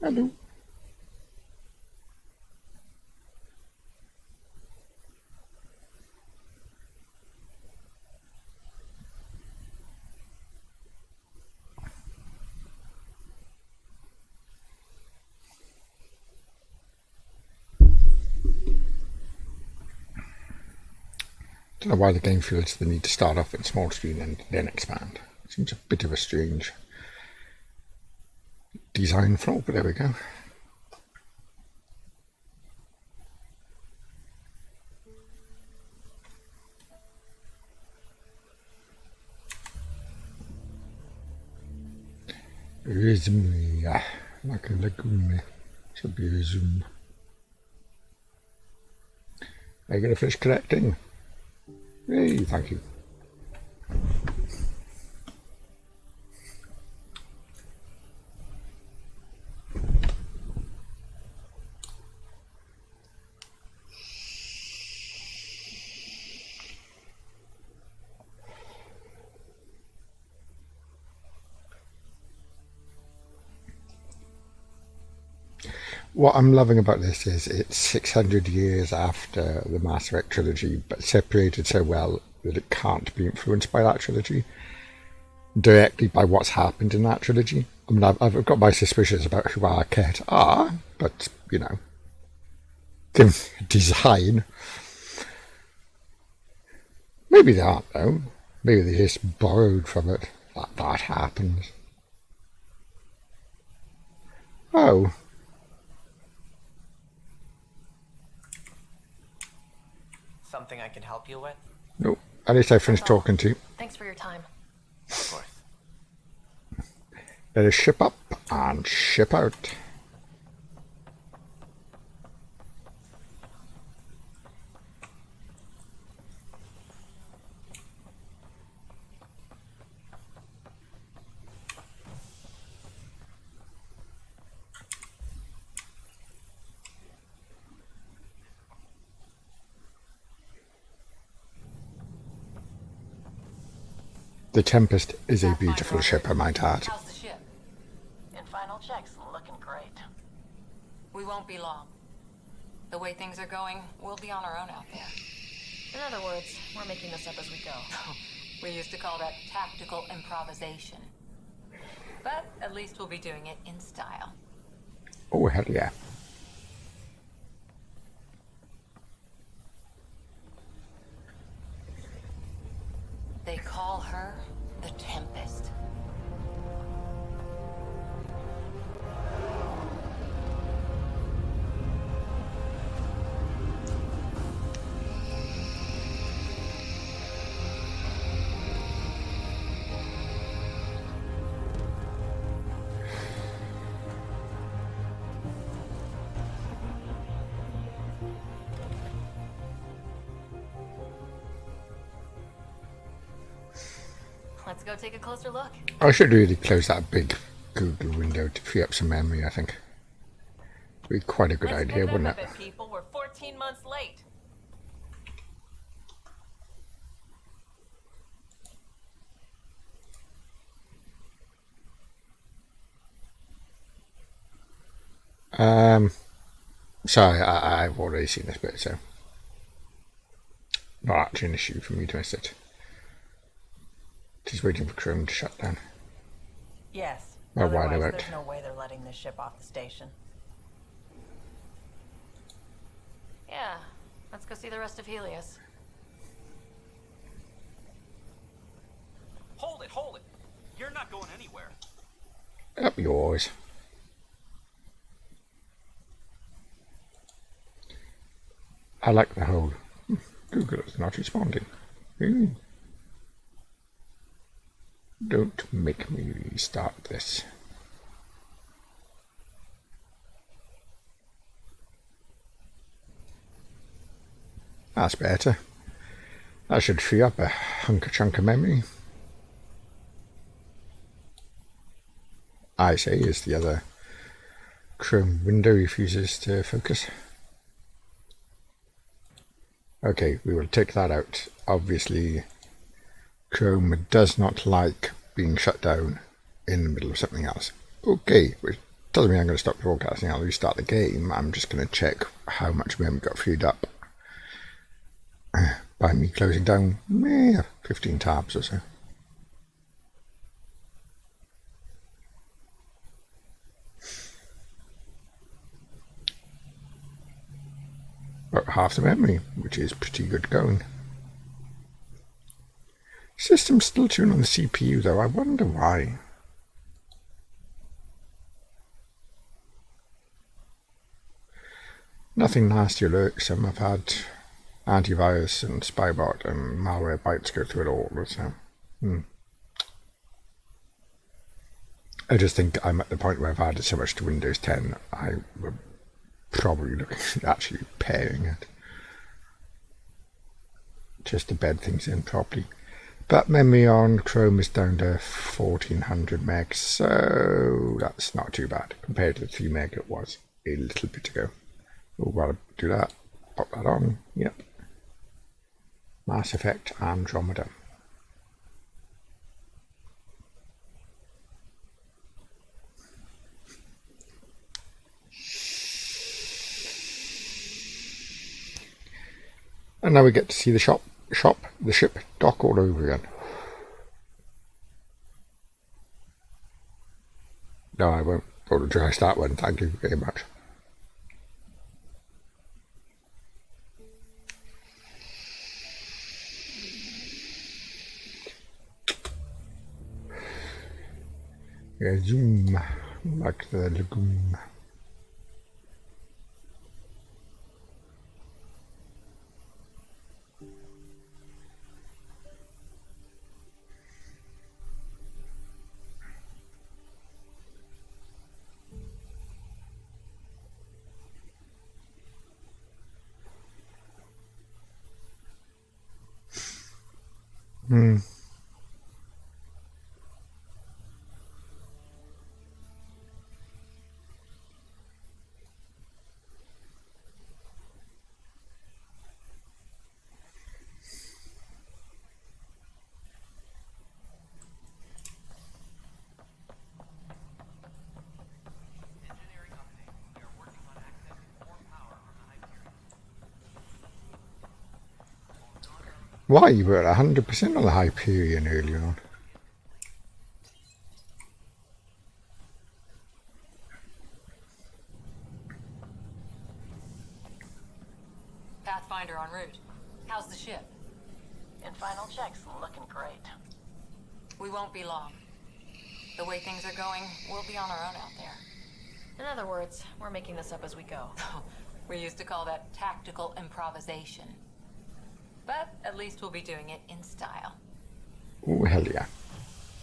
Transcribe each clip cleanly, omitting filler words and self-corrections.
Hello. Don't know why the game feels the need to start off in small screen and then expand. Seems a bit of a strange design flaw, but there we go. Resume, yeah, like a legume. Should be resume. Are you going to finish collecting? Hey, thank you. What I'm loving about this is it's 600 years after the Mass Effect trilogy, but separated so well that it can't be influenced by that trilogy, directly by what's happened in that trilogy. I mean, I've got my suspicions about who Arquette are, but, you know, given design, maybe they aren't, though. Maybe they just borrowed from it. That happens. Oh. Something I can help you with? No, at least I finished talking to you. Thanks for your time. Of course. Let us ship up and ship out. The Tempest is a beautiful ship, I might add. How's the ship? In final checks, looking great. We won't be long. The way things are going, we'll be on our own out there. In other words, we're making this up as we go. We used to call that tactical improvisation. But at least we'll be doing it in style. Oh, hell yeah. They call her the Tempest. Let's go take a closer look. I should really close that big Google window to free up some memory, I think. Be quite a good idea, wouldn't it? People, we're 14 months late. Sorry, I've already seen this bit, so not actually an issue for me to miss it. Just waiting for Chrome to shut down. Yes. Oh, why Otherwise, do it? there's no way they're letting this ship off the station. Yeah, let's go see the rest of Helios. Hold it, hold it. You're not going anywhere. Up yours. I like the whole Google is not responding. Don't make me restart this. That's better. That should free up a chunk of memory. I say as the other Chrome window refuses to focus. Okay, we will take that out. Obviously, Chrome does not like being shut down in the middle of something else. Okay, Doesn't mean I'm going to stop broadcasting. I'll restart the game. I'm just going to check how much memory got freed up by me closing down 15 tabs or so. About half the memory, which is pretty good going. System's still tuned on the CPU though. I wonder why. Nothing nasty alerts. I've had antivirus and spybot and malware bytes go through it all. So, I just think I'm at the point where I've added so much to Windows 10, I would probably look at actually pairing it just to bed things in properly. But memory on Chrome is down to 1400 megs, so that's not too bad compared to the 3 meg it was a little bit ago. We'll rather do that. Pop that on. Yep. Mass Effect Andromeda. And now we get to see the the ship dock all over again. No, I won't apologise that one. Thank you very much. Yeah, zoom like the lagoon. Why, you were at 100% on the Hyperion earlier on. Pathfinder en route. How's the ship? In final checks, looking great. We won't be long. The way things are going, we'll be on our own out there. In other words, we're making this up as we go. We used to call that tactical improvisation. But at least we'll be doing it in style. Oh, hell yeah.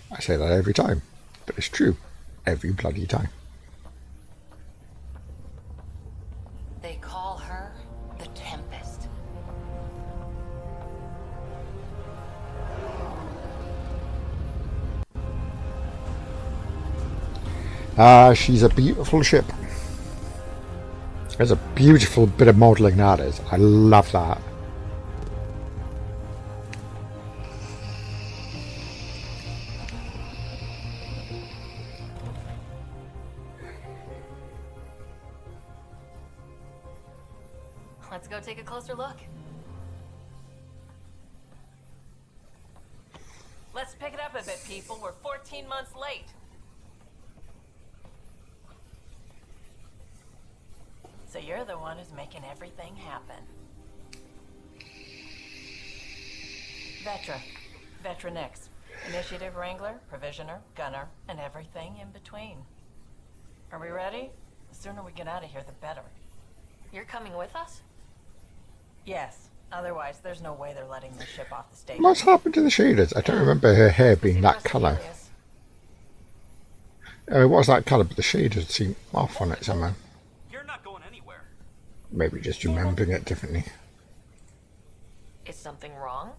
I say that every time, but it's true. Every bloody time. They call her the Tempest. She's a beautiful ship. There's a beautiful bit of modelling that is. I love that. Let's go take a closer look. Let's pick it up a bit, people. We're 14 months late. So you're the one who's making everything happen. Vetra next. Initiative Wrangler, Provisioner, Gunner, and everything in between. Are we ready? The sooner we get out of here, the better. You're coming with us? Yes. Otherwise, there's no way they're letting the ship off the station. What's happened to the shaders? I don't remember her hair being that colour. It was that colour, but the shaders seem off on it somehow. You're not going anywhere. Maybe just remembering it differently. Is something wrong?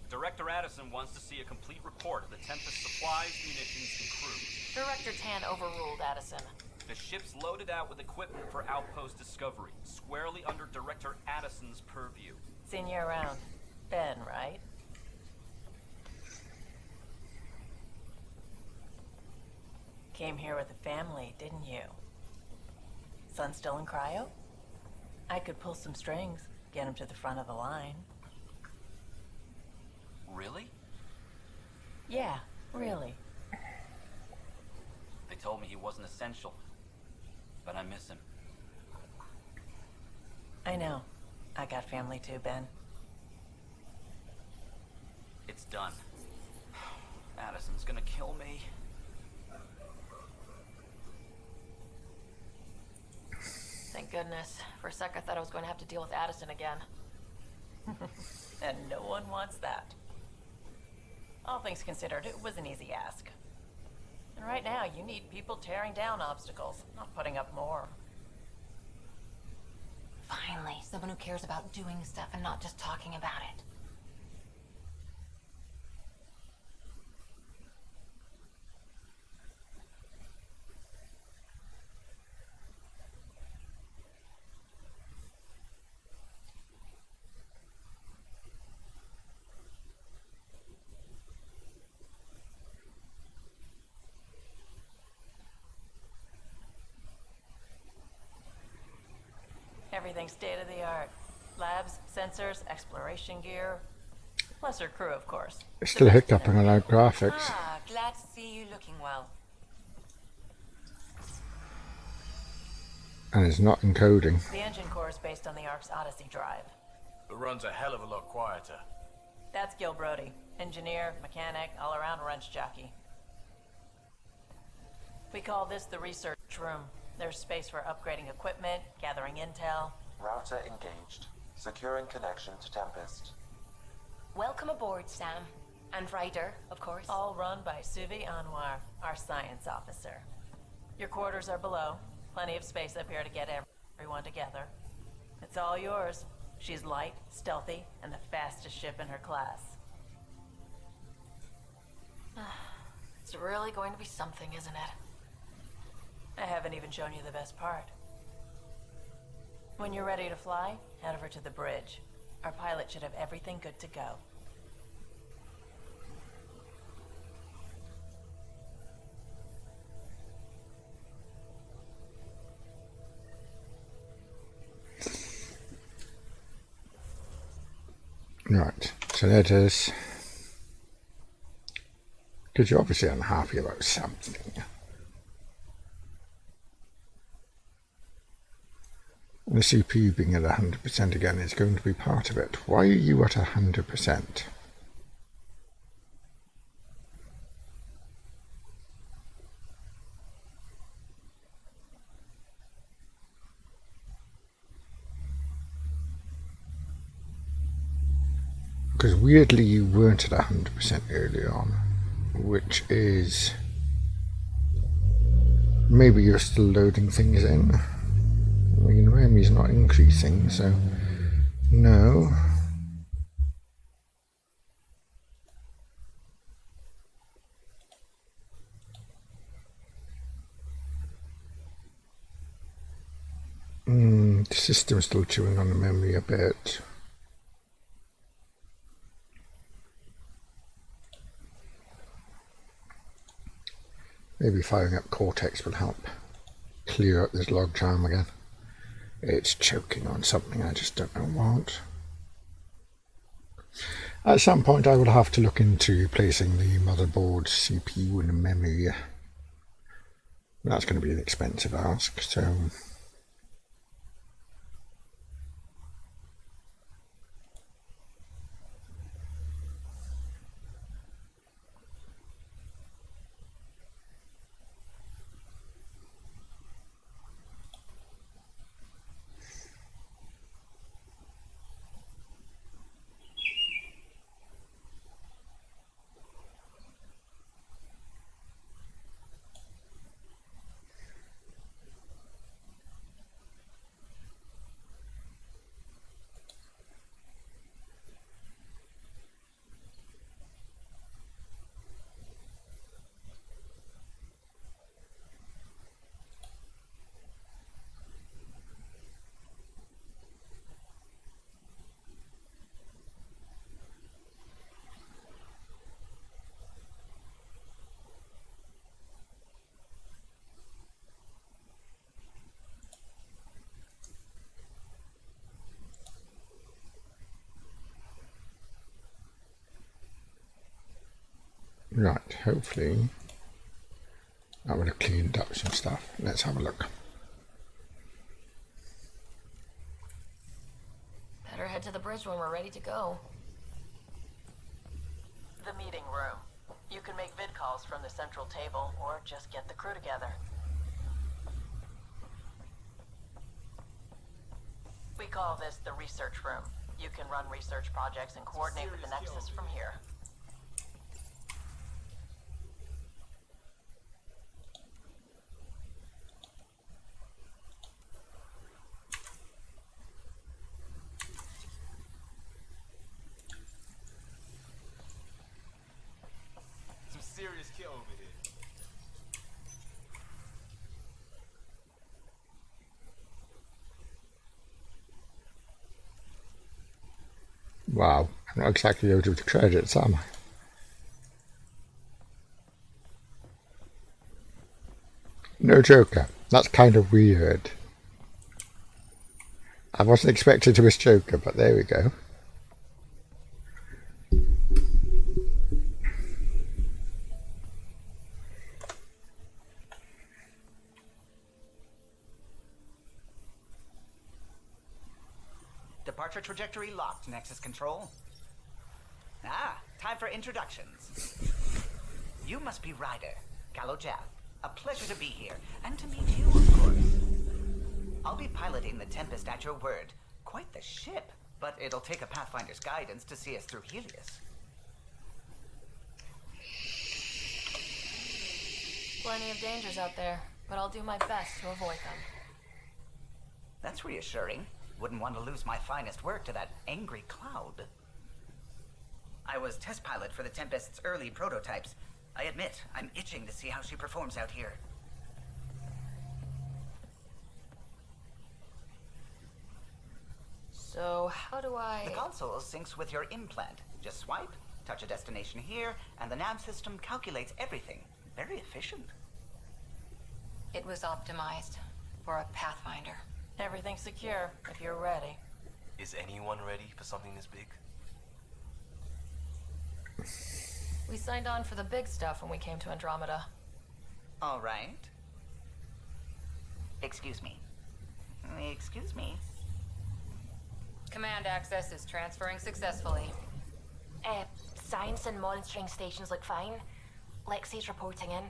Director Addison wants to see a complete report of the Tempest supplies, munitions, and crew. Director Tan overruled Addison. The ship's loaded out with equipment for outpost discovery, squarely under Director Addison's purview. Seen you around. Ben, right? Came here with a family, didn't you? Son still in cryo? I could pull some strings, get him to the front of the line. Really? Yeah, really. They told me he wasn't essential, but I miss him. I know. I got family too, Ben. It's done. Addison's gonna kill me. Thank goodness. For a sec, I thought I was going to have to deal with Addison again. And no one wants that. All things considered, it was an easy ask. And right now, you need people tearing down obstacles, not putting up more. Finally, someone who cares about doing stuff and not just talking about it. Everything state of the art. Labs, sensors, exploration gear. Plus her crew, of course. Still hiccuping on our graphics. Ah, glad to see you looking well. And it's not encoding. The engine core is based on the Ark's Odyssey drive. It runs a hell of a lot quieter. That's Gil Brody. Engineer, mechanic, all-around wrench jockey. We call this the research room. There's space for upgrading equipment, gathering intel. Router engaged. Securing connection to Tempest. Welcome aboard, Sam. And Ryder, of course. All run by Suvi Anwar, our science officer. Your quarters are below. Plenty of space up here to get everyone together. It's all yours. She's light, stealthy, and the fastest ship in her class. It's really going to be something, isn't it? I haven't even shown you the best part. When you're ready to fly, head over to the bridge. Our pilot should have everything good to go. Right, so that is... Because you're obviously unhappy about something. The CPU being at 100% again is going to be part of it. Why are you at 100%? Because weirdly you weren't at 100% earlier on, which is... Maybe you're still loading things in. I mean, Remy's not increasing, so no. The system's still chewing on the memory a bit. Maybe firing up Cortex will help clear up this logjam again. It's choking on something, I just don't know what. At some point I will have to look into replacing the motherboard, CPU and memory. That's going to be an expensive ask, so... Right, hopefully that would have cleaned up some stuff. Let's have a look. Better head to the bridge when we're ready to go. The meeting room. You can make vid calls from the central table or just get the crew together. We call this the research room. You can run research projects and coordinate with the Nexus from here. Some serious kill over here. Wow, I'm not exactly out of the credits, am I? No Joker. That's kind of weird. I wasn't expecting to miss Joker, but there we go. Departure trajectory locked, Nexus Control. Ah, time for introductions. You must be Ryder, Gallo Jav. A pleasure to be here, and to meet you, of course. I'll be piloting the Tempest at your word. Quite the ship, but it'll take a Pathfinder's guidance to see us through Helios. Plenty of dangers out there, but I'll do my best to avoid them. That's reassuring. Wouldn't want to lose my finest work to that angry cloud. I was test pilot for the Tempest's early prototypes. I admit, I'm itching to see how she performs out here. So, how do I... The console syncs with your implant. Just swipe, touch a destination here, and the nav system calculates everything. Very efficient. It was optimized for a Pathfinder. Everything's secure if you're ready. Is anyone ready for something this big? We signed on for the big stuff when we came to Andromeda. All right. Excuse me. Excuse me. Command access is transferring successfully. Science and monitoring stations look fine. Lexi's reporting in.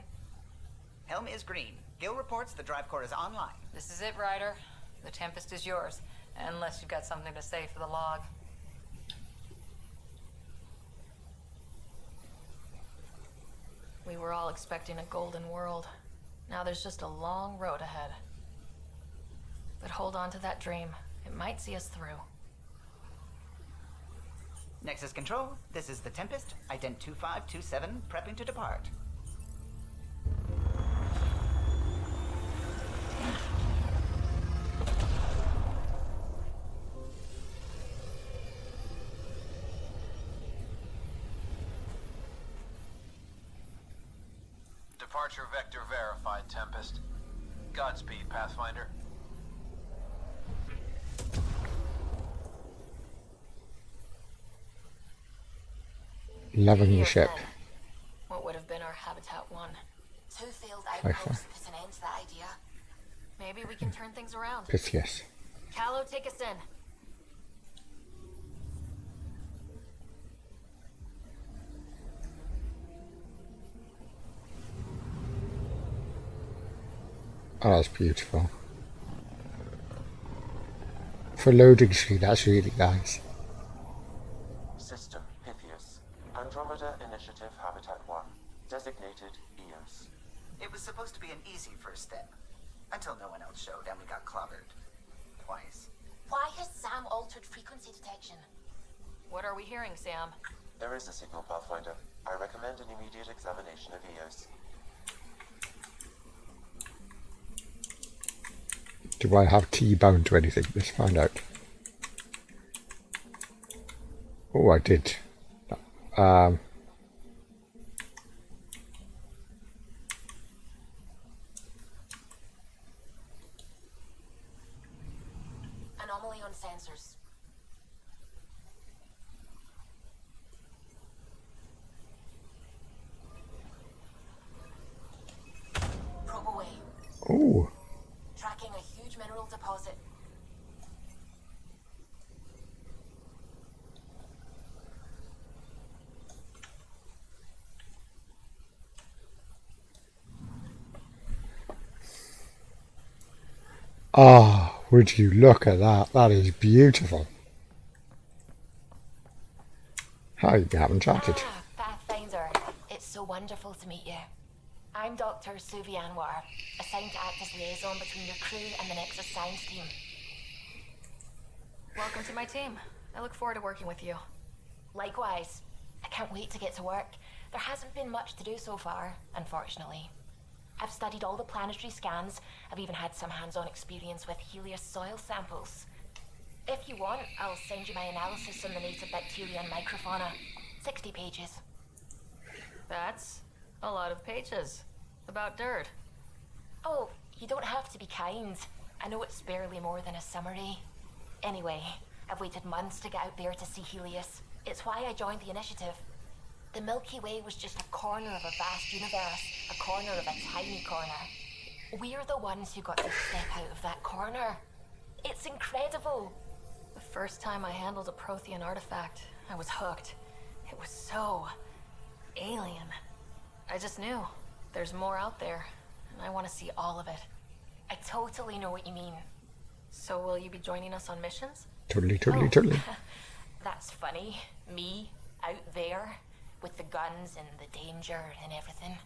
Helm is green. Gil reports the drive core is online. This is it, Ryder. The Tempest is yours, unless you've got something to say for the log. We were all expecting a golden world. Now there's just a long road ahead. But hold on to that dream. It might see us through. Nexus Control, this is the Tempest, ident 2527, prepping to depart. Departure vector verified, Tempest. Godspeed, Pathfinder. Loving the ship. What would have been our Habitat 1. 2 failed Hi-fi. outposts put an end to that idea. Maybe we can turn things around. Pythias. Callow, take us in. Oh, that's beautiful. For loading screen, that's really nice. System Pythias. Andromeda Initiative Habitat 1. Designated EOS. It was supposed to be an easy first step. Until no one else showed and we got clobbered. Twice. Why has Sam altered frequency detection? What are we hearing, Sam? There is a signal, Pathfinder. I recommend an immediate examination of EOS. Do I have T-bound to anything? Let's find out. Oh, I did. Anomaly on sensors. Oh, Tracking a huge mineral deposit. ah, would you look at that? That is beautiful. Hi, we haven't chatted. Ah, Pathfinder. It's so wonderful to meet you. I'm Dr. Suvi Anwar, assigned to act as liaison between your crew and the Nexus Science team. Welcome to my team. I look forward to working with you. Likewise. I can't wait to get to work. There hasn't been much to do so far, unfortunately. I've studied all the planetary scans. I've even had some hands-on experience with Helios soil samples. If you want, I'll send you my analysis on the native bacteria and microfauna. 60 pages. That's a lot of pages. About dirt. Oh, you don't have to be kind. I know it's barely more than a summary. Anyway, I've waited months to get out there to see Helios. It's why I joined the initiative. The Milky Way was just a corner of a vast universe, a corner of a tiny corner. We're the ones who got to step out of that corner. It's incredible. The first time I handled a Prothean artifact, I was hooked. It was so alien. I just knew there's more out there, and I want to see all of it. I totally know what you mean. So will you be joining us on missions? Totally, totally, totally. That's funny. Me, out there, with the guns and the danger and everything.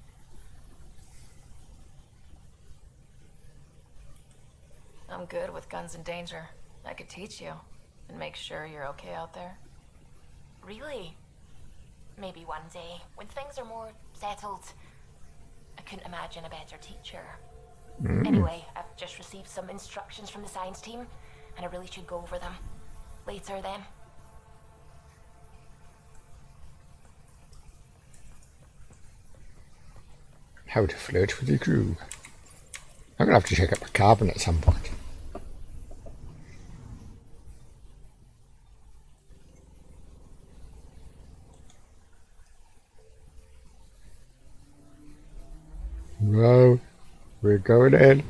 I'm good with guns and danger. I could teach you and make sure you're okay out there. Really? Maybe one day, when things are more settled. I couldn't imagine a better teacher. Anyway, I've just received some instructions from the science team, and I really should go over them. Later then. How to flirt with your crew. I'm gonna have to check out my cabin at some point. No, we're going in.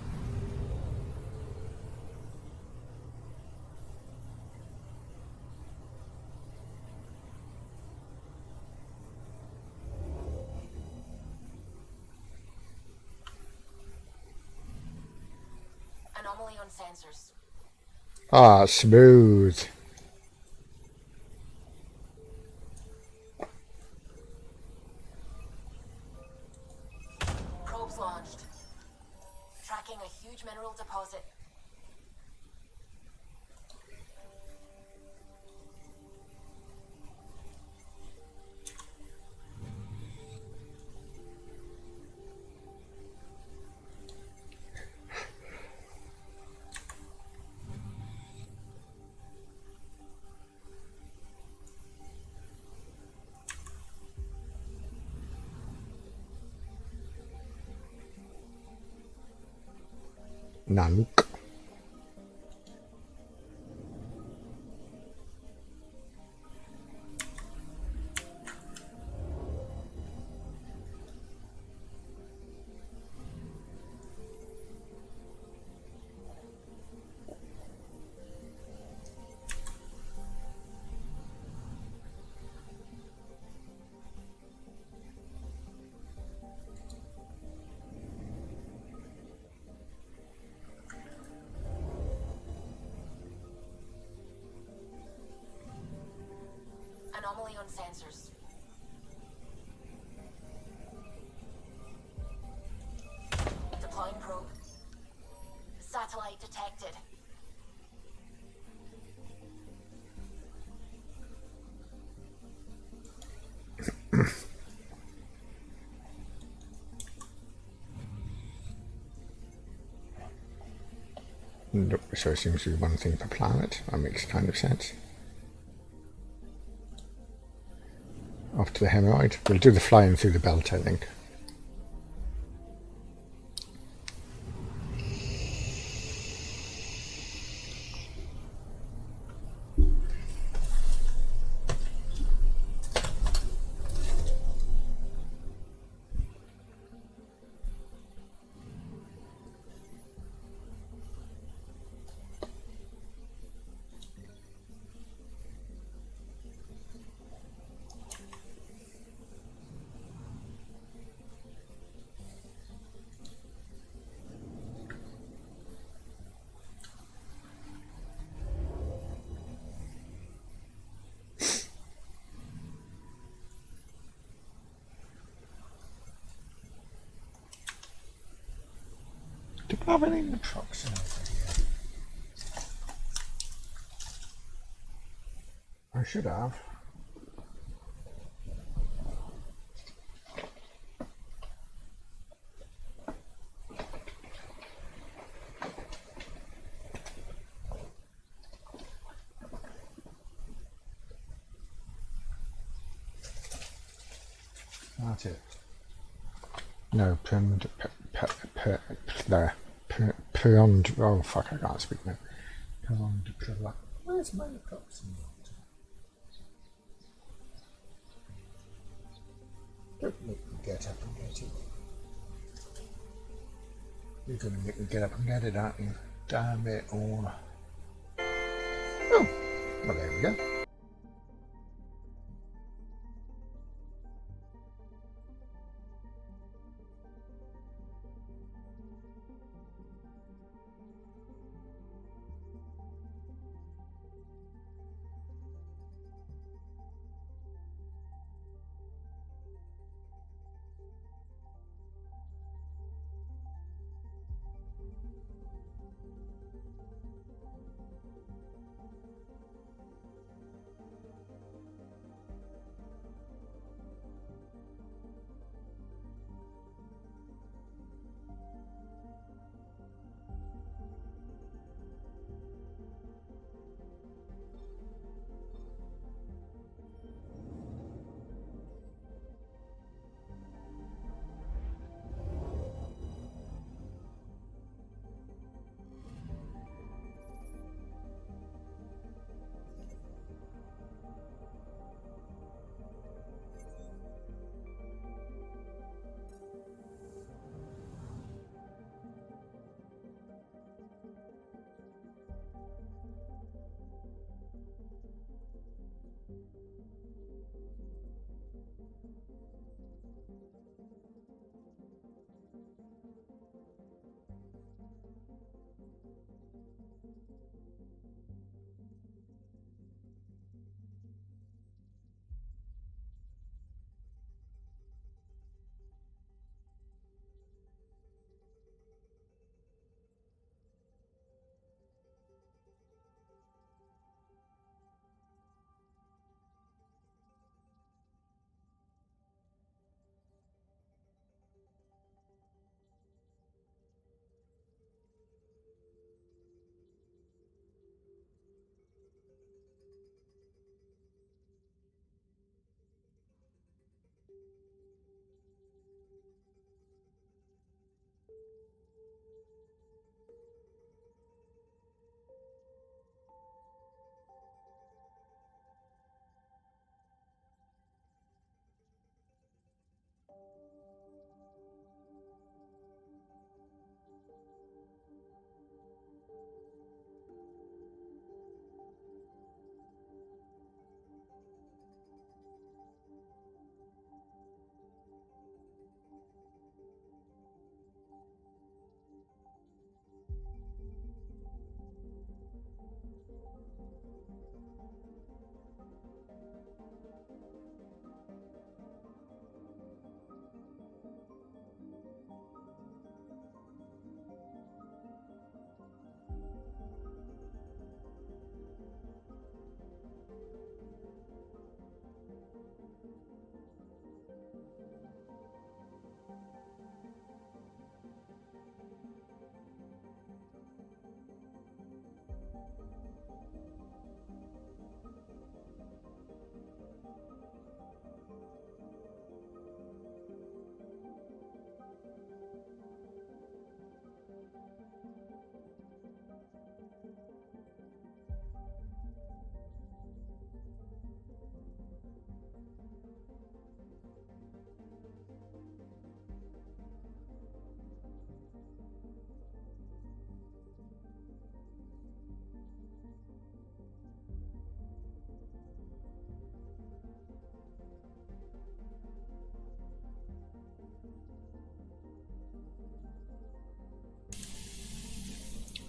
Anomaly on sensors. Ah, smooth. Probes launched. Tracking a huge mineral deposit. Nanook. Anomaly on sensors. Deploying probe. Satellite detected. Nope, so it seems to be one thing per planet. That makes kind of sense. Off to the hemorrhoid. We'll do the flying through the belt, I think. Do I have any naproxen over here? I should have. That's it. No, oh fuck, I can't speak now. Where's my naproxen? Don't make me get up and get it. You're gonna make me get up and get it, aren't you? Damn it all. Oh, well there we go.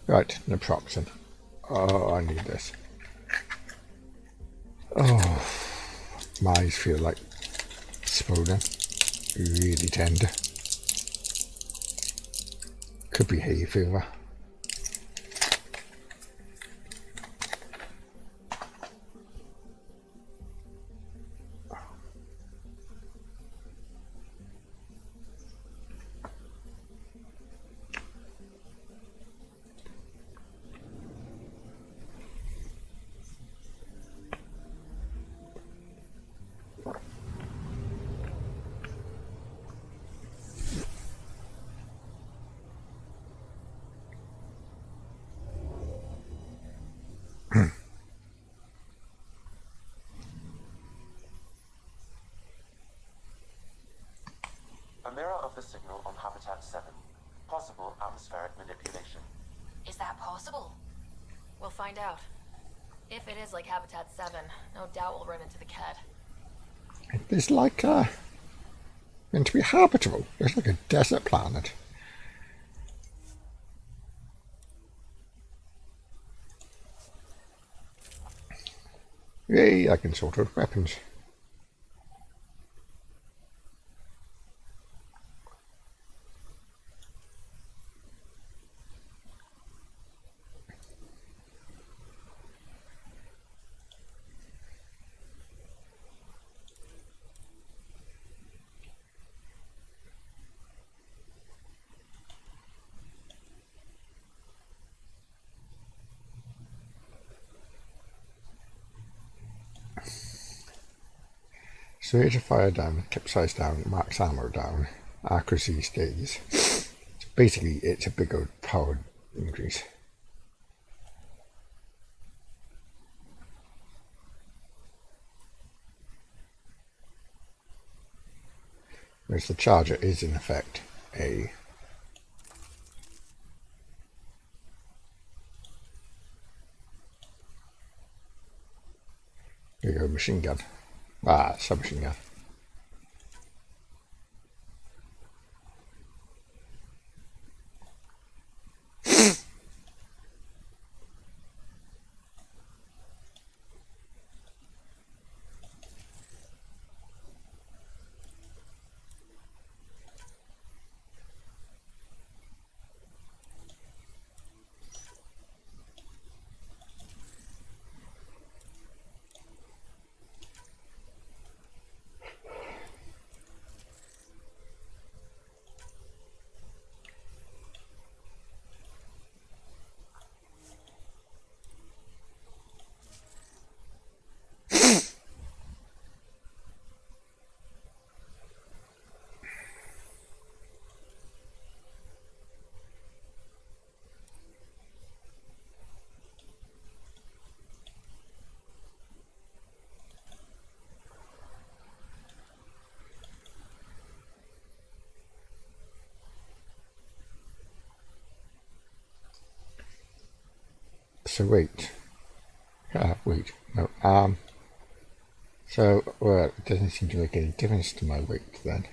Right, naproxen. Oh, I need this. Oh, my eyes feel like swollen, really tender. Could be hay fever. A mirror of the signal on Habitat 7. Possible atmospheric manipulation. Is that possible? We'll find out. If it is like Habitat 7, no doubt we'll run into the cat. It's like meant to be habitable. It's like a desert planet. Yay, I can sort out weapons. Rate of fire down, tip size down, max ammo down, accuracy stays. So basically, it's a big old power increase. Whereas the charger is in effect a there you go, machine gun. Submachine gun. So wait, no. So well, it doesn't seem to make any difference to my weight then.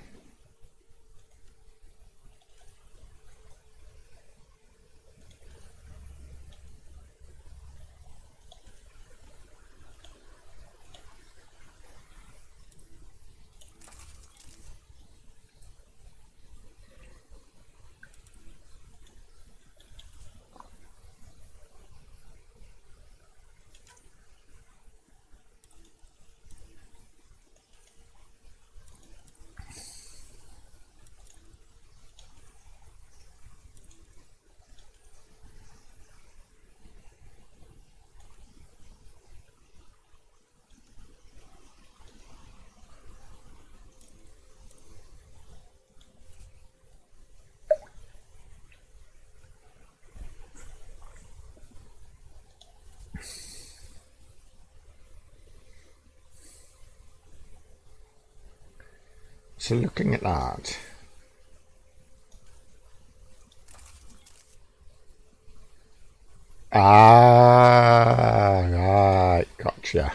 So looking at that, right, gotcha.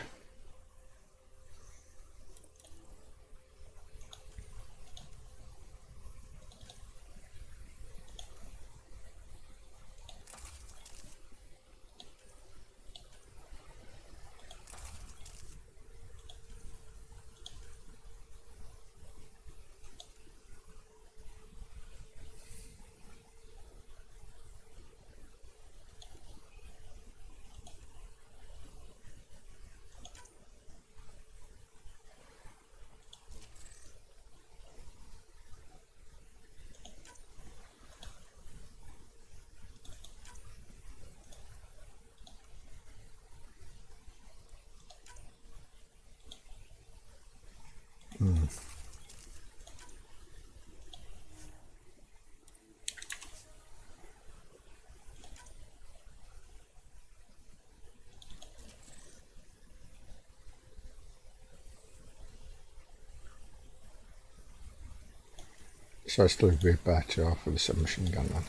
So I still would be better off with a submachine gun then.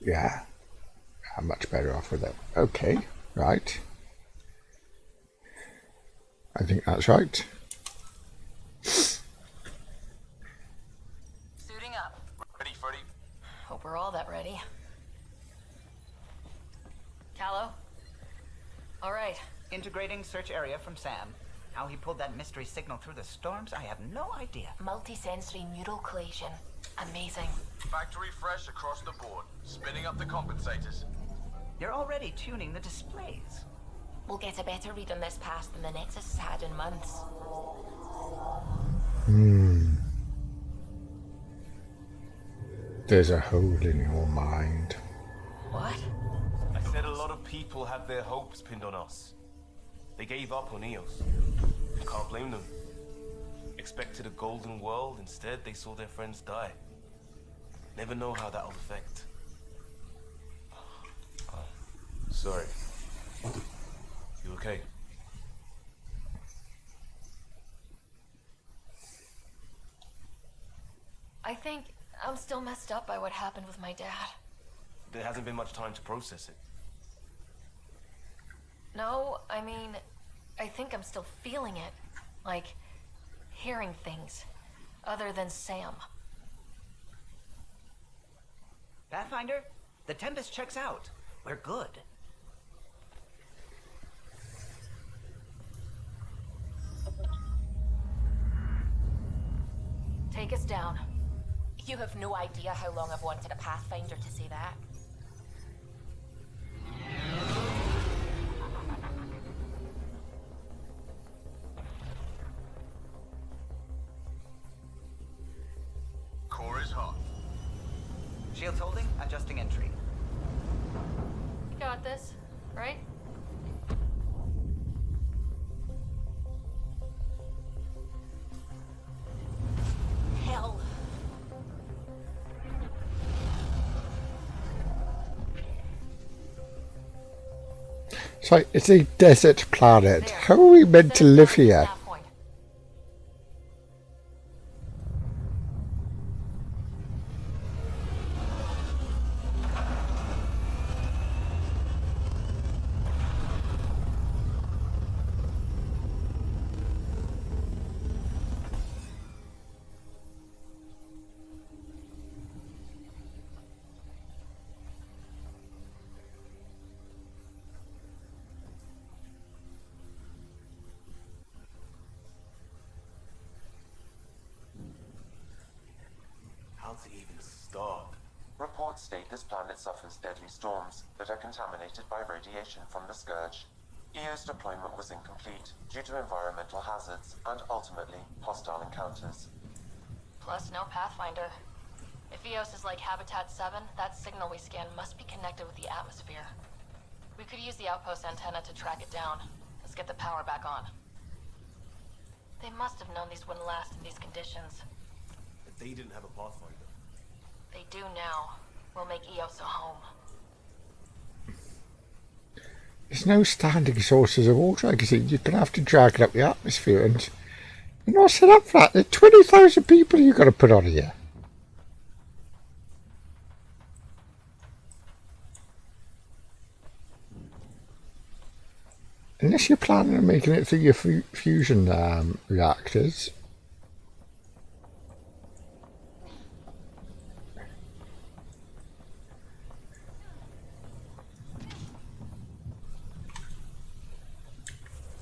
Yeah, I'm much better off with it. Okay, right. I think that's right. Suiting up. Ready, Freddy? Hope we're all that ready. Callow? All right. Integrating search area from Sam. How he pulled that mystery signal through the storms, I have no idea. Multisensory neural collation. Amazing. Factory fresh across the board. Spinning up the compensators. You're already tuning the displays. We'll get a better read on this pass than the Nexus has had in months. There's a hole in your mind. What? I said a lot of people had their hopes pinned on us. They gave up on Eos. I can't blame them. Expected a golden world, instead they saw their friends die. Never know how that'll affect. Sorry. You okay? I think I'm still messed up by what happened with my dad. There hasn't been much time to process it. No, I mean, I think I'm still feeling it. Like, hearing things. Other than Sam. Pathfinder, the Tempest checks out. We're good. Take us down. You have no idea how long I've wanted a Pathfinder to say that. Core is hot. Shields holding, adjusting entry. You got this, right? Hell. So it's a desert planet. How are we meant to live here? How to even start? Reports state this planet suffers deadly storms that are contaminated by radiation from the Scourge. EO's deployment was incomplete due to environmental hazards and ultimately hostile encounters. Plus no Pathfinder. If Eos is like Habitat 7, that signal we scan must be connected with the atmosphere. We could use the outpost antenna to track it down. Let's get the power back on. They must have known these wouldn't last in these conditions. But they didn't have a Pathfinder. They do now. We'll make Eos a home. There's no standing sources of water. Like I said, you're going to have to drag it up the atmosphere, and you're not set up for that. There's 20,000 people you've got to put on here. Unless you're planning on making it through your fusion reactors.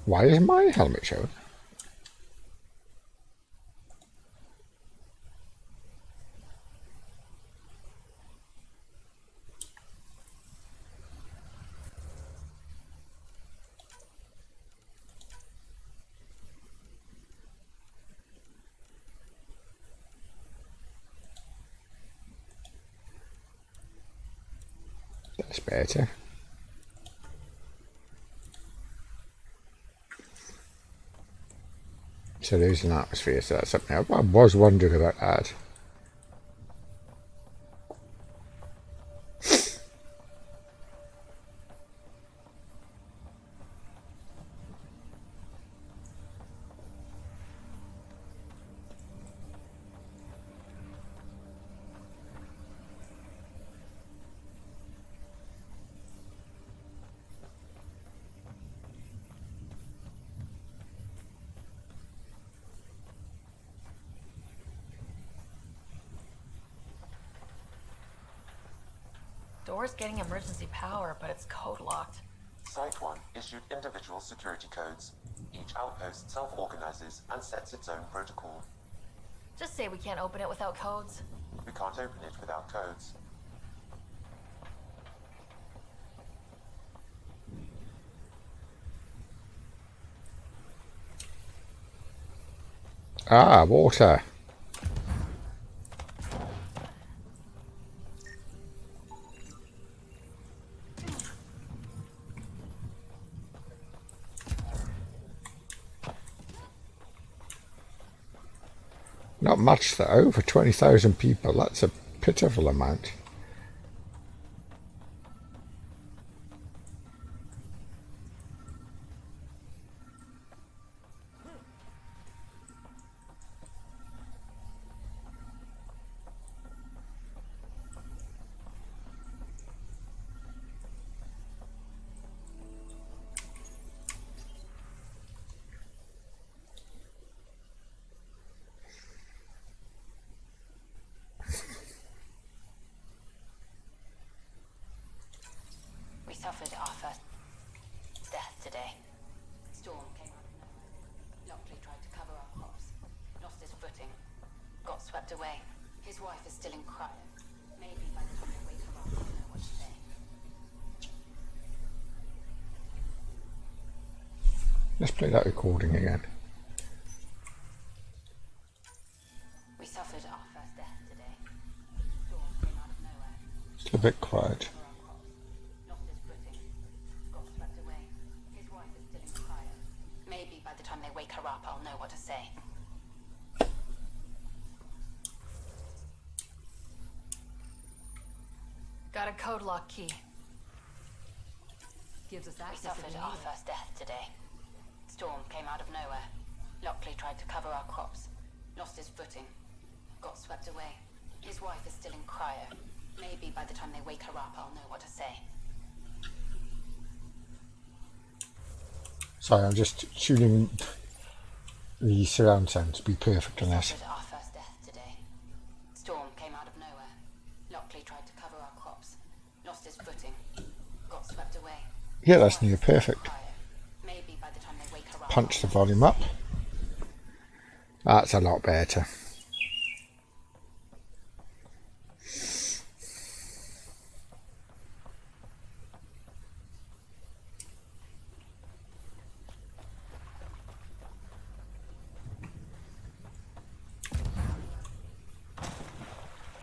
Why is my helmet showing? That's better. So there's an atmosphere, so that's something I was wondering about that. door's getting emergency power, but it's code locked. Site 1 issued individual security codes. Each outpost self-organizes and sets its own protocol. Just say we can't open it without codes. We can't open it without codes. Ah, water. Not much though, for 20,000 people, that's a pitiful amount. We suffered our first death today. Storm came out of nowhere. Lockley tried to cover our crops. Lost his footing. Got swept away. His wife is still in cryo. Maybe by the time I wake her up, I'll know what to say. Let's play that recording again. We suffered our first death today. Storm came out of nowhere. Still a bit quiet. Lost his footing. Got swept away. His wife is still in cryo. Maybe by the time they wake her up, I'll know what to say. Got a code lock key. Gives us access. We suffered our first death today. Storm came out of nowhere. Lockley tried to cover our crops. Lost his footing. Got swept away. His wife is still in cryo. Maybe by the time they wake her up, I'll know what to say. Sorry, I'm just tuning the surround sound to be perfect on We this. suffered our first death today. Storm came out of nowhere. Lockley tried to cover our crops. Lost his footing. Got swept away. Yeah, that's near perfect. Maybe by the time they wake her up. Punch the volume up. That's a lot better.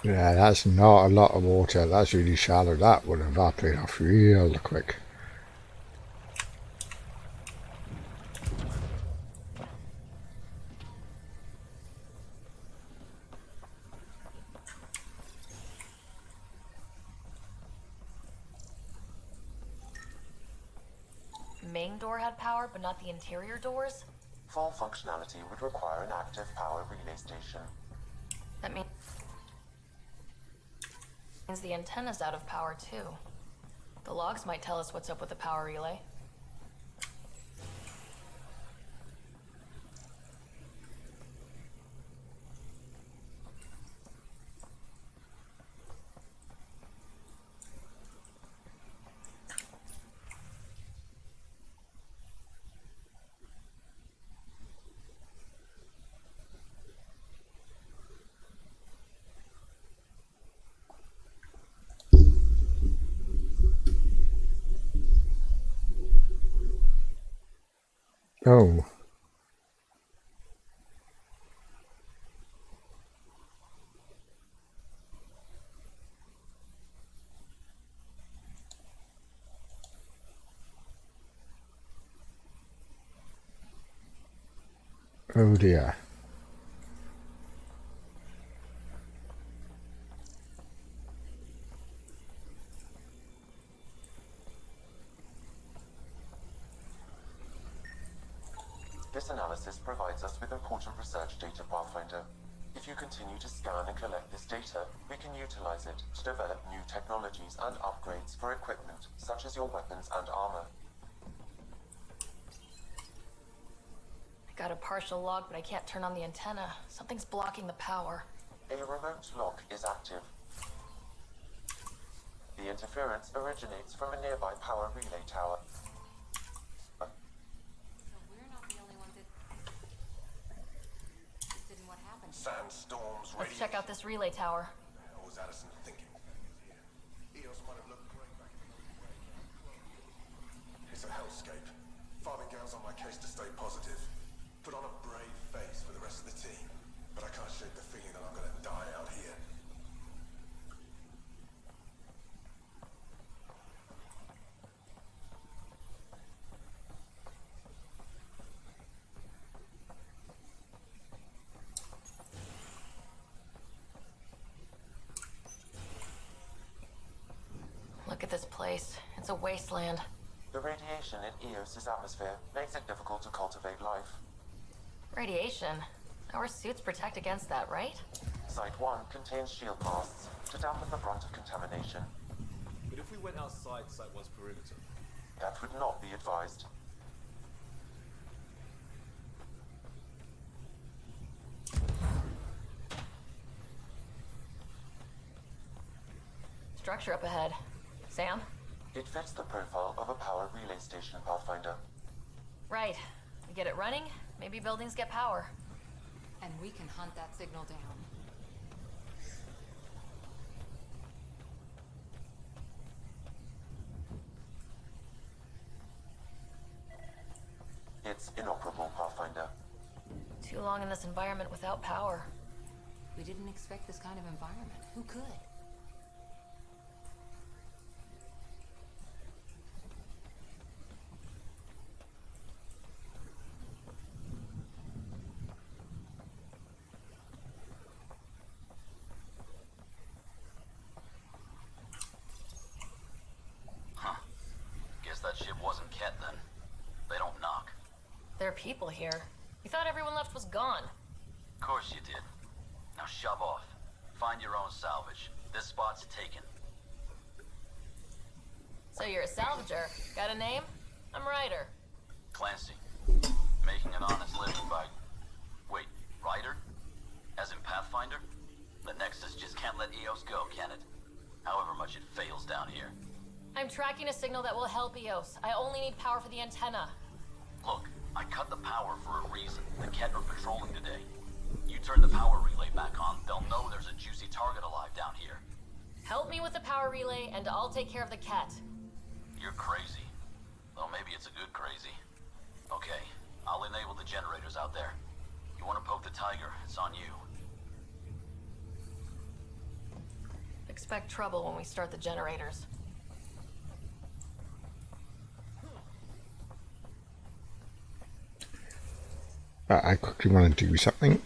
Yeah, that's not a lot of water. That's really shallow. That would evaporate off real quick. Main door had power, but not the interior doors? Full functionality would require an active power relay station. That means the antenna's out of power too. The logs might tell us what's up with the power relay. Oh. Oh dear. This analysis provides us with important research data, Pathfinder. If you continue to scan and collect this data, we can utilize it to develop new technologies and upgrades for equipment, such as your weapons and armor. I got a partial log, but I can't turn on the antenna. Something's blocking the power. A remote lock is active. The interference originates from a nearby power relay tower. So we're not the only ones interested in what happened. Sandstorms, Let's check out this relay tower. What was Addison thinking? Eos might have looked great back in the Milky Way. It's a hellscape. Farming Gal's on my case to stay positive. Put on a brave face for the rest of the team. But I can't shake the feeling that I'm gonna die out here. Look at this place. It's a wasteland. The radiation in Eos's atmosphere makes it difficult to cultivate life. Radiation? Our suits protect against that, right? Site 1 contains shield masts to dampen the brunt of contamination. But if we went outside Site 1's perimeter? That would not be advised. Structure up ahead. Sam? It fits the profile of a power relay station, Pathfinder. Right. We get it running, maybe buildings get power. And we can hunt that signal down. It's inoperable, Pathfinder. Too long in this environment without power. We didn't expect this kind of environment. Who could? Guess that ship wasn't Ket then. They don't knock. There are people here. We thought everyone left was gone. Of course you did. Now shove off. Find your own salvage. This spot's taken. So you're a salvager. Got a name? I'm Ryder. Clancy. Making an honest living by... Wait, Ryder? As in Pathfinder? The Nexus just can't let Eos go, can it? However much it fails down here. I'm tracking a signal that will help Eos. I only need power for the antenna. Look, I cut the power for a reason. The Ket are patrolling today. You turn the power relay back on, they'll know there's a juicy target alive down here. Help me with the power relay, and I'll take care of the Ket. You're crazy. Well, maybe it's a good crazy. Okay, I'll enable the generators out there. You want to poke the tiger, it's on you. Expect trouble when we start the generators. I quickly want to do something.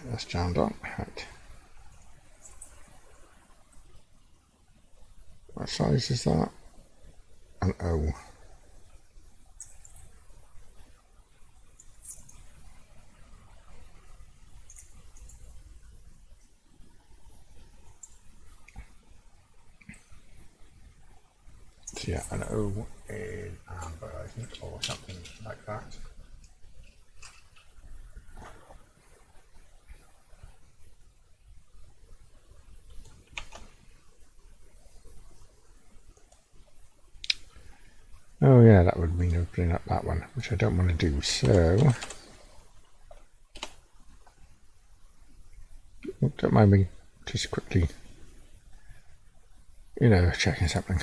That's jammed on. Right. What size is that? An O. So yeah, an O in amber, I think, or something like that. Oh yeah, that would mean opening up that one, which I don't want to do, so... Don't mind me just quickly, you know, checking something.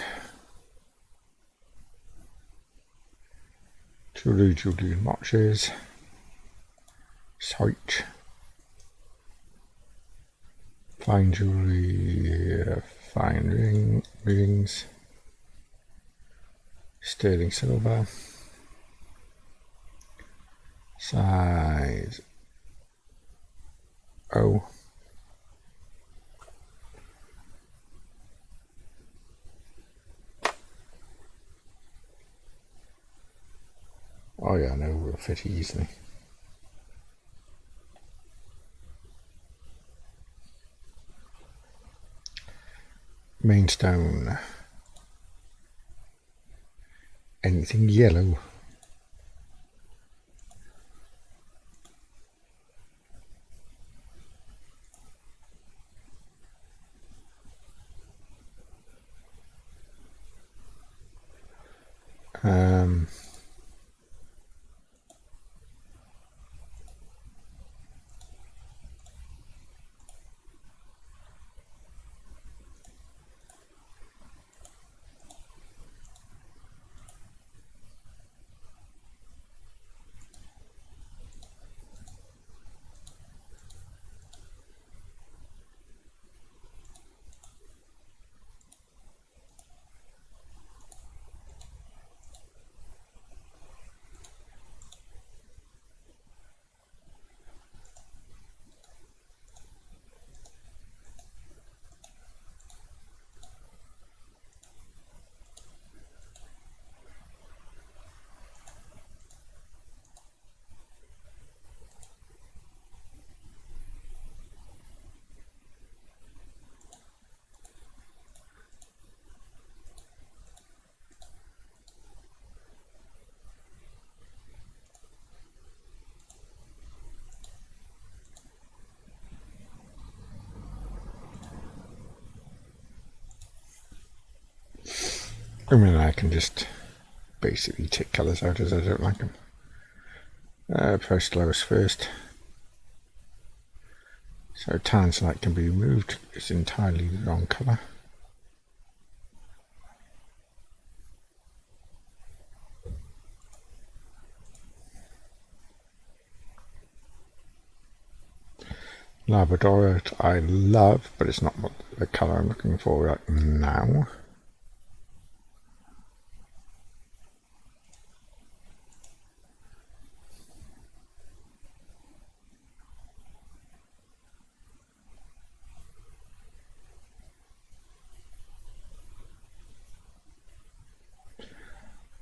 Julie watches. Sight. Fine jewelry, fine rings. Sterling silver. Size O. Oh yeah, no, will fit easily. Main stone. Anything yellow? I mean, I can just basically take colours out as I don't like them. First lowest first. So tanzanite can be removed. It's entirely the wrong colour. Labradorite I love, but it's not what the colour I'm looking for right now.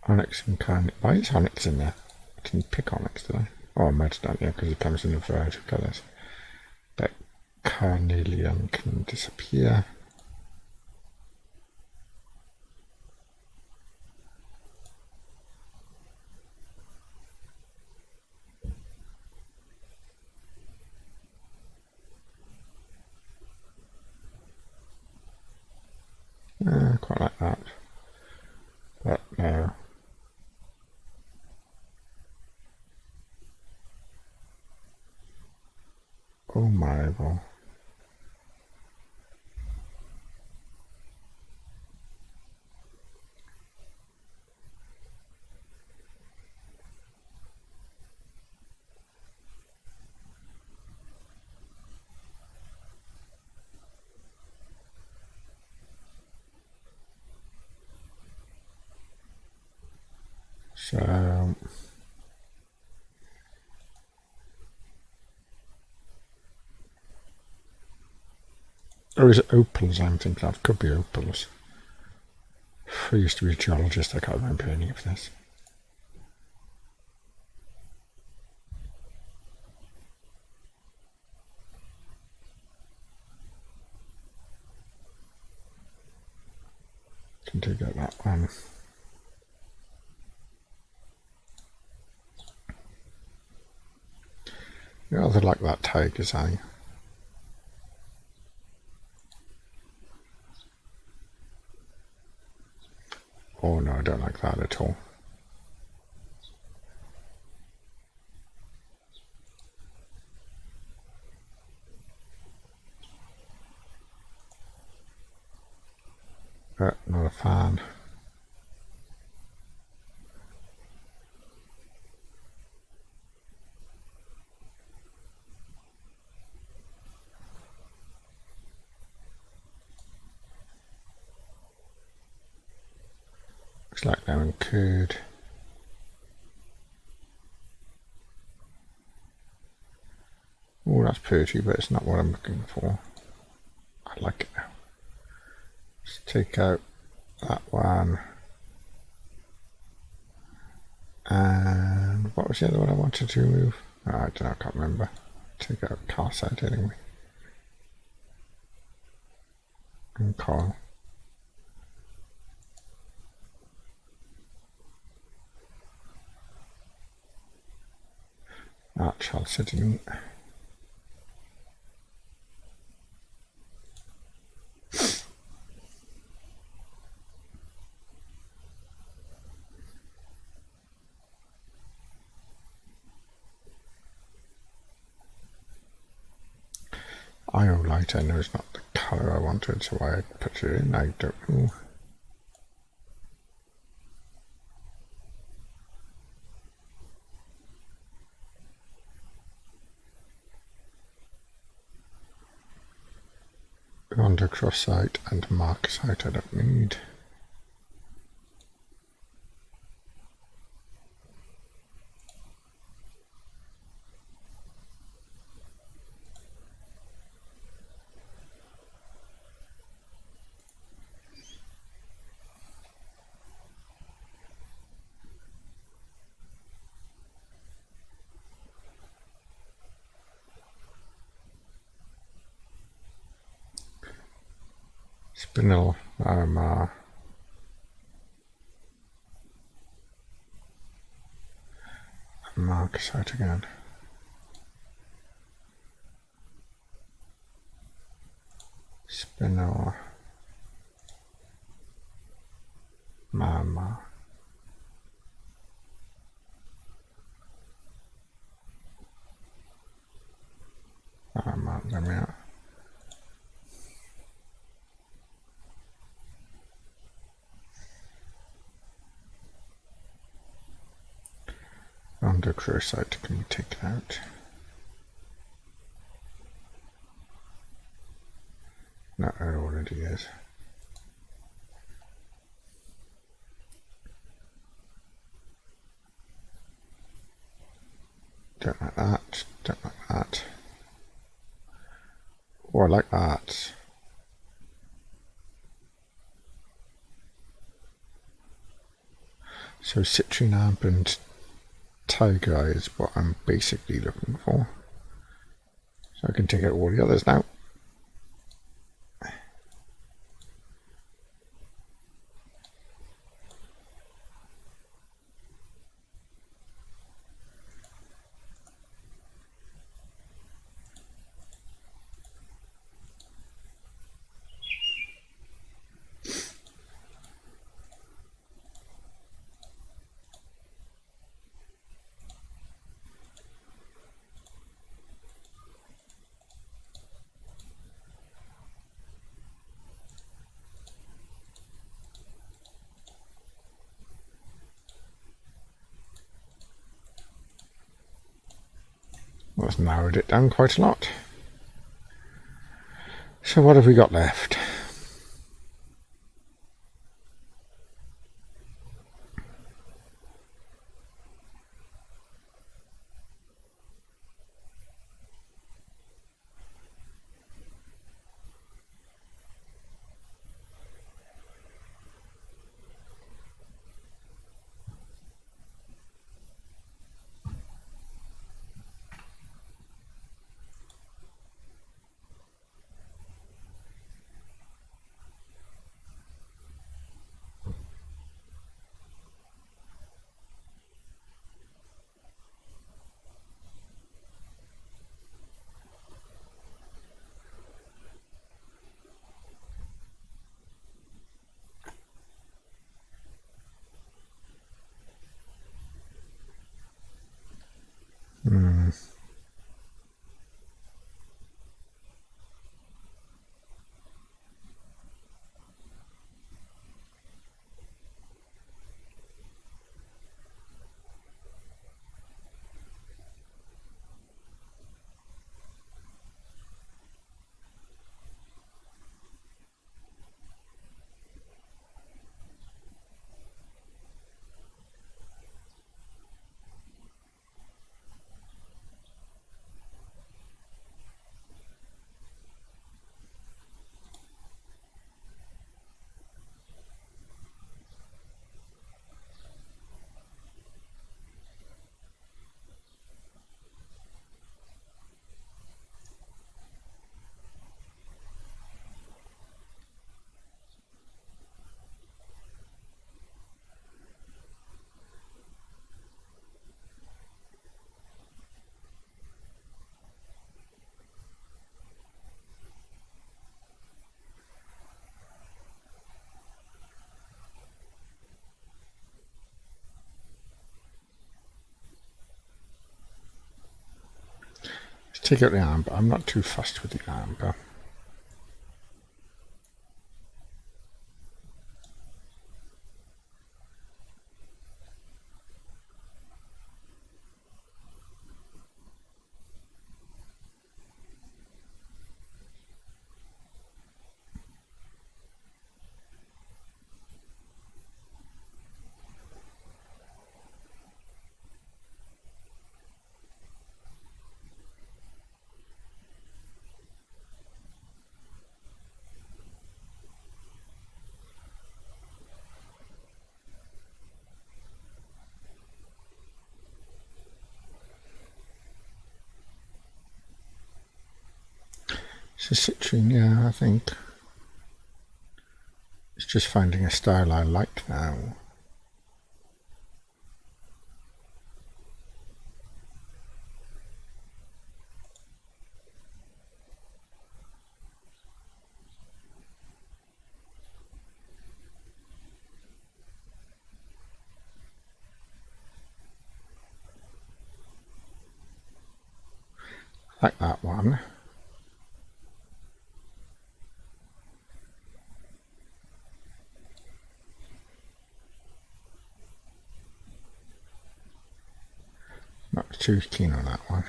Onyx and carnelian. Why is onyx in there? I didn't pick onyx, did I? Oh, I might have done, yeah, because it comes in a variety of colours. But carnelian can disappear. Quite like that. But no. Oh my god. So or is it opals I'm thinking of? Could be opals. I used to be a geologist, I can't remember any of this. Can dig out that one. You rather like that tiger's eye. Oh no, I don't like that at all. Not a fan. Looks like that one could. Oh, that's pretty, but it's not what I'm looking for. I like it now. Let's take out that one. And what was the other one I wanted to remove? Oh, I don't know, I can't remember. Take out calcite anyway. And coral. Chalcedon. Iolite, I know is not the colour I wanted, so why I put it in, I don't know. Undercrossite and marcasite I don't need. Spinel, marcasite again. Spinel, Mama. Let me out. Undercrossite can be taken out. No, it already is. Don't like that. Don't like that. Oh, I like that. So citrine amp and tiger is what I'm basically looking for. So I can take out all the others now. Well, that's narrowed it down quite a lot. So what have we got left? take out the amber. I'm not too fussed with the amber. So citrine, yeah, I think it's just finding a style I like now. Like that one. Not too keen on that one.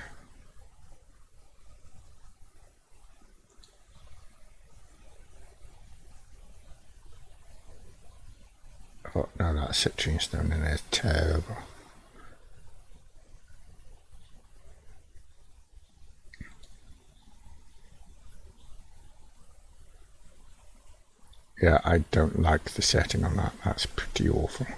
Oh no, that citrine stone in there is terrible. Yeah, I don't like the setting on that. That's pretty awful.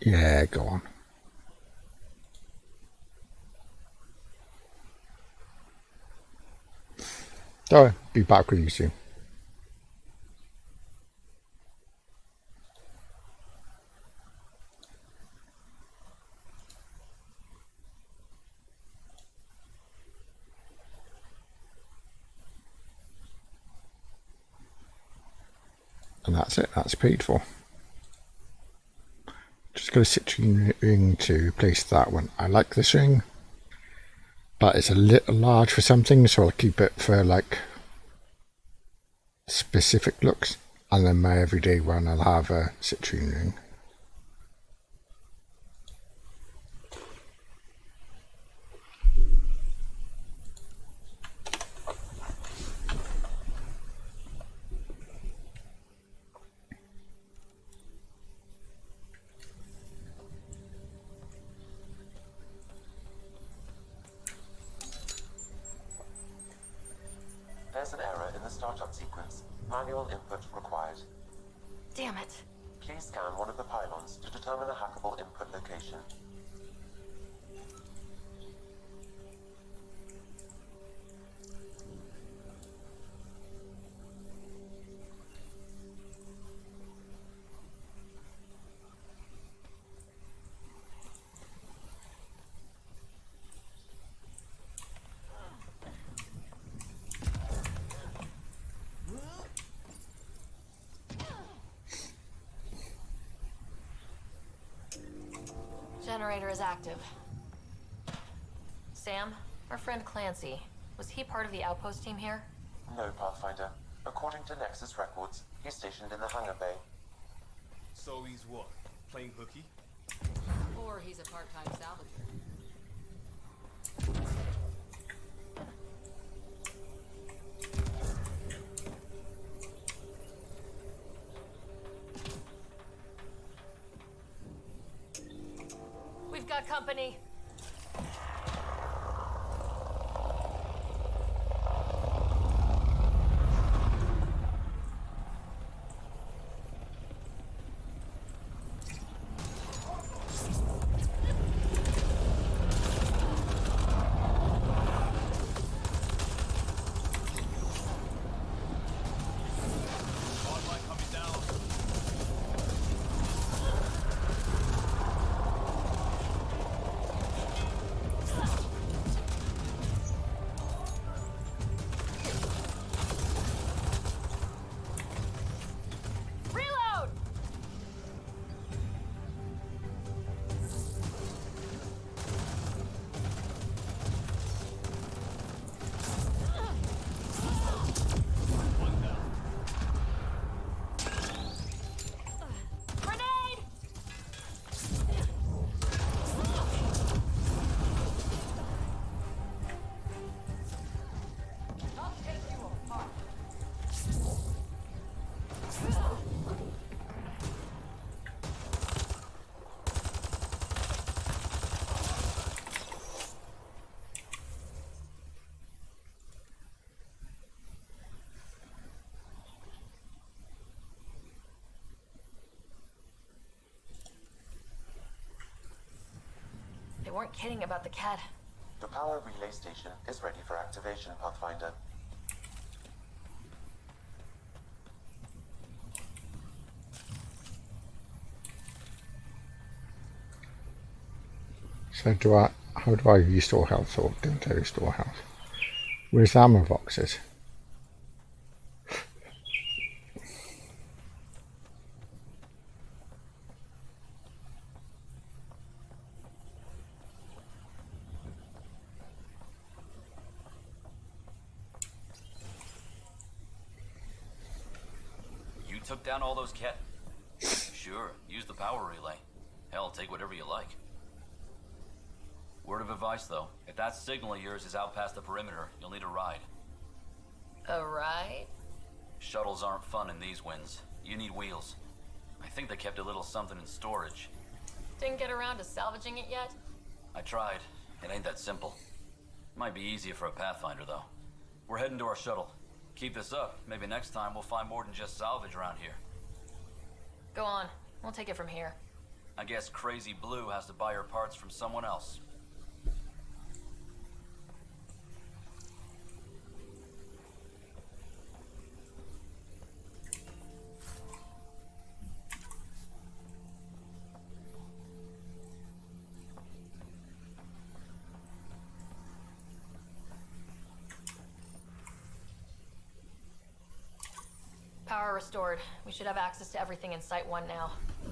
Yeah, go on. So, be back with you soon. And that's it, that's paid for. Just got a citrine ring to replace that one. I like this ring, but it's a little large for something, so I'll keep it for like specific looks. And then my everyday one, I'll have a citrine ring. There's an error in the startup sequence. Manual input required. Damn it. Please scan one of the pylons to determine a hackable input location. Generator is active. Sam, our friend Clancy, was he part of the outpost team here? No, Pathfinder. According to Nexus records, he's stationed in the hangar bay. So he's what? Playing hooky? Or he's a part-time salvager. We've got company. weren't kidding about the cat. The power relay station is ready for activation, Pathfinder. So how do I restore health, or don't I restore health? Where's the ammo boxes? You took down all those cat... Sure, use the power relay. Hell, take whatever you like. Word of advice, though. If that signal of yours is out past the perimeter, you'll need a ride. A ride? Shuttles aren't fun in these winds. You need wheels. I think they kept a little something in storage. Didn't get around to salvaging it yet? I tried. It ain't that simple. Might be easier for a Pathfinder, though. We're heading to our shuttle. Keep this up. Maybe next time we'll find more than just salvage around here. Go on. We'll take it from here. I guess Crazy Blue has to buy her parts from someone else. Power restored. We should have access to everything in Site 1 now.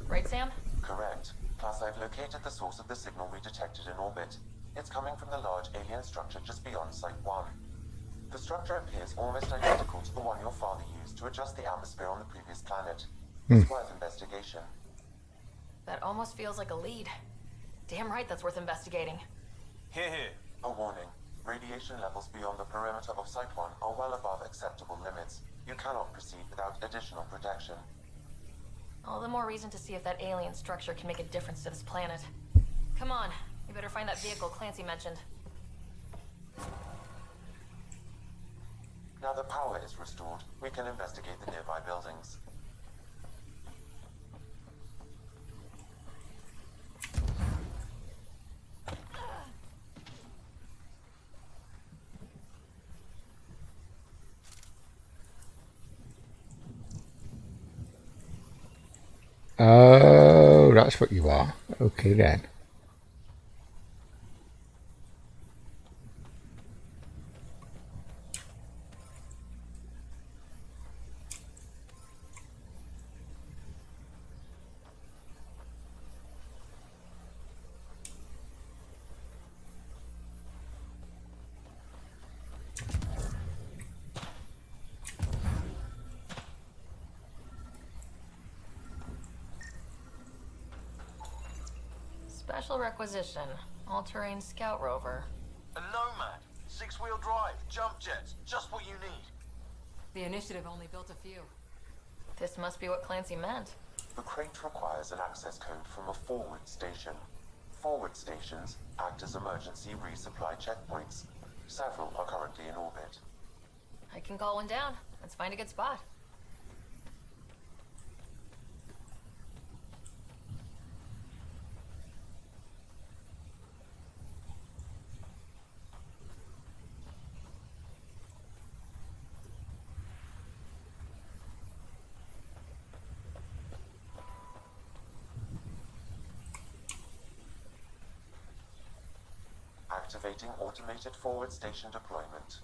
Right, Sam? Correct. Plus, I've located the source of the signal we detected in orbit. It's coming from the large alien structure just beyond Site 1. The structure appears almost identical to the one your father used to adjust the atmosphere on the previous planet. It's worth investigation. That almost feels like a lead. Damn right that's worth investigating. Here. A warning. Radiation levels beyond the perimeter of Site 1 are well above acceptable limits. You cannot proceed without additional protection. All the more reason to see if that alien structure can make a difference to this planet. Come on, we better find that vehicle Clancy mentioned. Now the power is restored, we can investigate the nearby buildings. Oh, that's what you are. Okay then. Special requisition. All-terrain scout rover. A Nomad. 6-wheel drive. Jump jets. Just what you need. The initiative only built a few. This must be what Clancy meant. The crate requires an access code from a forward station. Forward stations act as emergency resupply checkpoints. Several are currently in orbit. I can call one down. Let's find a good spot. Activating automated forward station deployment.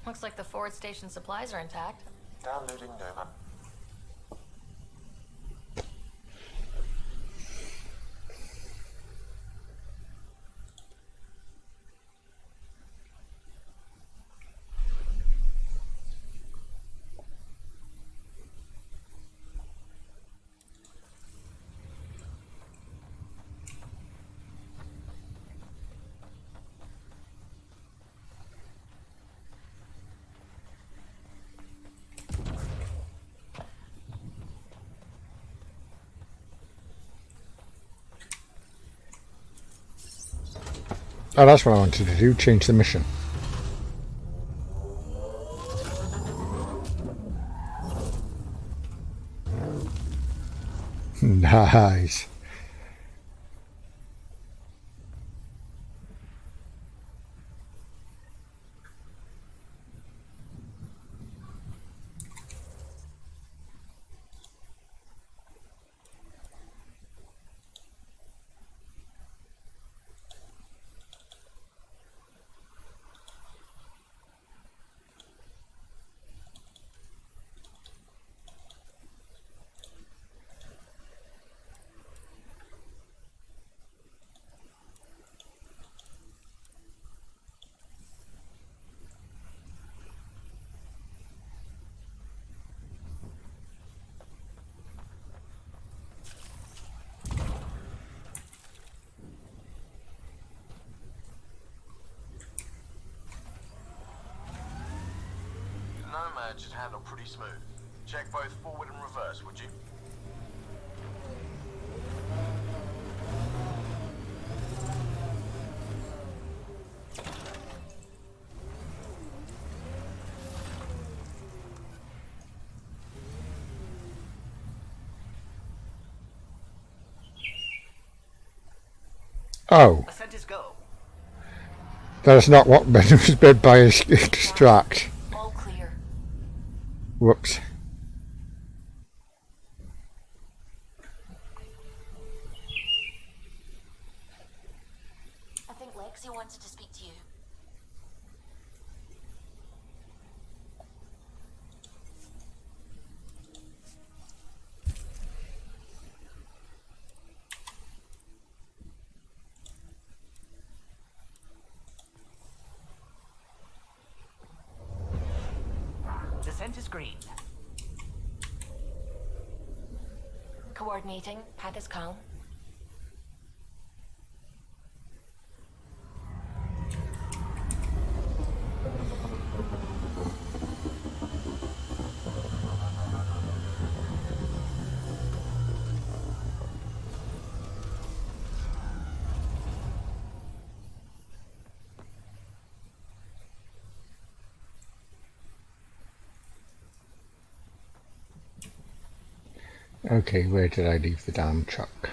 Looks like the forward station supplies are intact. Downloading Nomad. Oh, that's what I wanted to do, change the mission. eyes. Nomad should handle pretty smooth. Check both forward and reverse, would you? Oh, Ascent is go. that's not what Ben was meant by extract. All clear. Whoops. I think Lexi wanted to speak to you. Descent is green. Coordinating. Path is calm. Okay, where did I leave the damn truck?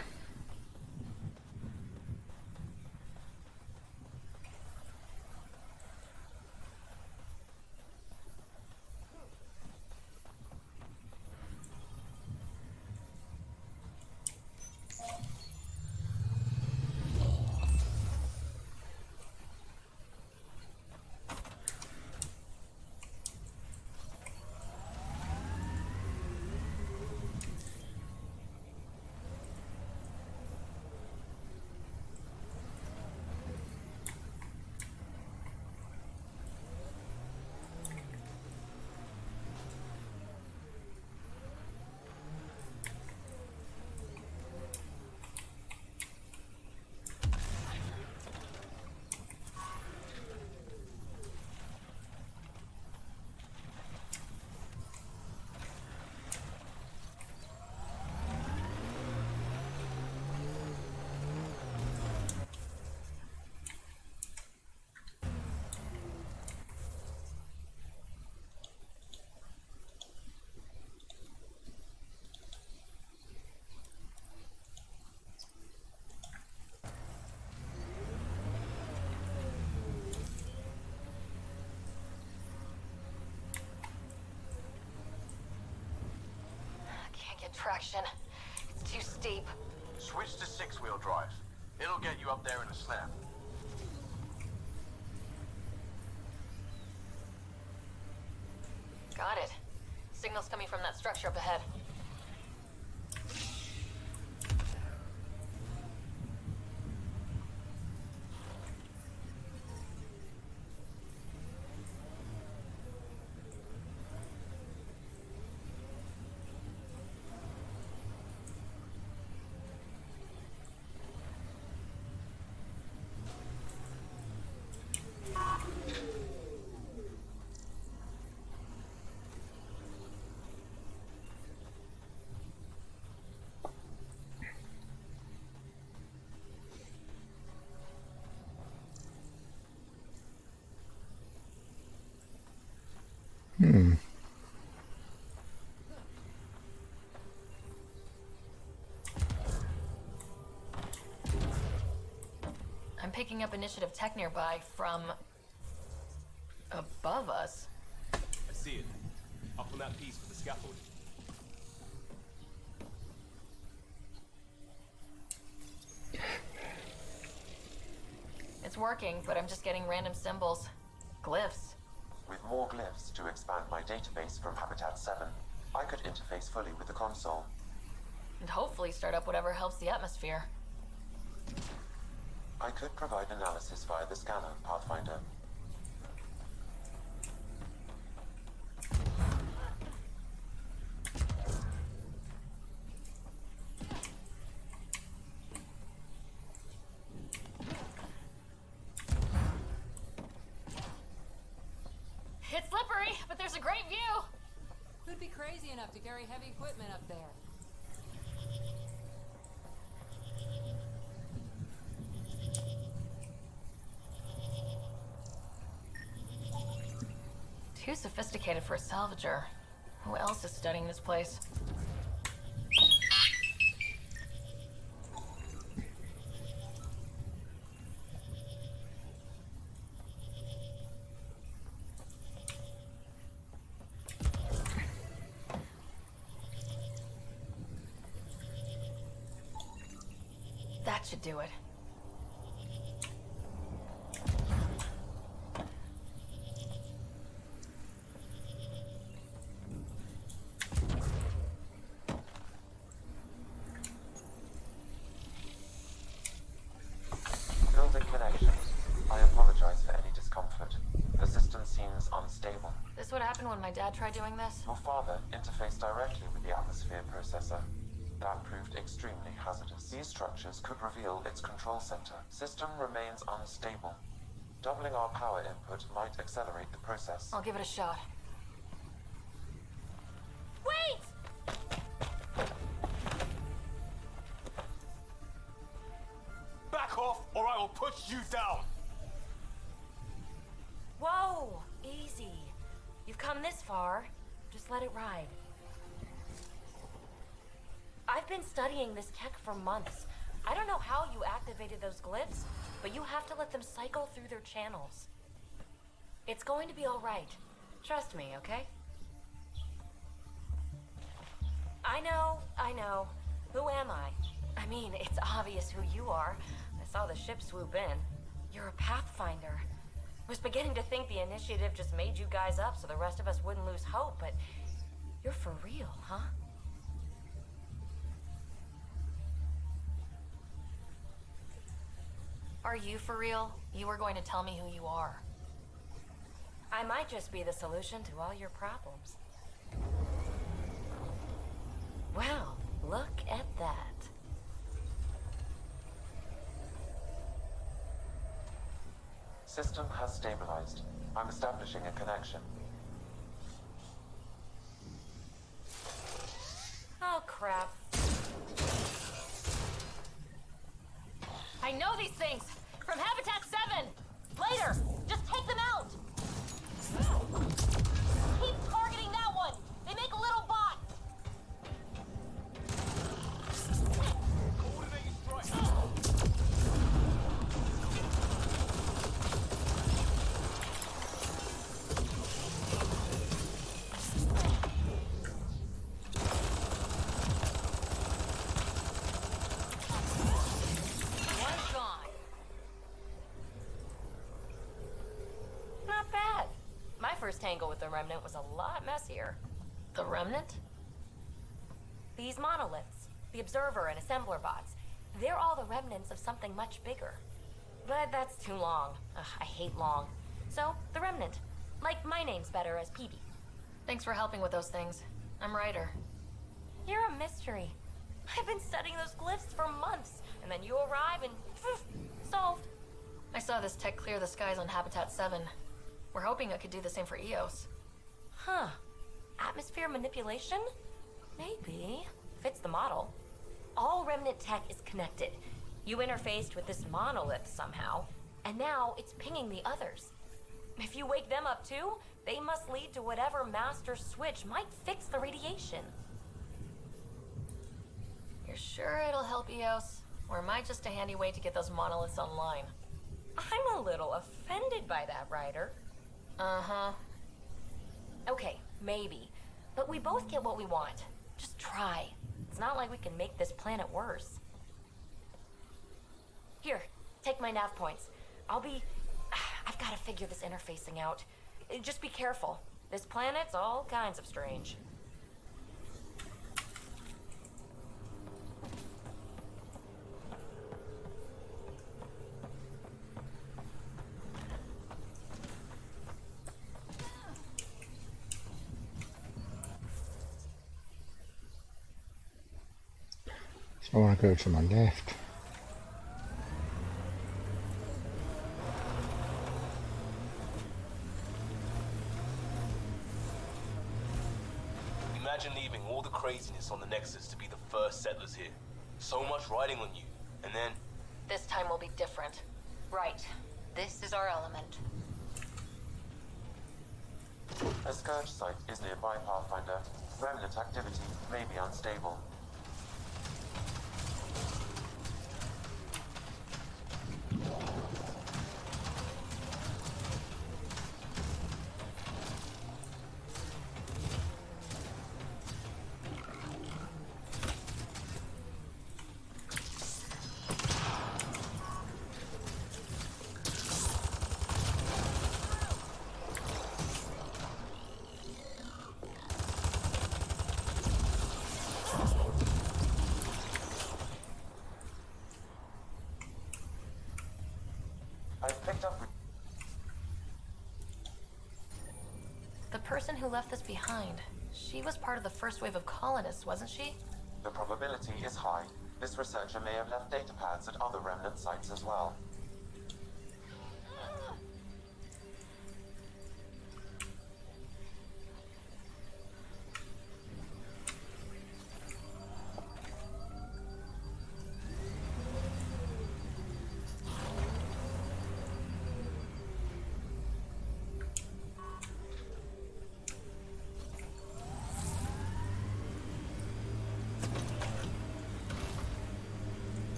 Can't get traction. It's too steep. Switch to six-wheel drive. It'll get you up there in a snap. Got it. Signal's coming from that structure up ahead. picking up initiative tech nearby from above us. I see it. Up on that piece for the scaffolding. It's working, but I'm just getting random symbols. Glyphs. With more glyphs to expand my database from Habitat 7, I could interface fully with the console. And hopefully start up whatever helps the atmosphere. I could provide analysis via the scanner, Pathfinder. It's slippery, but there's a great view. Who'd be crazy enough to carry heavy equipment up there? Too sophisticated for a salvager. Who else is studying this place? That should do it. Building connections. I apologize for any discomfort. The system seems unstable. This would happen when my dad tried doing this? Your father interfaced directly with the atmosphere processor. That proved extremely hazardous. These structures could reveal its control center. System remains unstable. Doubling our power input might accelerate the process. I'll give it a shot. Wait! Back off, or I will put you down! Whoa! Easy. You've come this far. Just let it ride. I've been studying this tech for months. I don't know how you activated those glyphs, but you have to let them cycle through their channels. It's going to be all right. Trust me, okay? I know. Who am I? I mean, it's obvious who you are. I saw the ship swoop in. You're a Pathfinder. I was beginning to think the initiative just made you guys up so the rest of us wouldn't lose hope, but you're for real, huh? Are you for real? You were going to tell me who you are. I might just be the solution to all your problems. Well, look at that. System has stabilized. I'm establishing a connection. Oh, crap. I know these things! From Habitat 7! Later! Just take them out! Keep targeting that one! They make a little bot! Coordinated strike. One's gone. Not bad. My first tangle with the Remnant was a lot messier. The Remnant? These monoliths, the Observer and Assembler bots, they're all the remnants of something much bigger. But that's too long. Ugh, I hate long. So, the Remnant. Like my name's better as PB. Thanks for helping with those things. I'm Ryder. You're a mystery. I've been studying those glyphs for months, and then you arrive and poof, solved. I saw this tech clear the skies on Habitat 7. We're hoping it could do the same for EOS. Huh. Atmosphere manipulation? Maybe. Fits the model. All Remnant tech is connected. You interfaced with this monolith somehow, and now it's pinging the others. If you wake them up too, they must lead to whatever master switch might fix the radiation. You're sure it'll help EOS? Or am I just a handy way to get those monoliths online? I'm a little offended by that, Ryder. Uh-huh. Okay, maybe. But we both get what we want. Just try. It's not like we can make this planet worse. Here, take my nav points. I've got to figure this interfacing out. Just be careful. This planet's all kinds of strange. So I want to go to my left. Imagine leaving all the craziness on the Nexus to be the first settlers here. So much riding on you, and then... This time will be different. Right. This is our element. A Scourge site is nearby, Pathfinder. Remnant activity may be unstable. I've picked up... The person who left this behind, she was part of the first wave of colonists, wasn't she? The probability is high. This researcher may have left data pads at other remnant sites as well.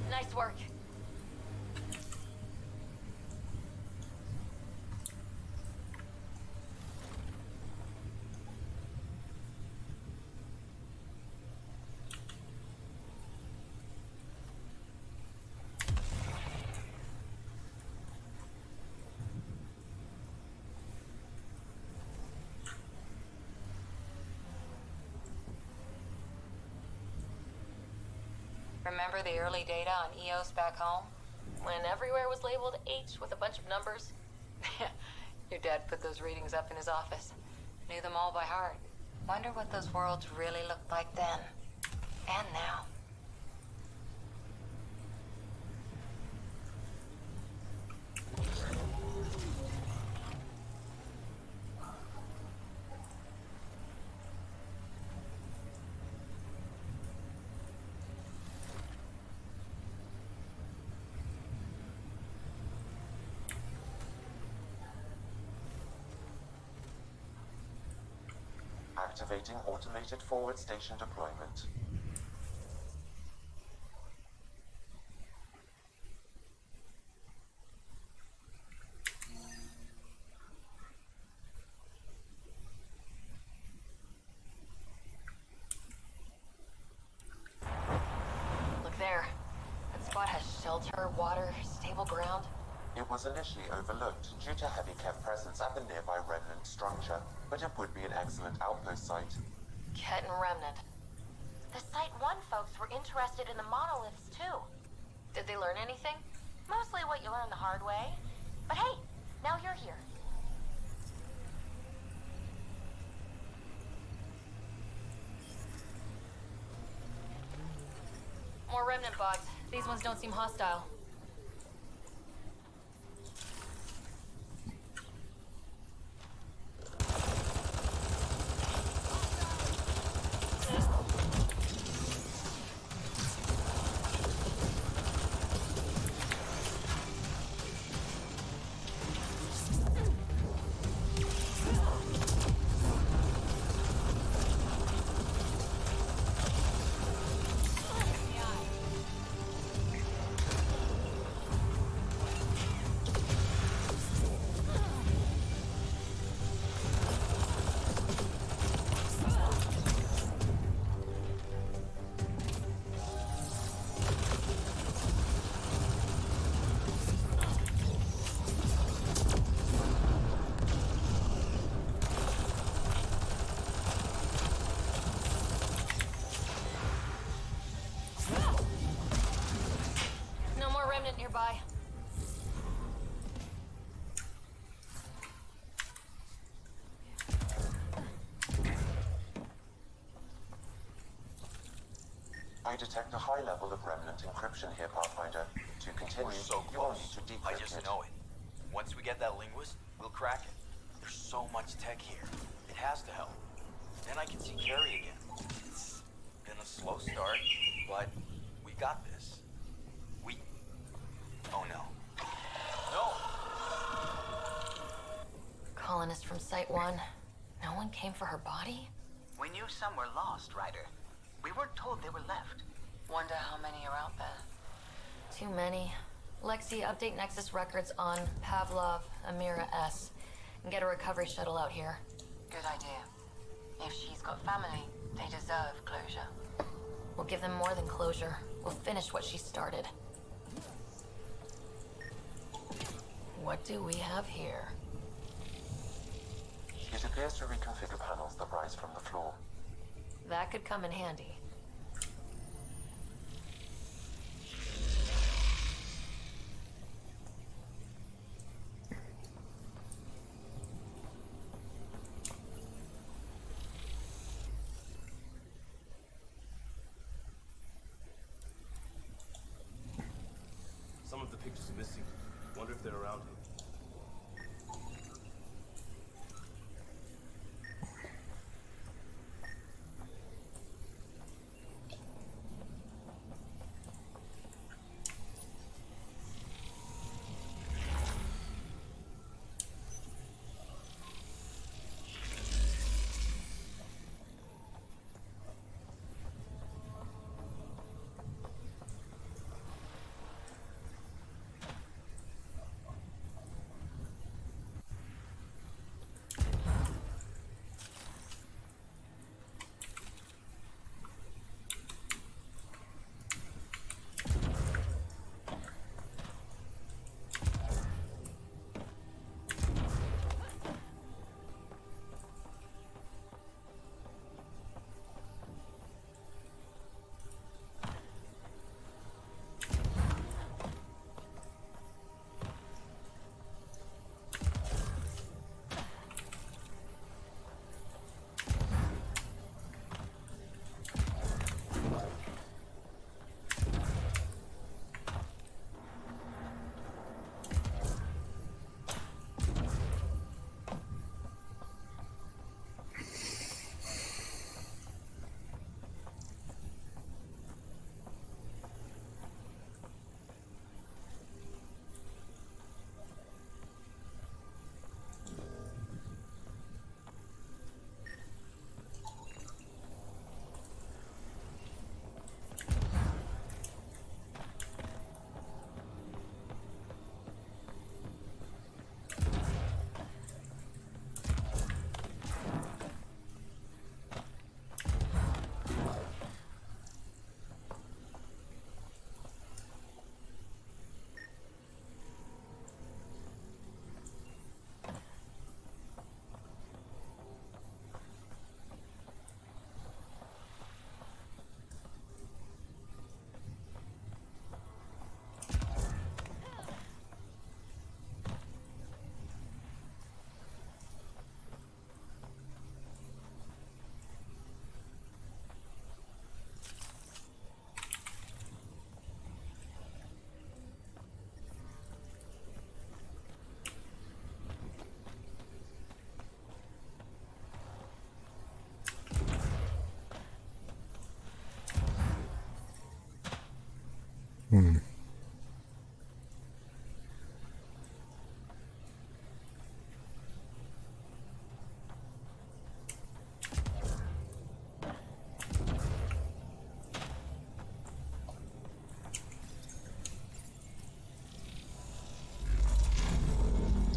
Nice work. Remember the early data on EOS back home? When everywhere was labeled H with a bunch of numbers? Your dad put those readings up in his office. Knew them all by heart. Wonder what those worlds really looked like then. And now. Activating automated forward station deployment. Look there. That spot has shelter, water, stable ground. It was initially overlooked due to heavy kept presence at the nearby remnant structure, but it would be an excellent outpost site. Ket and Remnant. The Site 1 folks were interested in the monoliths too. Did they learn anything? Mostly what you learn the hard way. But hey, now you're here. More Remnant bots. These ones don't seem hostile. nearby. I detect a high level of remnant encryption here, Pathfinder. To continue, We're so you will need close. to I decrypt just it. know it. Once we get that linguist, we'll crack it. There's so much tech here. It has to help. Then I can see Carrie again. It's been a slow start, but we got this. We... Oh no. No! Colonist from Site 1. No one came for her body? We knew some were lost, Ryder. We weren't told they were left. Wonder how many are out there. Too many. Lexi, update Nexus records on Pavlov, Amira S. And get a recovery shuttle out here. Good idea. If she's got family, they deserve closure. We'll give them more than closure. We'll finish what she started. What do we have here? It appears to reconfigure panels that rise from the floor. That could come in handy. Some of the pictures are missing. Wonder if they're around here.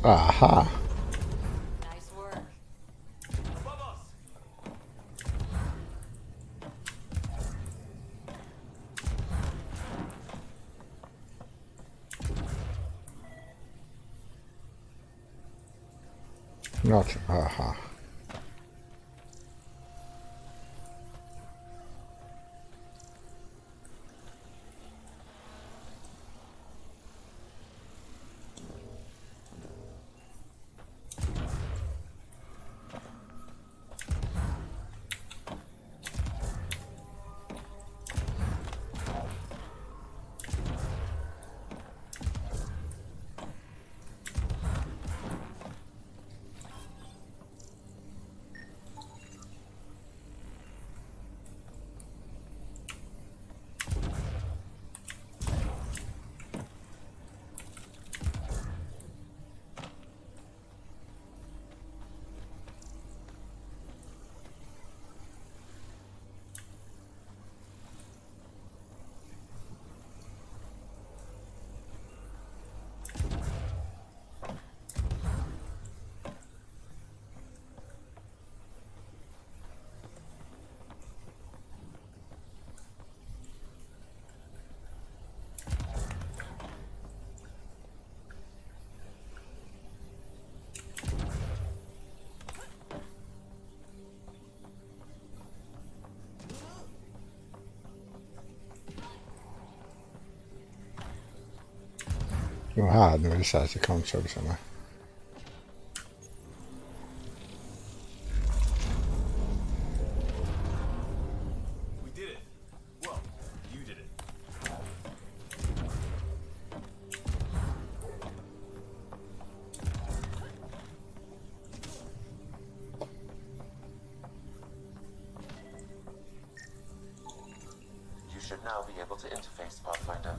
Aha. Nice work. Not aha. Aha, no, this has a console somewhere. We did it. Well, you did it. You should now be able to interface, Pathfinder.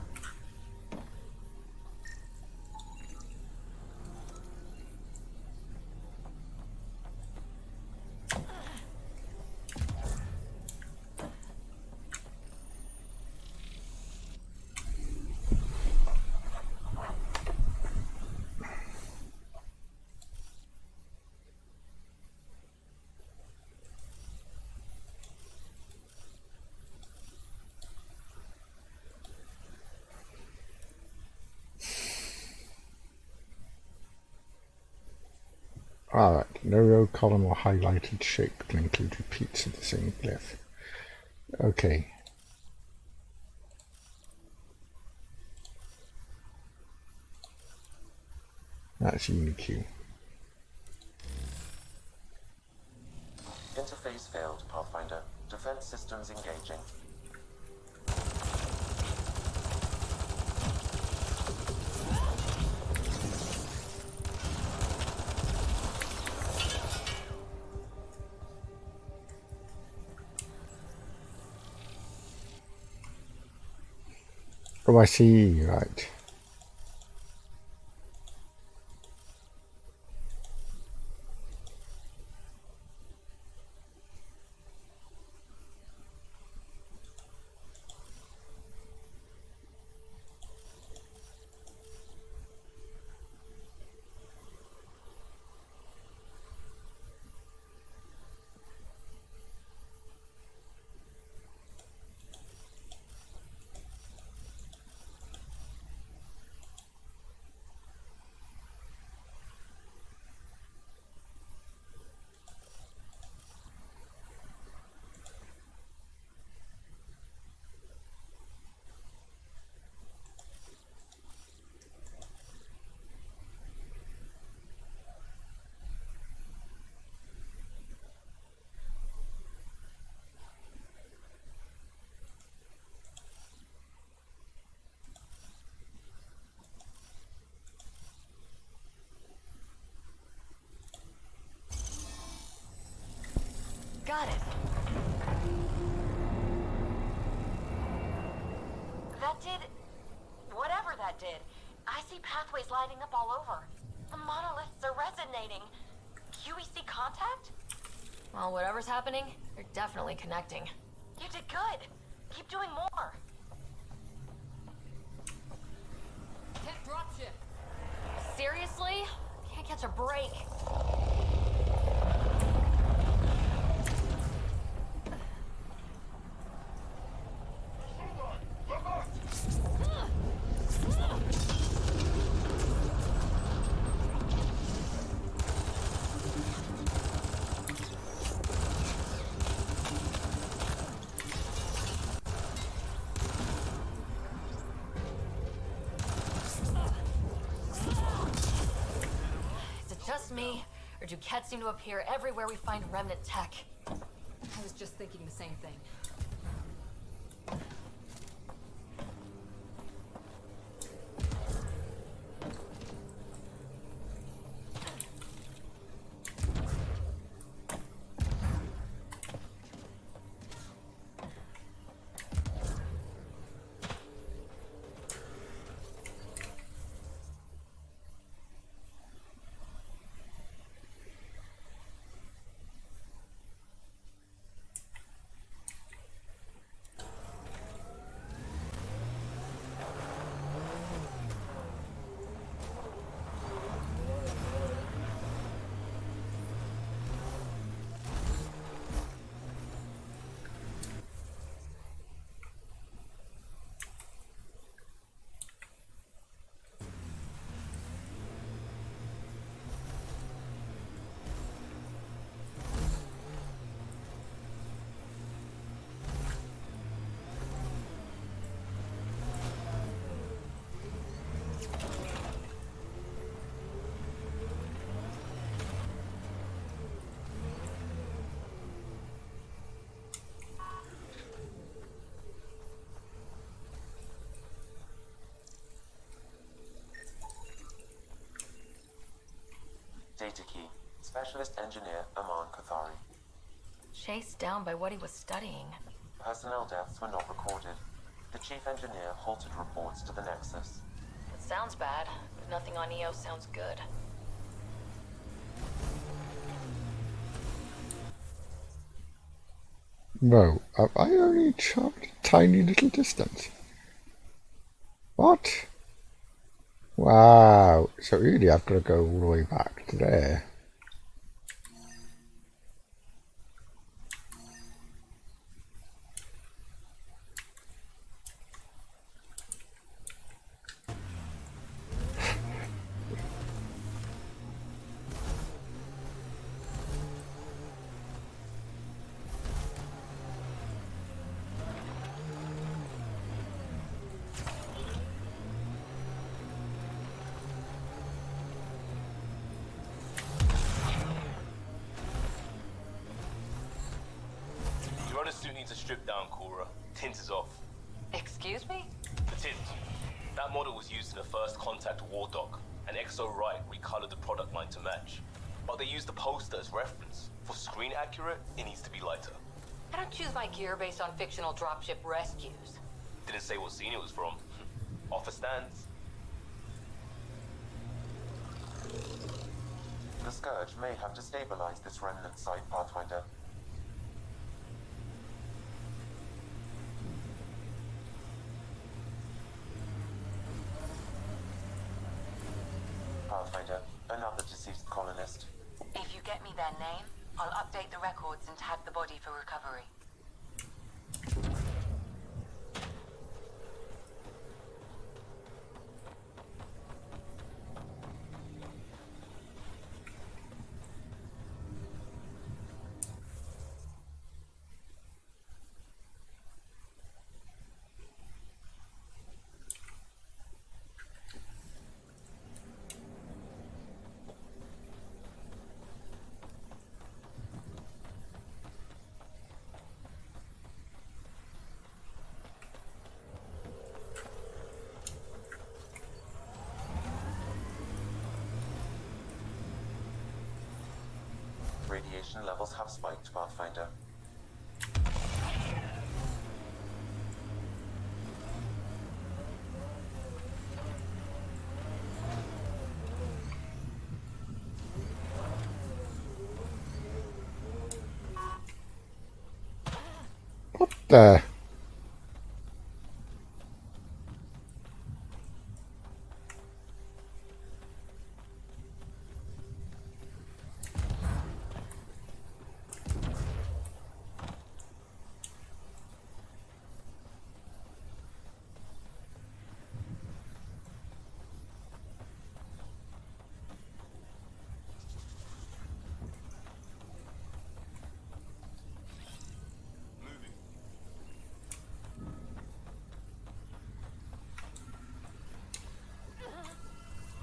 Alright, no row column or highlighted shape can include repeats of the same glyph. Okay. That's UniQ. Interface failed, Pathfinder. Defense systems engaging. Oh, I see, right. Got it. That did... whatever that did. I see pathways lighting up all over. The monoliths are resonating. QEC contact? Well, whatever's happening, you're definitely connecting. You did good. Keep doing more. Can't dropship. Seriously? Can't catch a break. Just me, or do cats seem to appear everywhere we find remnant tech? I was just thinking the same thing. Data key. Specialist engineer Aman Kathari. Chased down by what he was studying. Personnel deaths were not recorded. The chief engineer halted reports to the Nexus. It sounds bad, but nothing on EOS sounds good. Whoa, have I only traveled a tiny little distance? What? Wow, so really I've got to go all the way back to there. Your runner suit needs a strip down, Cora. Tint is off. Excuse me? The tint. That model was used in the first Contact War Doc, and XO Wright recolored the product line to match. But they used the poster as reference. For screen accurate, it needs to be lighter. I don't choose my gear based on fictional dropship rescues. Didn't say what scene it was from. Offer stands. The Scourge may have destabilized this remnant site, Pathfinder. Pathfinder, another deceased colonist. If you get me their name, I'll update the records and tag the body for recovery. Radiation levels have spiked, Pathfinder. What the?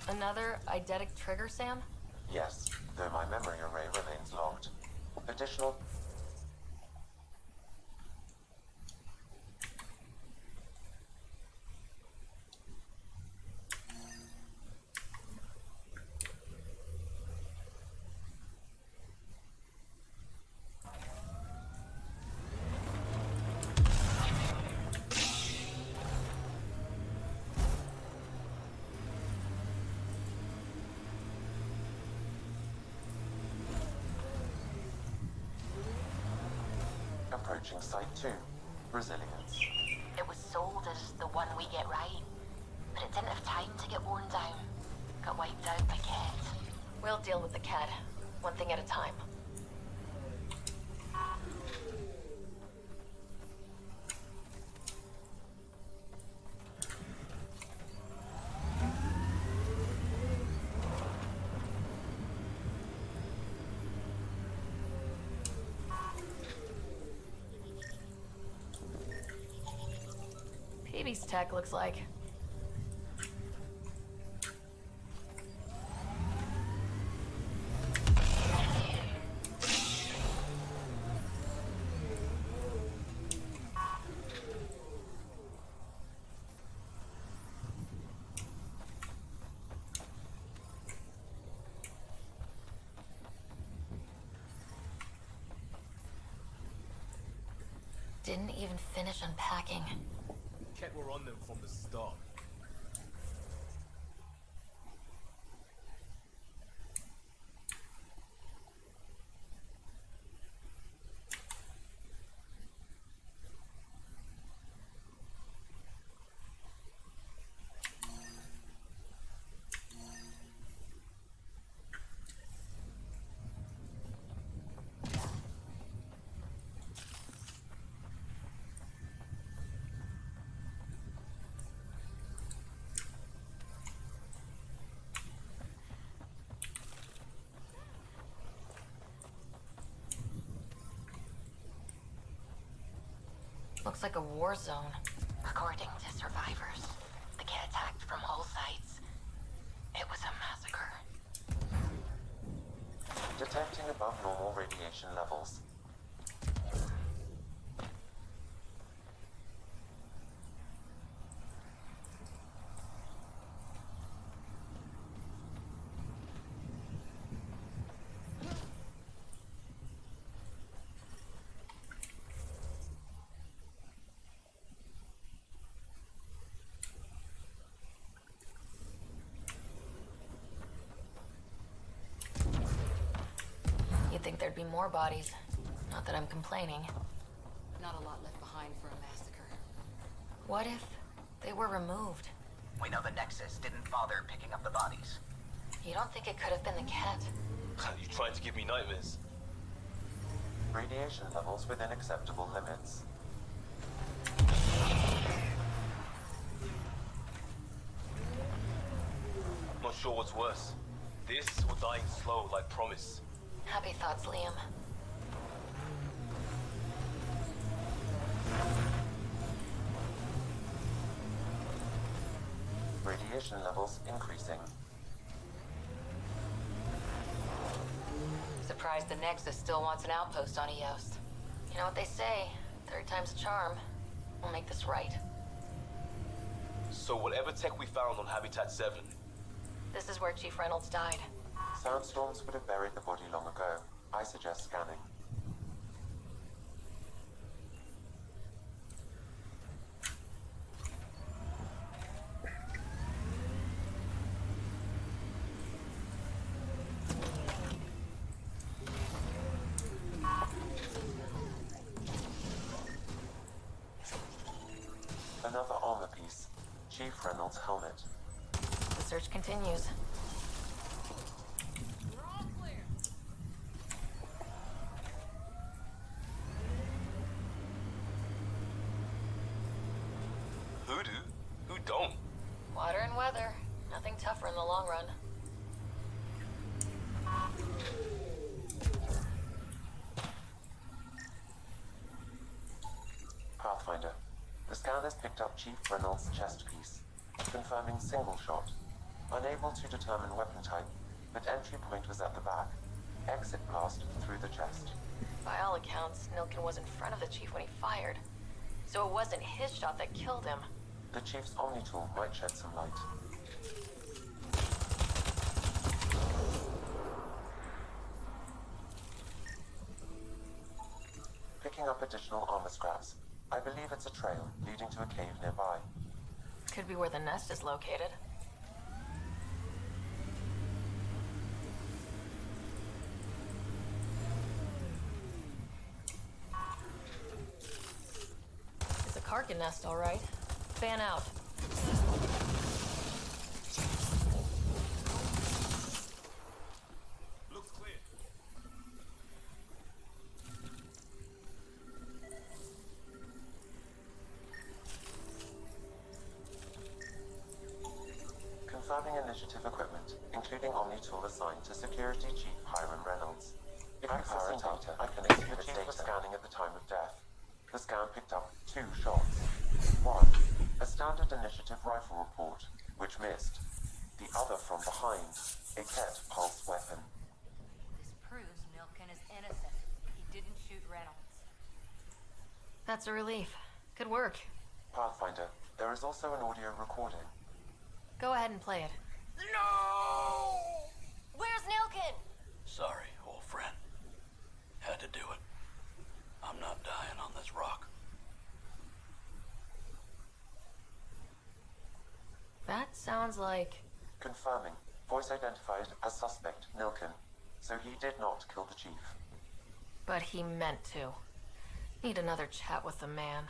Another eidetic trigger, Sam? Yes, though my memory array remains locked. Additional... Approaching Site 2. Resilience. It was sold as the one we get right, but it didn't have time to get worn down. Got wiped out by Ket. We'll deal with the cat, one thing at a time. PB's tech looks like. Didn't even finish unpacking. Ket were on them from the start. Looks like a war zone. According to survivors, the kit attacked from all sides. It was a massacre. Detecting above normal radiation levels. You'd think there'd be more bodies. Not that I'm complaining. Not a lot left behind for a massacre. What if they were removed? We know the Nexus didn't bother picking up the bodies. You don't think it could have been the cat? You trying to give me nightmares? Radiation levels within acceptable limits. I'm not sure what's worse. This or dying slow like promise. Happy thoughts, Liam. Radiation levels increasing. Surprised the Nexus still wants an outpost on Eos. You know what they say, third time's a charm. We'll make this right. So whatever tech we found on Habitat 7, This is where Chief Reynolds died. Sandstorms would have buried the body long ago. I suggest scanning. Another armor piece. Chief Reynolds' helmet. The search continues. who do, who don't? Water and weather. Nothing tougher in the long run. Pathfinder. The scan has picked up Chief Reynolds' chest piece, confirming single shot. Unable to determine weapon type, but entry point was at the back. Exit passed through the chest. By all accounts, Nilkin was in front of the chief when he fired. So it wasn't his shot that killed him. The Chief's Omni tool might shed some light. Picking up additional armor scraps. I believe it's a trail leading to a cave nearby. Could be where the nest is located. It's a Karkin nest, all right. Fan out. Looks clear. Confirming initiative equipment, including Omni tool assigned to Security Chief Hiram Reynolds. Accessing data, I can see the Chief was scanning at the time of death. The scan picked up 2 shots. One, a standard initiative rifle report, which missed. The other from behind, a Ket pulse weapon. This proves Nilkin is innocent. He didn't shoot Reynolds. That's a relief. Good work. Pathfinder, there is also an audio recording. Go ahead and play it. No! Where's Nilkin? Sorry, old friend. Had to do it. I'm not dying on this rock. sounds like... Confirming. Voice identified as suspect, Nilkin. So he did not kill the chief. But he meant to. Need another chat with the man.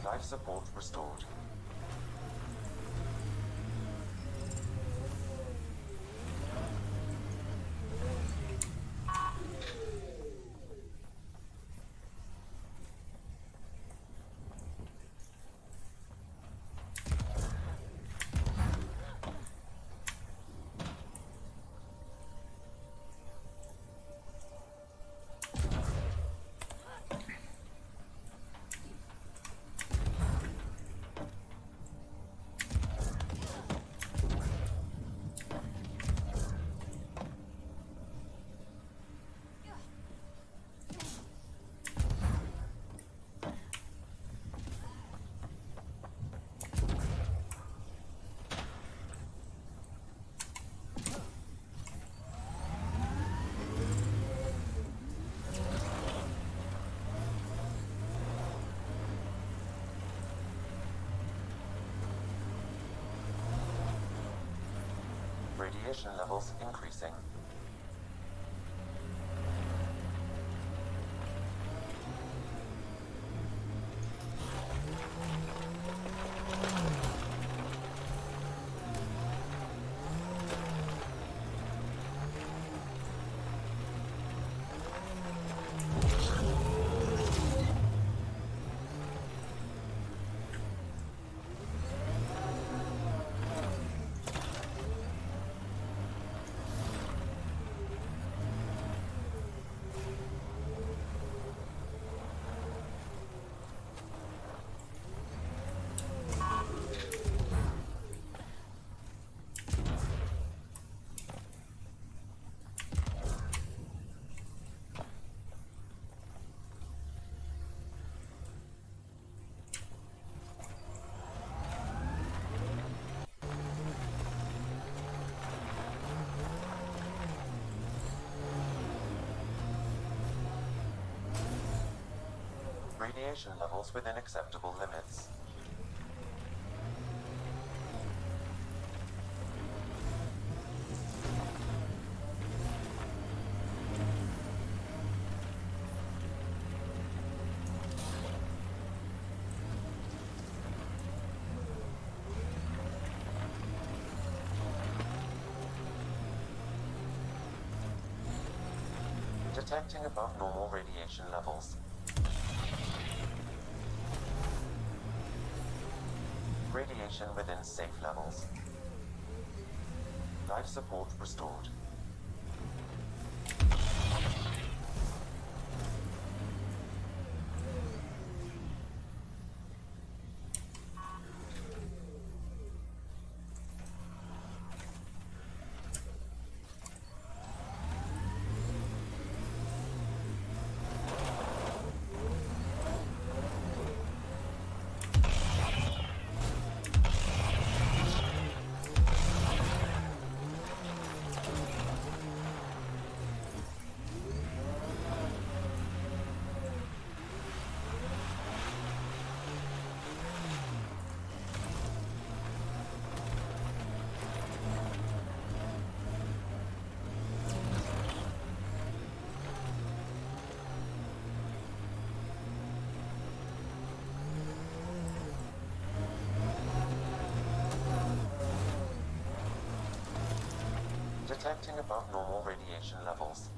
Life support restored. Radiation levels increasing. Radiation levels within acceptable limits. Detecting above normal radiation levels. Radiation within safe levels. Life support restored. Detecting above normal radiation levels.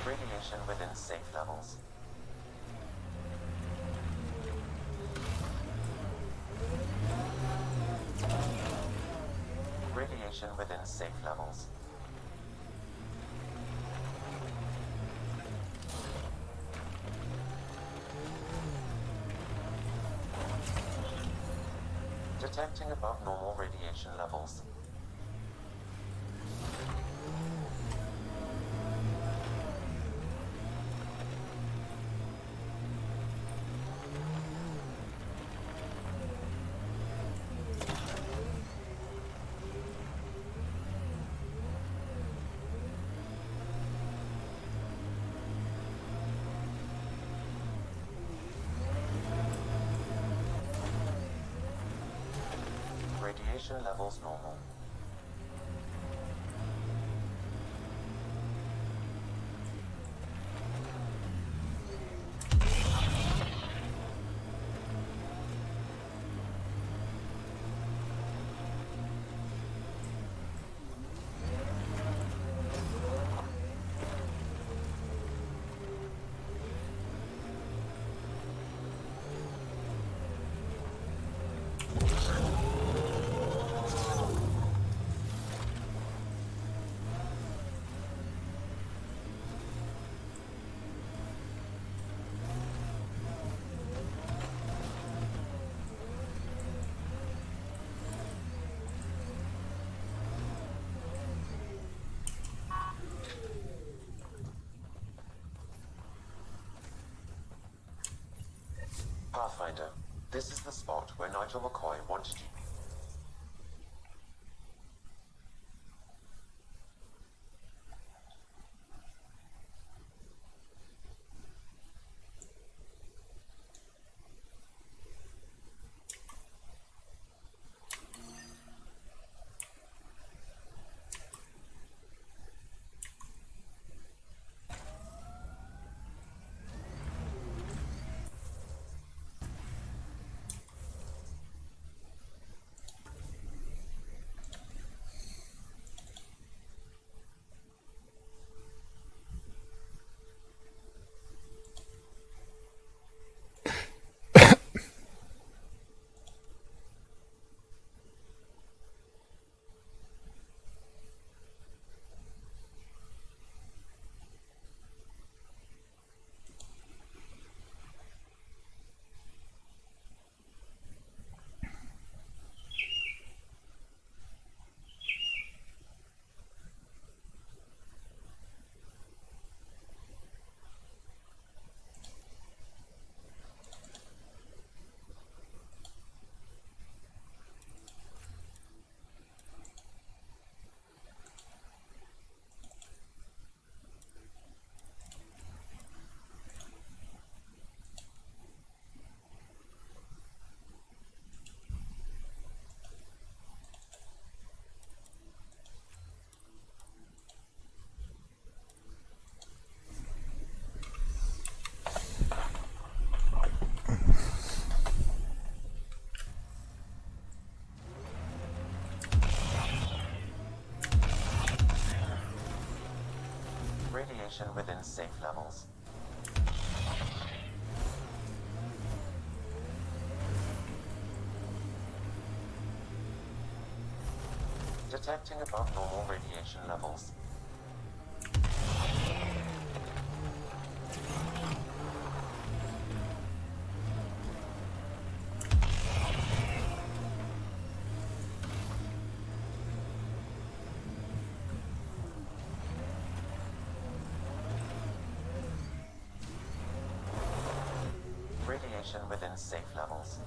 Radiation within safe levels. Radiation within safe levels. Detecting above normal radiation levels. Radiation levels normal. Pathfinder, this is the spot where Nigel McCoy wanted you. Radiation within safe levels. Detecting above normal radiation levels. Radiation within safe levels.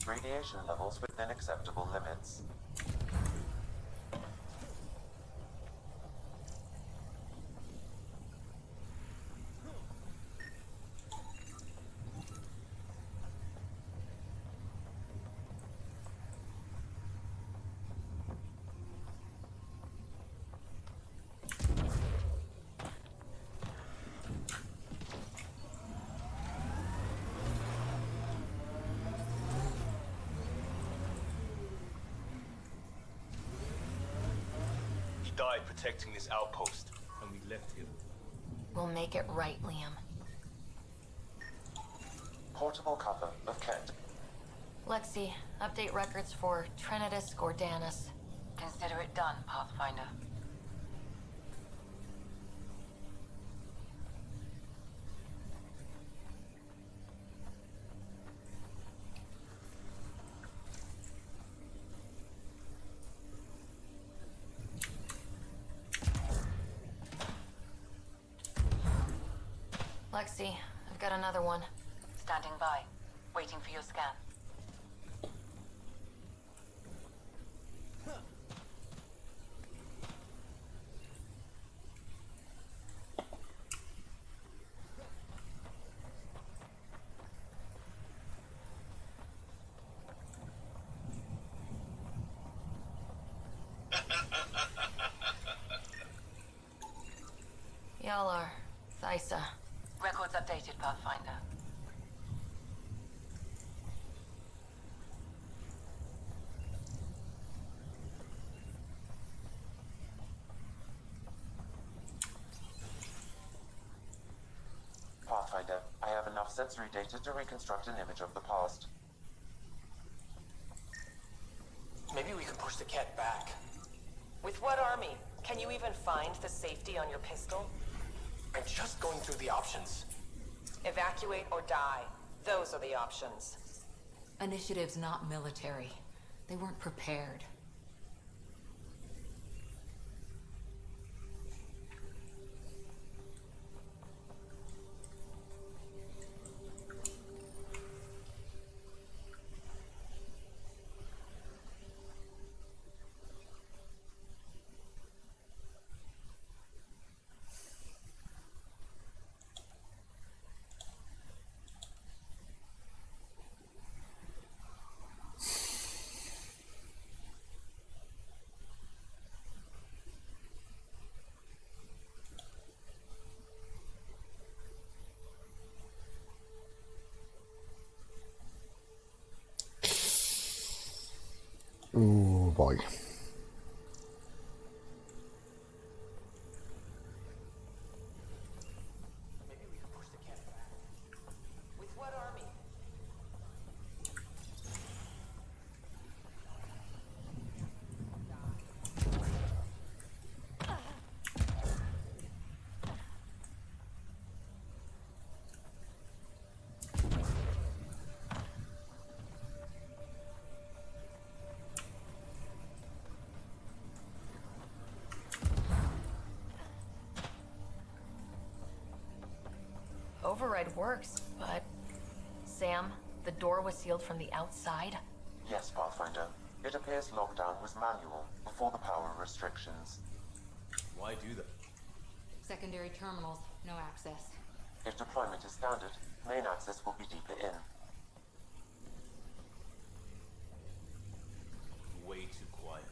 Radiation levels within acceptable limits. died protecting this outpost, and we left him. We'll make it right, Liam. Portable cover of Kent. Lexi, update records for Trinitas Gordanus. Consider it done, Pathfinder. Lexi, I've got another one. Standing by, waiting for your scan. Y'all are Thysa. Records updated, Pathfinder. Pathfinder, I have enough sensory data to reconstruct an image of the past. Maybe we can push the cat back. With what army? Can you even find the safety on your pistol? I'm just going through the options. Evacuate or die. Those are the options. Initiative's not military. They weren't prepared. Oh boy. Maybe we can push the cat back. With what army? Override works, but... Sam, the door was sealed from the outside? Yes, Pathfinder. It appears lockdown was manual before the power restrictions. Why do that? Secondary terminals, no access. If deployment is standard, main access will be deeper in. Way too quiet.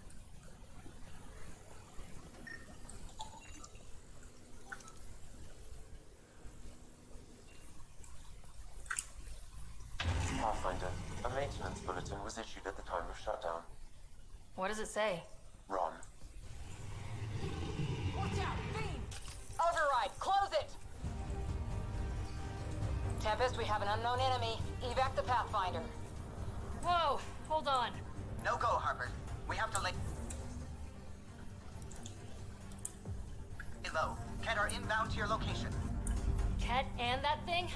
Pathfinder, a maintenance bulletin was issued at the time of shutdown. What does it say? Run. Watch out, Fiend! Override, close it! Tempest, we have an unknown enemy. Evac the Pathfinder. Whoa, hold on. No go, Harper. We have to lay low. Ket are inbound to your location. Ket and that thing?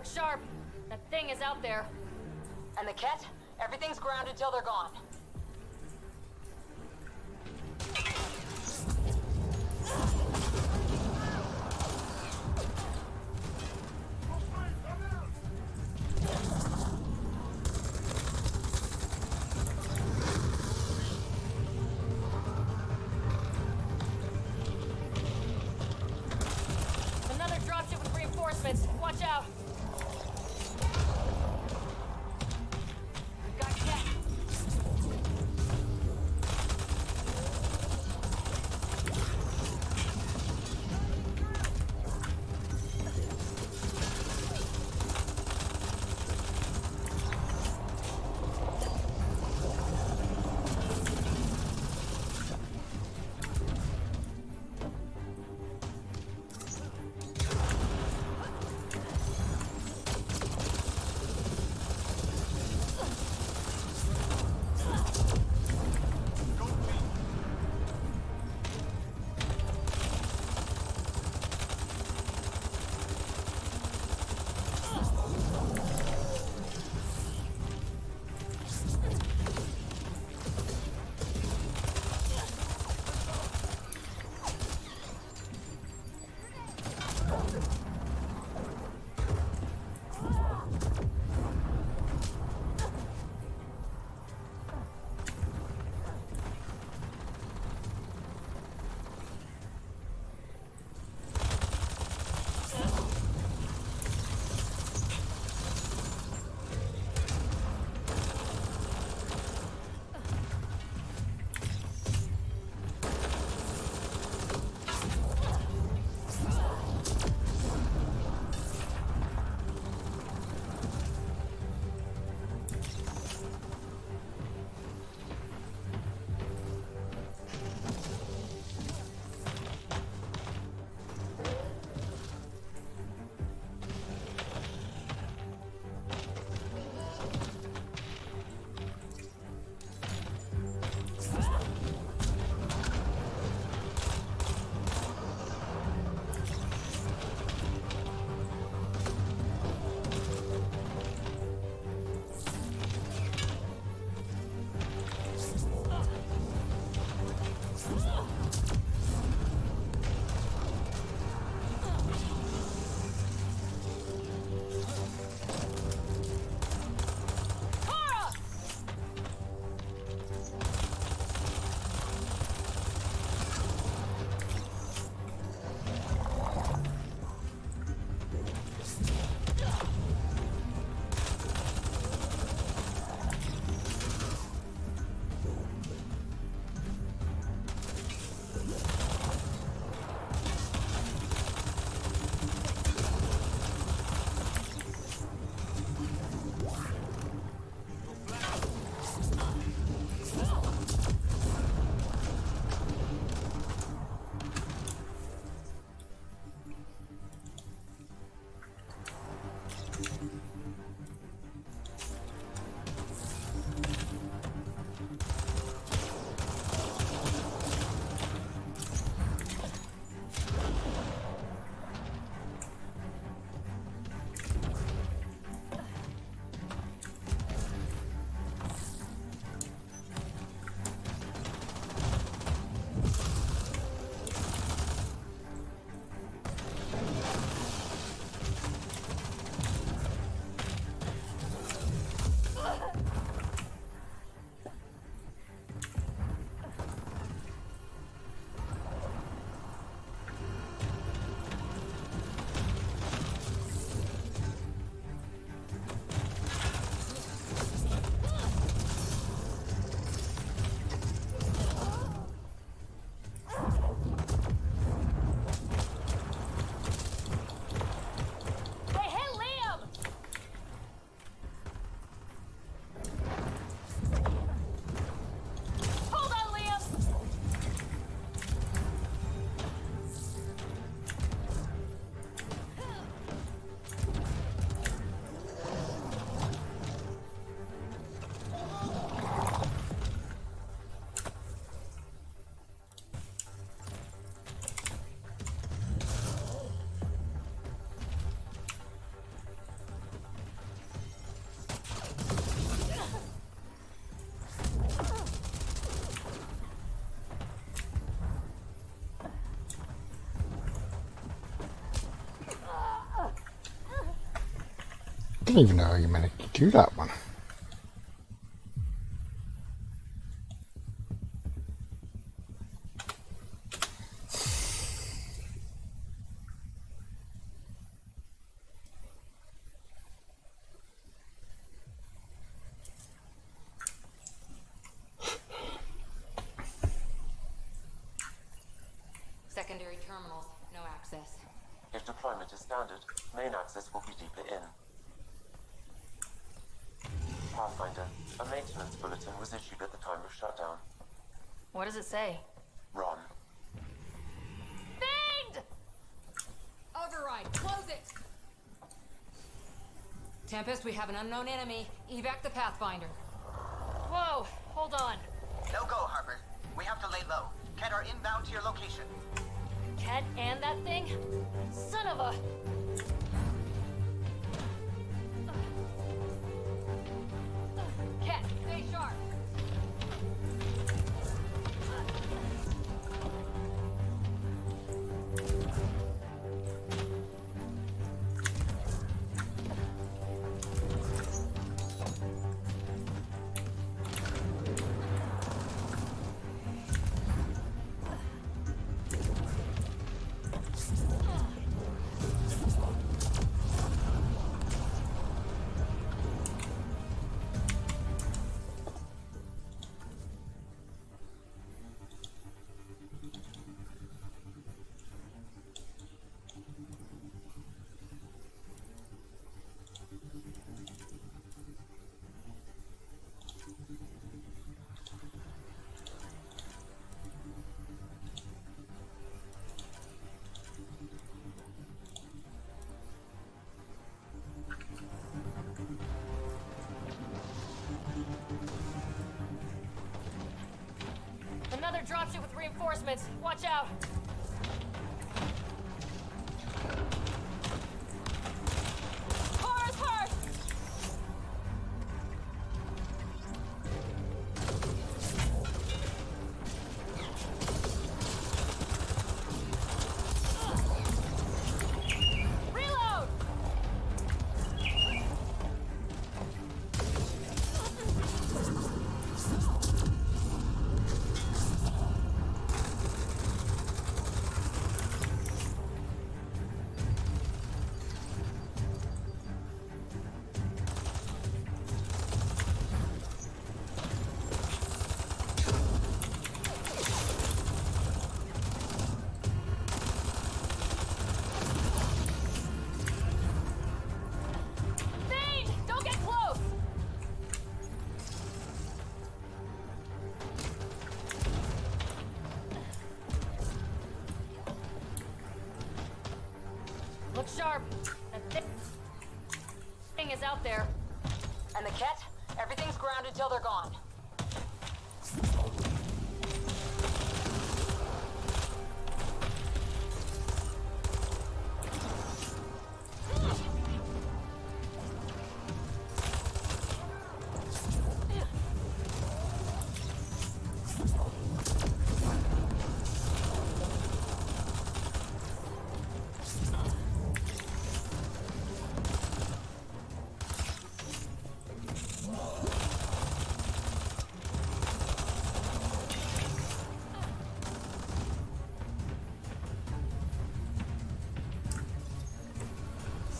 Look sharp. That thing is out there. And the Ket? Everything's grounded till they're gone. Another dropship with reinforcements. Watch out. Got Ket. didn't even know you managed to do that one. Secondary terminals, no access. If deployment is standard, main access will be deeper in. Pathfinder, a maintenance bulletin was issued at the time of shutdown. What does it say? Run. Fiend! Override, close it! Tempest, we have an unknown enemy. Evac the Pathfinder. Whoa, hold on. No go, Harper. We have to lay low. Ket are inbound to your location. Ket and that thing? Son of a... Ket, stay sharp. Another dropship with reinforcements. Watch out. Cars, cars! Reload! Fiend! Don't get close! Look sharp. That thing is out there. And the Ket? Everything's grounded till they're gone.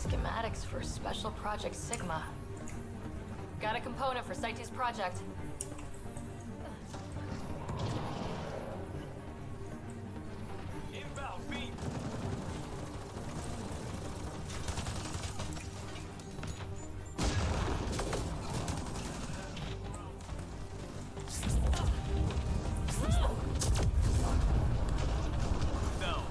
Schematics for Special Project Sigma. Got a component for Site's project. Inbound, beat. No.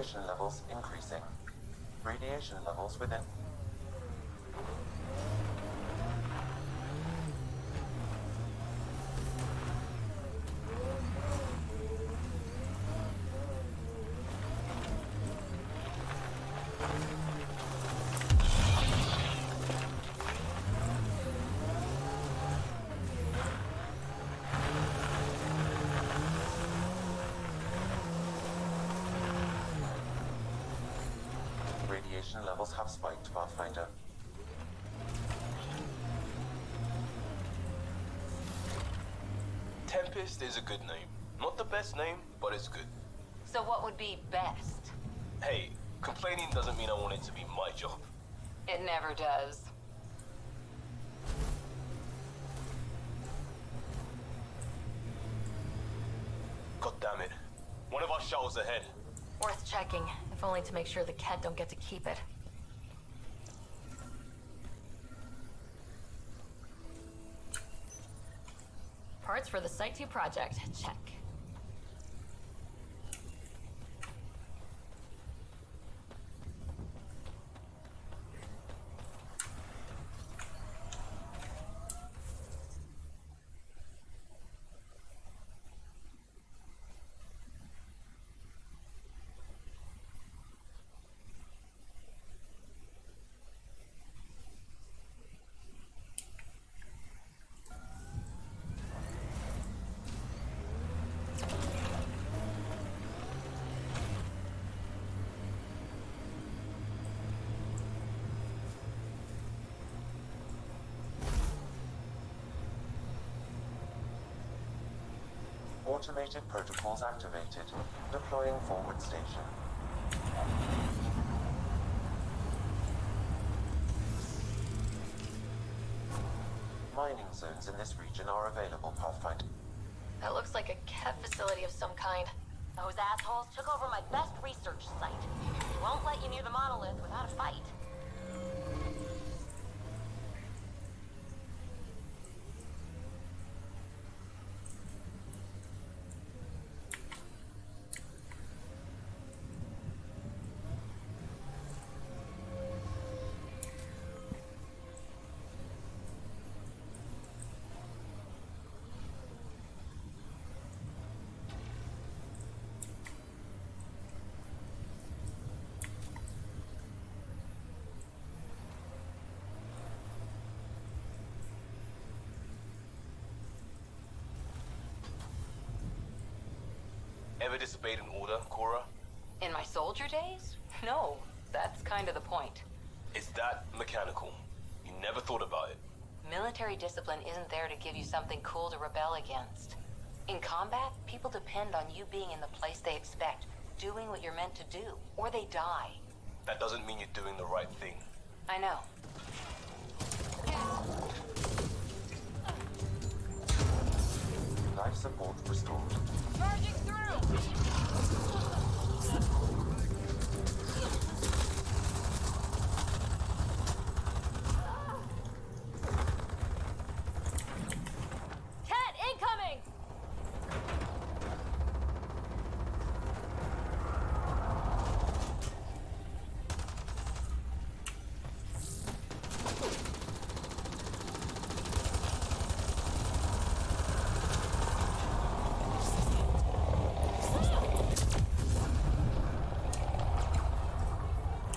Radiation levels increasing. Radiation levels within. Radiation levels have spiked, Pathfinder. Tempest is a good name. Not the best name, but it's good. So what would be best? Hey, complaining doesn't mean I want it to be my job. It never does. God damn it. One of our shuttles ahead. Worth checking, if only to make sure the Ket don't get to keep it. Parts for the Site 2 project, check. Automated protocols activated. Deploying forward station. Mining zones in this region are available, Pathfinder. That looks like a Ket facility of some kind. Those assholes took over my best research site. Won't let you near the monolith without a fight. Ever disobeyed an order, Cora? In my soldier days? No, that's kind of the point. It's that mechanical. You never thought about it. Military discipline isn't there to give you something cool to rebel against. In combat, people depend on you being in the place they expect, doing what you're meant to do, or they die. That doesn't mean you're doing the right thing. I know. Life support restored. Charging through! Cat incoming!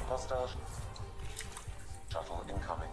Hostile shuttle incoming.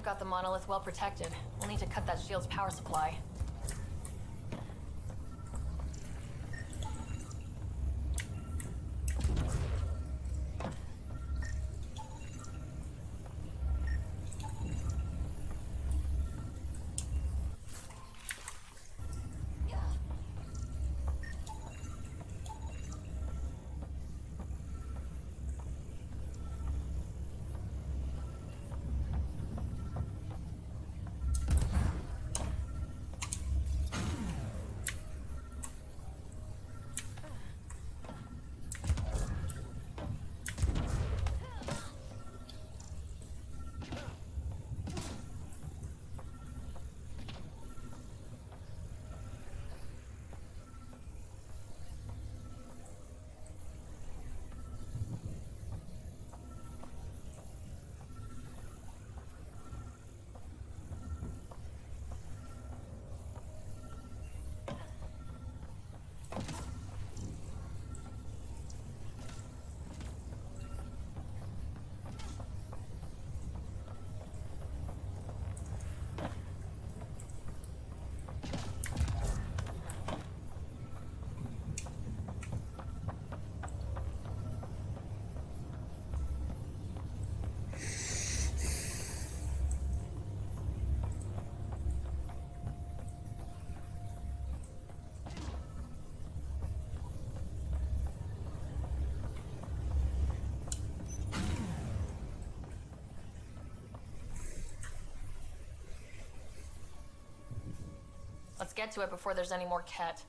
They've got the monolith well protected. We'll need to cut that shield's power supply. Let's get to it before there's any more Ket.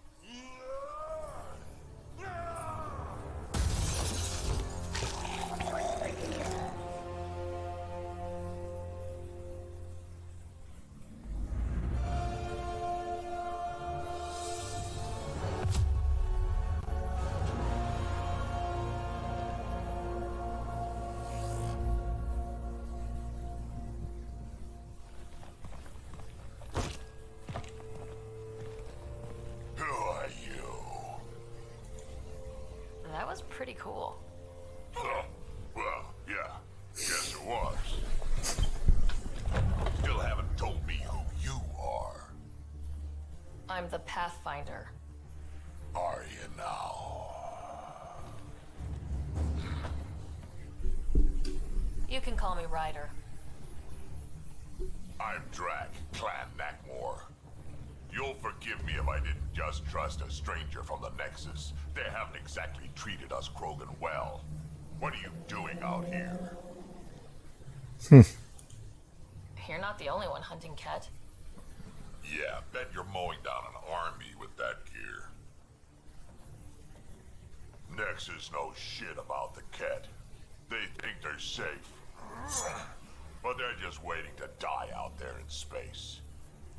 That was pretty cool. Well, yeah, guess it was. Still haven't told me who you are. I'm the Pathfinder. Are you now? You can call me Ryder. I'm Drac, Clan Nakmor. You'll forgive me if I didn't just trust a stranger from the Nexus. They haven't exactly treated us Krogan well. What are you doing out here? You're not the only one hunting Ket. Yeah, bet you're mowing down an army with that gear. Nexus knows shit about the Ket. They think they're safe. But they're just waiting to die out there in space.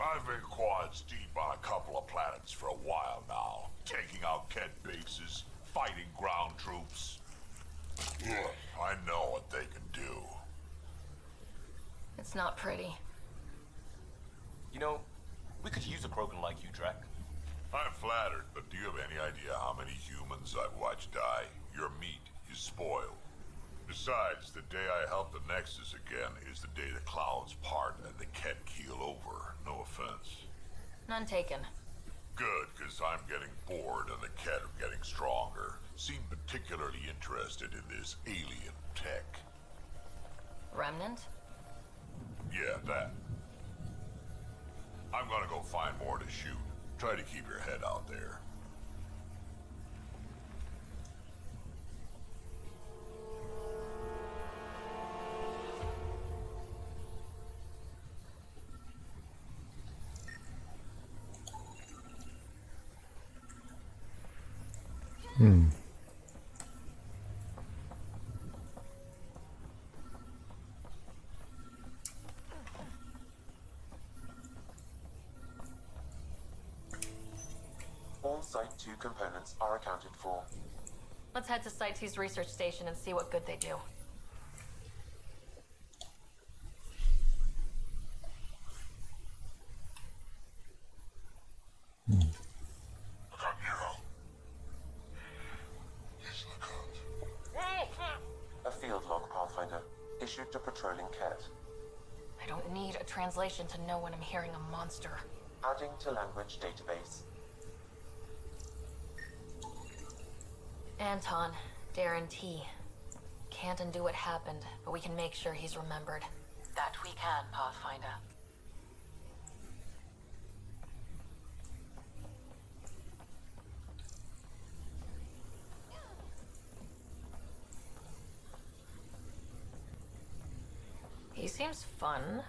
I've been quads deep on a couple of planets for a while now, taking out Ket bases, fighting ground troops. Look, I know what they can do. It's not pretty. You know, we could use a Krogan like you, Drac. I'm flattered, but do you have any idea how many humans I've watched die? Your meat is spoiled. Besides, the day I help the Nexus again is the day the clouds part and the Ket keel over. No offense. None taken. Good, because I'm getting bored and the Ket are getting stronger. Seem particularly interested in this alien tech. Remnant? Yeah, that. I'm gonna go find more to shoot. Try to keep your head out there. All Site 2 components are accounted for. Let's head to Site 2's research station and see what good they do. A field log, Pathfinder, issued to patrolling Ket. I don't need translation to know when I'm hearing a monster. Adding to language database. Anton, Darren T. Can't undo what happened, but we can make sure he's remembered. That we can, Pathfinder. He seems fun.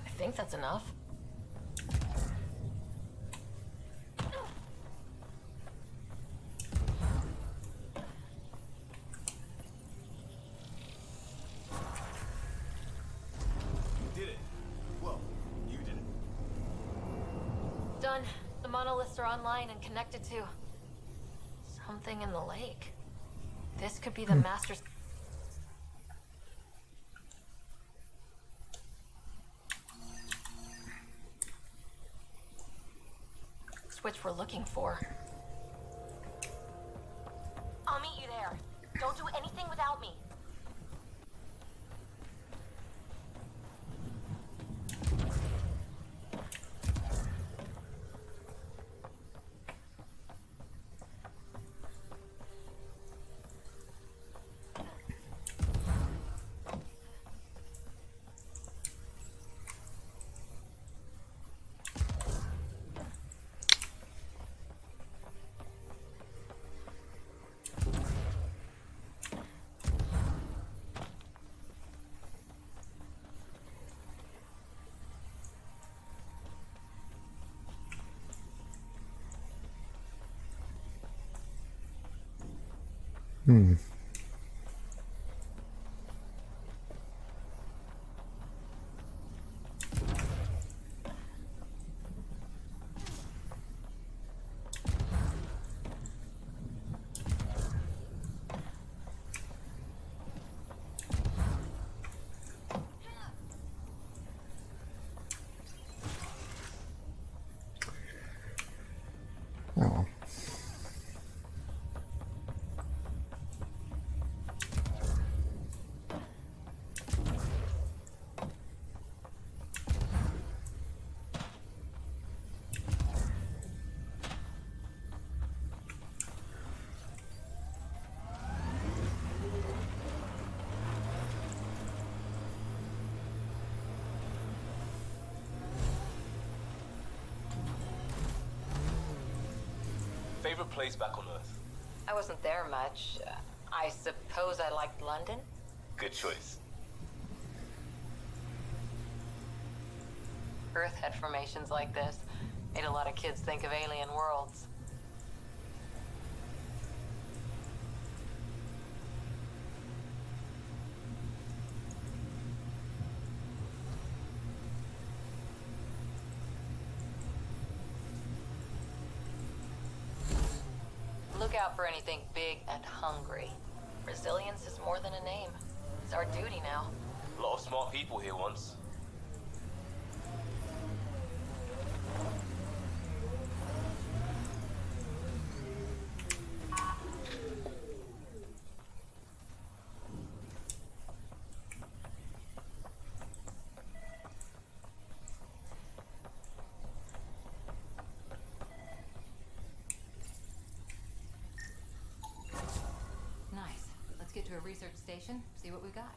I think that's enough. Did it. Well, you did it. Done. The monoliths are online and connected to something in the lake. This could be the master's switch we're looking for. I'll meet you there. Don't do anything without me. Hmm. Oh. Favorite place back on Earth? I wasn't there much. I suppose I liked London. Good choice. Earth had formations like this. Made a lot of kids think of alien worlds. Look out for anything big and hungry. Resilience is more than a name. It's our duty now. A lot of smart people here once. Nice. Let's get to a research station, see what we got.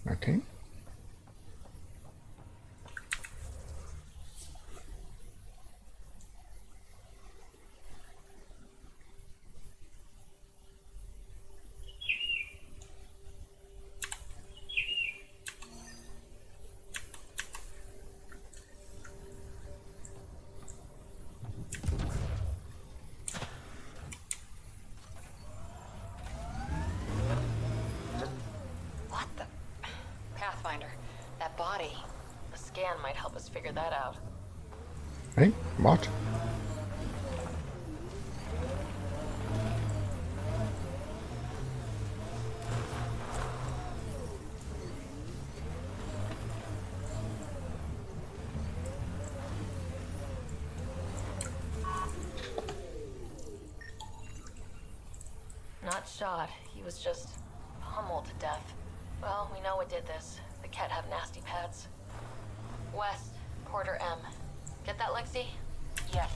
Okay. What the? Pathfinder, that body. A scan might help us figure that out. Hey, what? Not shot. He was just pummeled to death. Well, we know what did this. The Ket have nasty pads. West, quarter M. Get that, Lexi? Yes.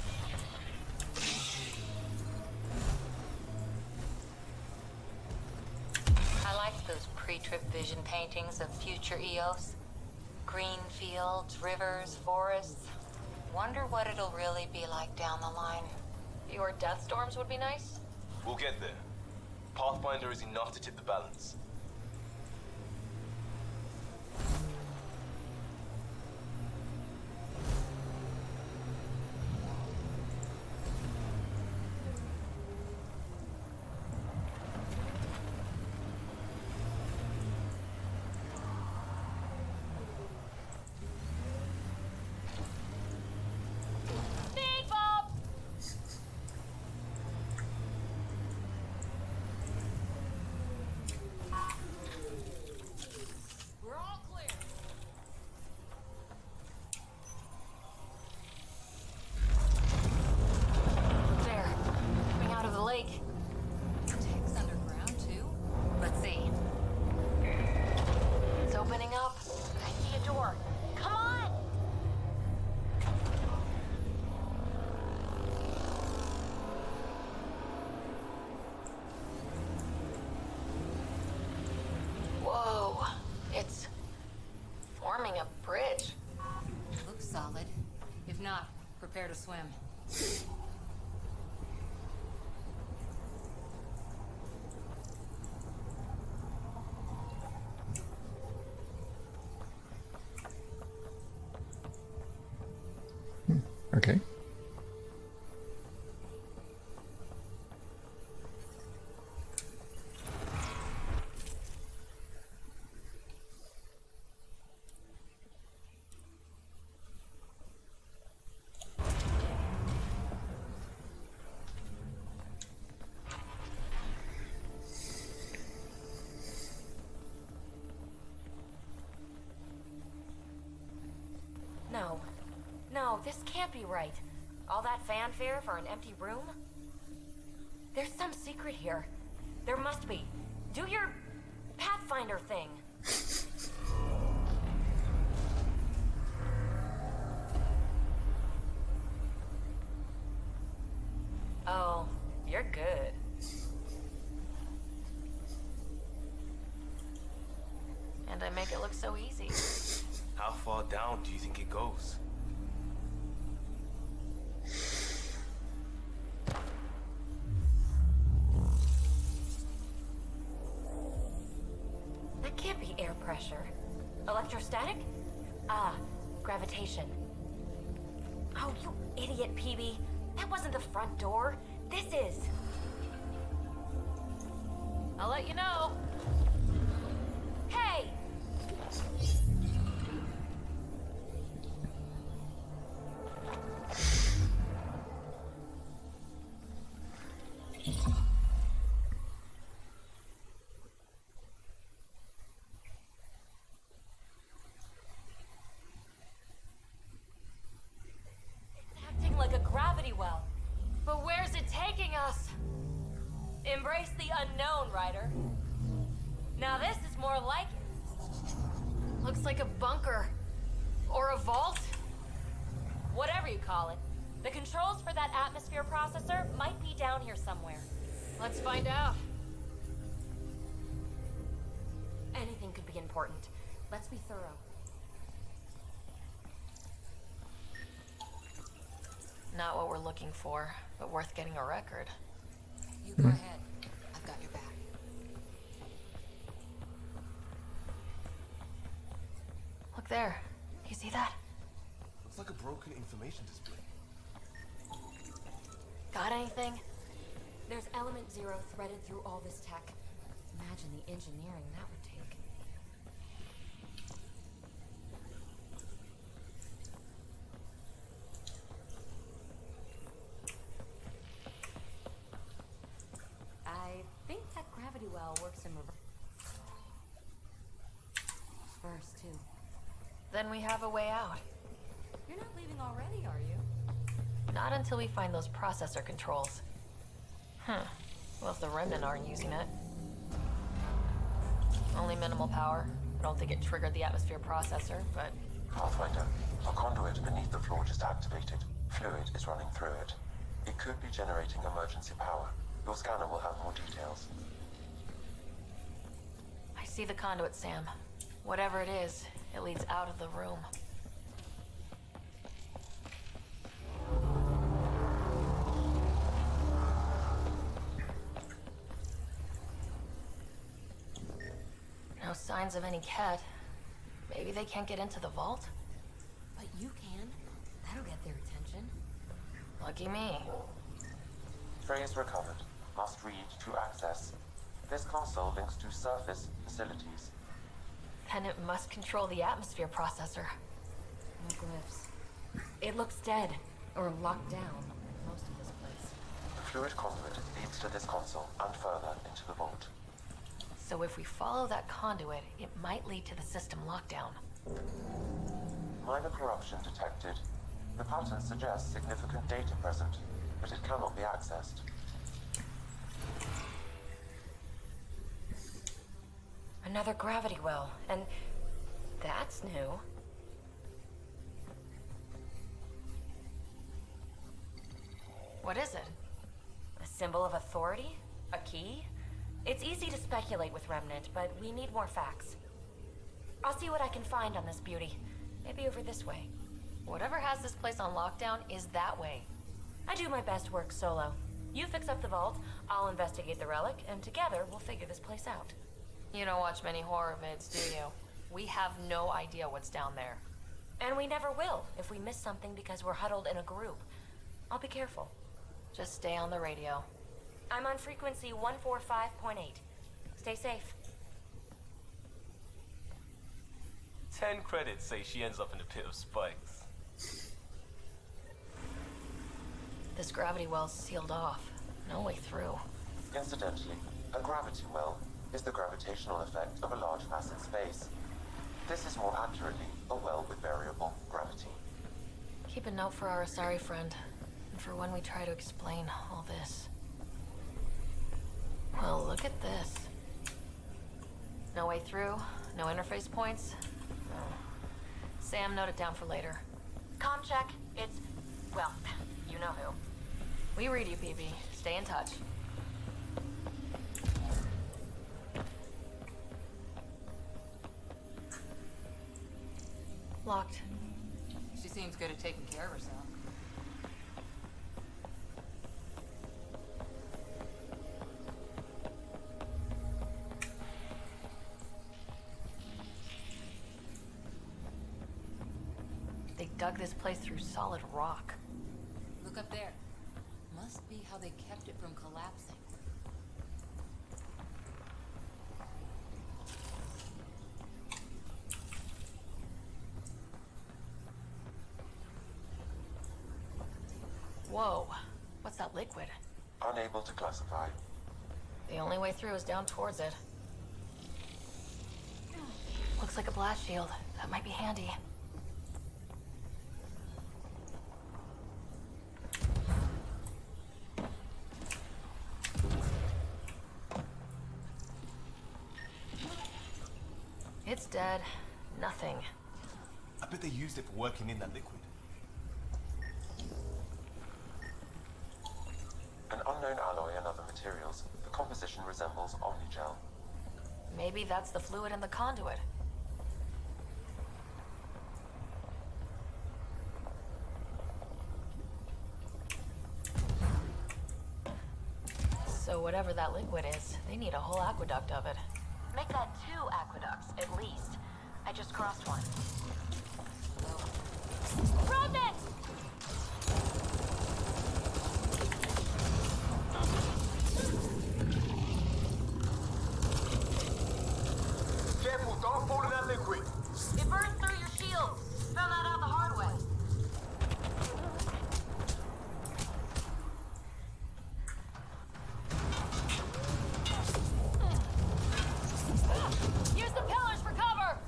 I liked those pre-trip vision paintings of future Eos. Green fields, rivers, forests. Wonder what it'll really be like down the line. Fewer death storms would be nice? We'll get there. Pathfinder is enough to tip the balance. Big Bob! We're all clear. There, coming out of the lake. Tech's underground too. Let's see. It's opening up. I see a door. Come on! Whoa, it's forming a bridge. Looks solid. If not, prepare to swim. Okay. No. No, this can't be right. All that fanfare for an empty room? There's some secret here. There must be. Do your Pathfinder thing. Oh, you're good. And I make it look so easy. How far down do you think it goes? can't be air pressure. Electrostatic? Ah, gravitation. Oh, you idiot, PB. That wasn't the front door. This is. I'll let you know. Hey! Acting like a gravity well. But where's it taking us? Embrace the unknown, Ryder. Now this is more like it. Looks like a bunker. Or a vault. Whatever you call it. The controls for that atmosphere processor might be down here somewhere. Let's find out. Anything could be important. Let's be thorough. Not what we're looking for, but worth getting a record. You go ahead. I've got your back. Look there. You see that? Looks like a broken information display. Got anything? There's element 0 threaded through all this tech. Imagine the engineering that would take. I think that gravity well works in reverse too. Then we have a way out. You're not leaving already, are you? Not until we find those processor controls. Well, if the remnant aren't using it. Only minimal power. I don't think it triggered the atmosphere processor, but... Pathfinder, a conduit beneath the floor just activated. Fluid is running through it. It could be generating emergency power. Your scanner will have more details. I see the conduit, Sam. Whatever it is, it leads out of the room. No signs of any cat. Maybe they can't get into the vault? But you can. That'll get their attention. Lucky me. Phrase recovered. Must read to access. This console links to surface facilities. Then it must control the atmosphere processor. No glyphs. It looks dead, or locked down, like most of this place. The fluid conduit leads to this console and further into the vault. So if we follow that conduit, it might lead to the system lockdown. Minor corruption detected. The pattern suggests significant data present, but it cannot be accessed. Another gravity well, and that's new. What is it? A symbol of authority? A key? It's easy to speculate with Remnant, but we need more facts. I'll see what I can find on this beauty. Maybe over this way. Whatever has this place on lockdown is that way. I do my best work solo. You fix up the vault, I'll investigate the relic, and together we'll figure this place out. You don't watch many horror vids, do you? We have no idea what's down there. And we never will if we miss something because we're huddled in a group. I'll be careful. Just stay on the radio. I'm on frequency 145.8. Stay safe. 10 credits say she ends up in the pit of spikes. This gravity well's sealed off. No way through. Incidentally, a gravity well is the gravitational effect of a large massive space. This is more accurately a well with variable gravity. Keep a note for our Asari friend, and for when we try to explain all this. Well, look at this. No way through, no interface points. Oh. Sam, note it down for later. Comm check. It's, well, you know who. We read you, PB. Stay in touch. Locked. She seems good at taking care of herself. dug this place through solid rock. Look up there. Must be how they kept it from collapsing. Whoa. What's that liquid? Unable to classify. The only way through is down towards it. Looks like a blast shield. That might be handy. It's dead. Nothing. I bet they used it for working in that liquid. An unknown alloy and other materials. The composition resembles omnigel. Maybe that's the fluid in the conduit. So whatever that liquid is, they need a whole aqueduct of it. Make that 2 aqueducts, at least. I just crossed one. Remnant! Careful, don't fall in that liquid. It burns through your shields. Found that out the hard way. Use the pillars for cover!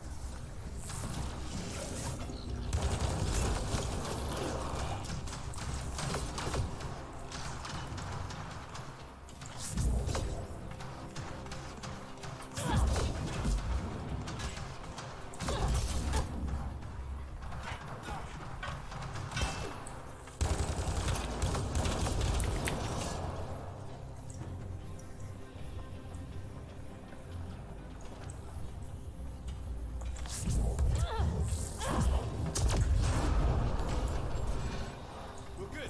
We're good.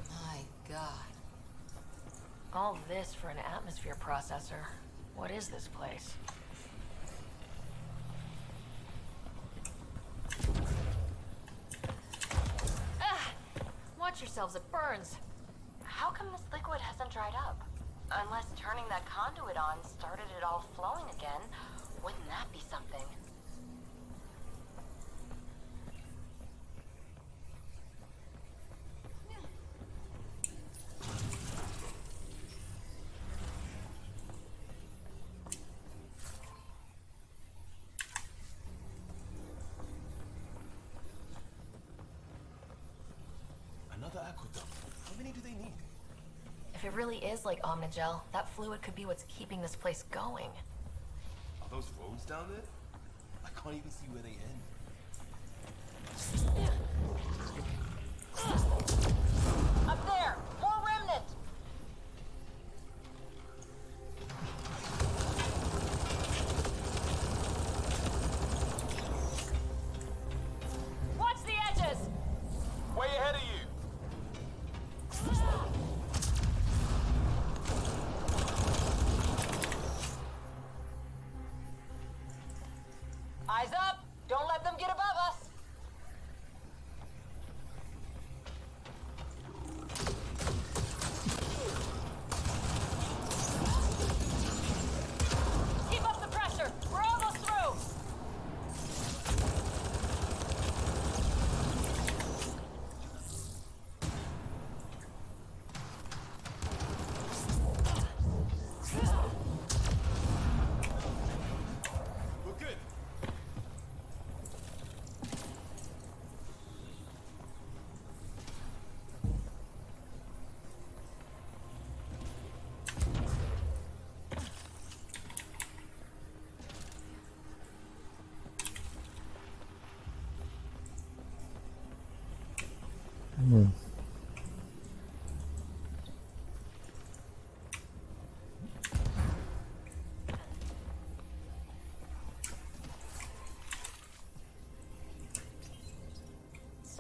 My God. All this for an atmosphere processor. What is this place? Ah! Watch yourselves, it burns. How come this liquid hasn't dried up? Unless turning that conduit on started it all flowing again. Wouldn't that be something? Another aqueduct. How many do they need? If it really is like Omnigel, that fluid could be what's keeping this place going. Are those roads down there? I can't even see where they end. Up there! More remnant! Watch the edges! Way ahead of you. Eyes up! Don't let them get above us!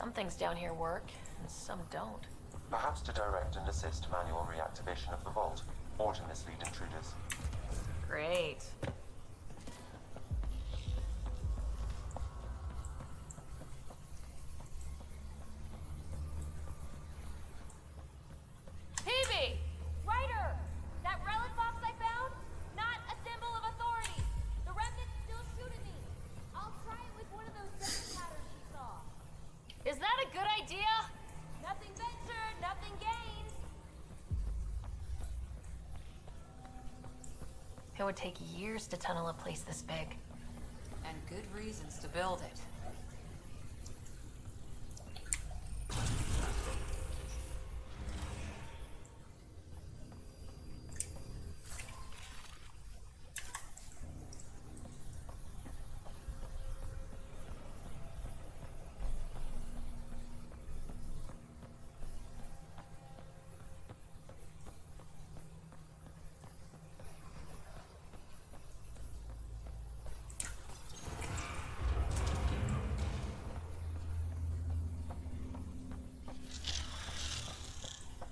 Some things down here work, and some don't. Perhaps to direct and assist manual reactivation of the vault, or to mislead intruders. Great. Phoebe! Ryder! That relic box I found? Not a symbol of authority! The remnants still shoot at me! I'll try it with one of those second patterns we saw. Is that a good idea? Nothing ventured, nothing gained! It would take years to tunnel a place this big. And good reasons to build it.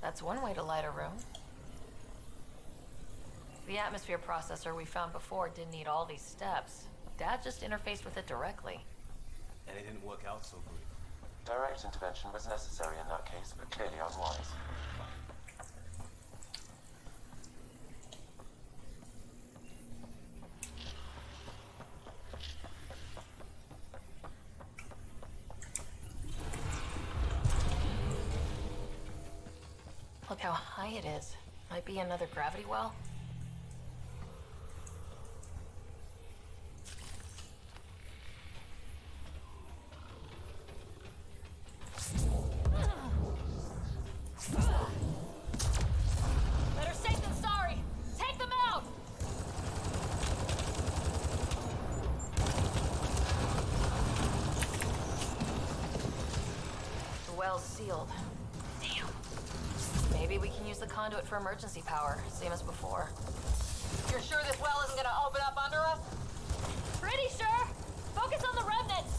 That's one way to light a room. The atmosphere processor we found before didn't need all these steps. Dad just interfaced with it directly. And it didn't work out so great. Direct intervention was necessary in that case, but clearly unwise. Look how high it is. Might be another gravity well. Better safe than sorry! Take them out! The well's sealed. Damn. Maybe we can use the conduit for emergency power, same as before. You're sure this well isn't gonna open up under us? Pretty sure! Focus on the remnants!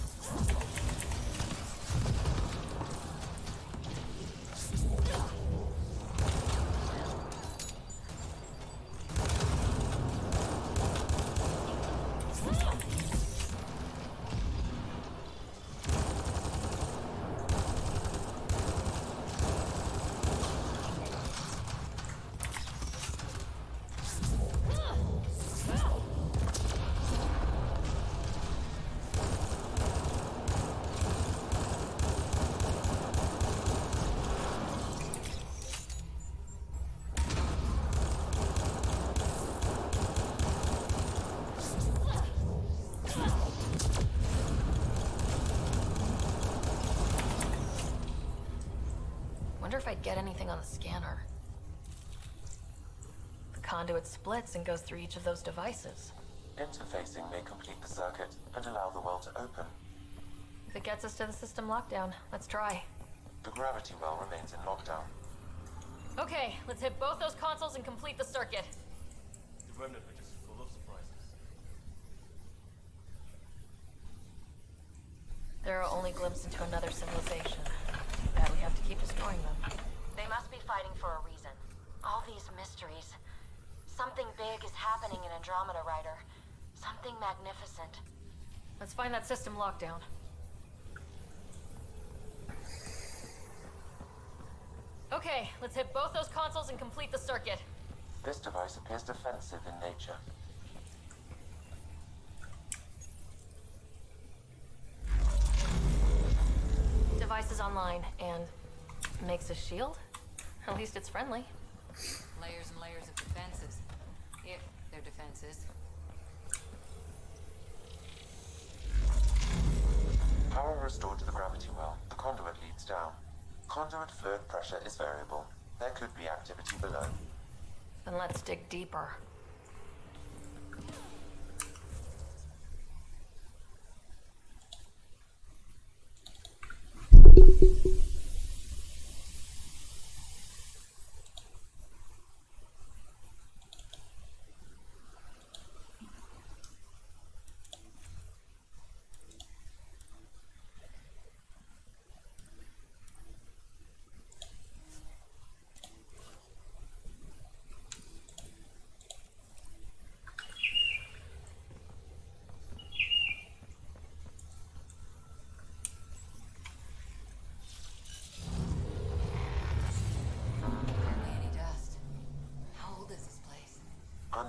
Wonder if I'd get anything on the scanner. The conduit splits and goes through each of those devices. Interfacing may complete the circuit and allow the well to open. If it gets us to the system lockdown, let's try. The gravity well remains in lockdown. Okay, let's hit both those consoles and complete the circuit. The remnant are just full of surprises. They're our only glimpse into another civilization. That we have to keep destroying them. They must be fighting for a reason. All these mysteries. Something big is happening in Andromeda, Ryder. Something magnificent. Let's find that system lockdown. Okay, let's hit both those consoles and complete the circuit. This device appears defensive in nature. Device is online and makes a shield? At least it's friendly. Layers and layers of defenses. If they're defenses. Power restored to the gravity well. The conduit leads down. Conduit fluid pressure is variable. There could be activity below. Then let's dig deeper.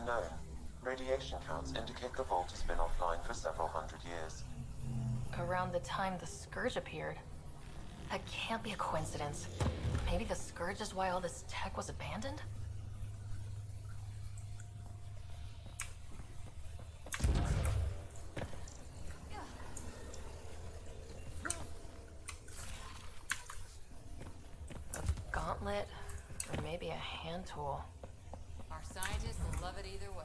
unknown. Radiation counts indicate the vault has been offline for several hundred years. Around the time the Scourge appeared. That can't be a coincidence. Maybe the Scourge is why all this tech was abandoned? A gauntlet, or maybe a hand tool. Our scientists will love it either way.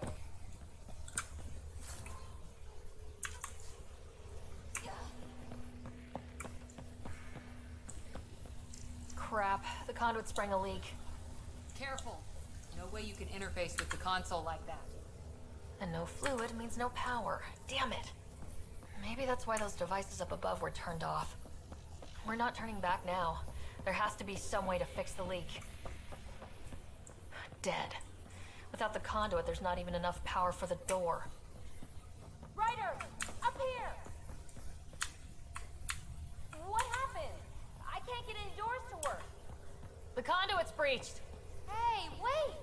Crap, the conduit sprang a leak. Careful. No way you can interface with the console like that. And no fluid means no power. Damn it. Maybe that's why those devices up above were turned off. We're not turning back now. There has to be some way to fix the leak. Dead. Without the conduit, there's not even enough power for the door. Ryder! Up here! What happened? I can't get any doors to work. The conduit's breached. Hey, wait!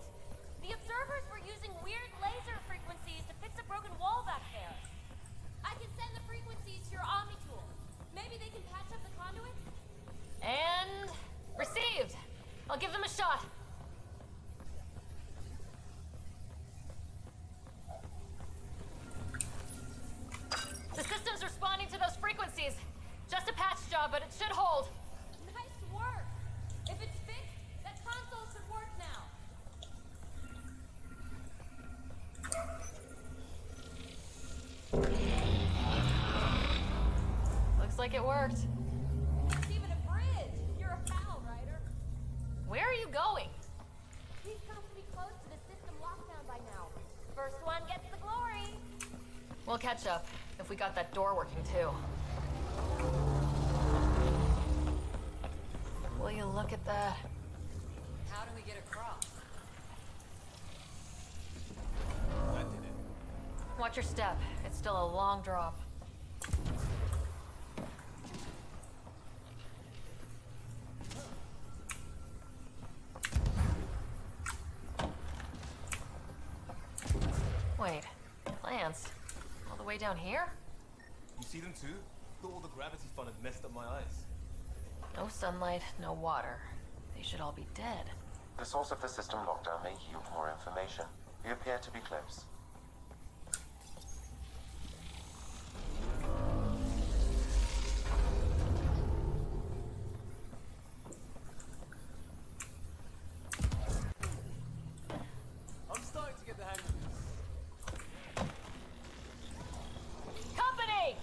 The observers were using weird laser frequencies to fix a broken wall back there. I can send the frequencies to your Omni tool. Maybe they can patch up the conduit? And... received! I'll give them a shot. The system's responding to those frequencies. Just a patch job, but it should hold. Nice work! If it's fixed, that console should work now. Looks like it worked. It's even a bridge! You're a pal, Ryder. Where are you going? He's got to be close to the system lockdown by now. First one gets the glory. We'll catch up, if we got that door working too. Will you look at that? How do we get across? That did it. Watch your step. It's still a long drop. Wait, plants? All the way down here? You see them too? Thought all the gravity fun had messed up my eyes. No sunlight, no water. They should all be dead. The source of the system lockdown may yield more information. We appear to be close. I'm starting to get the hang of this. Company!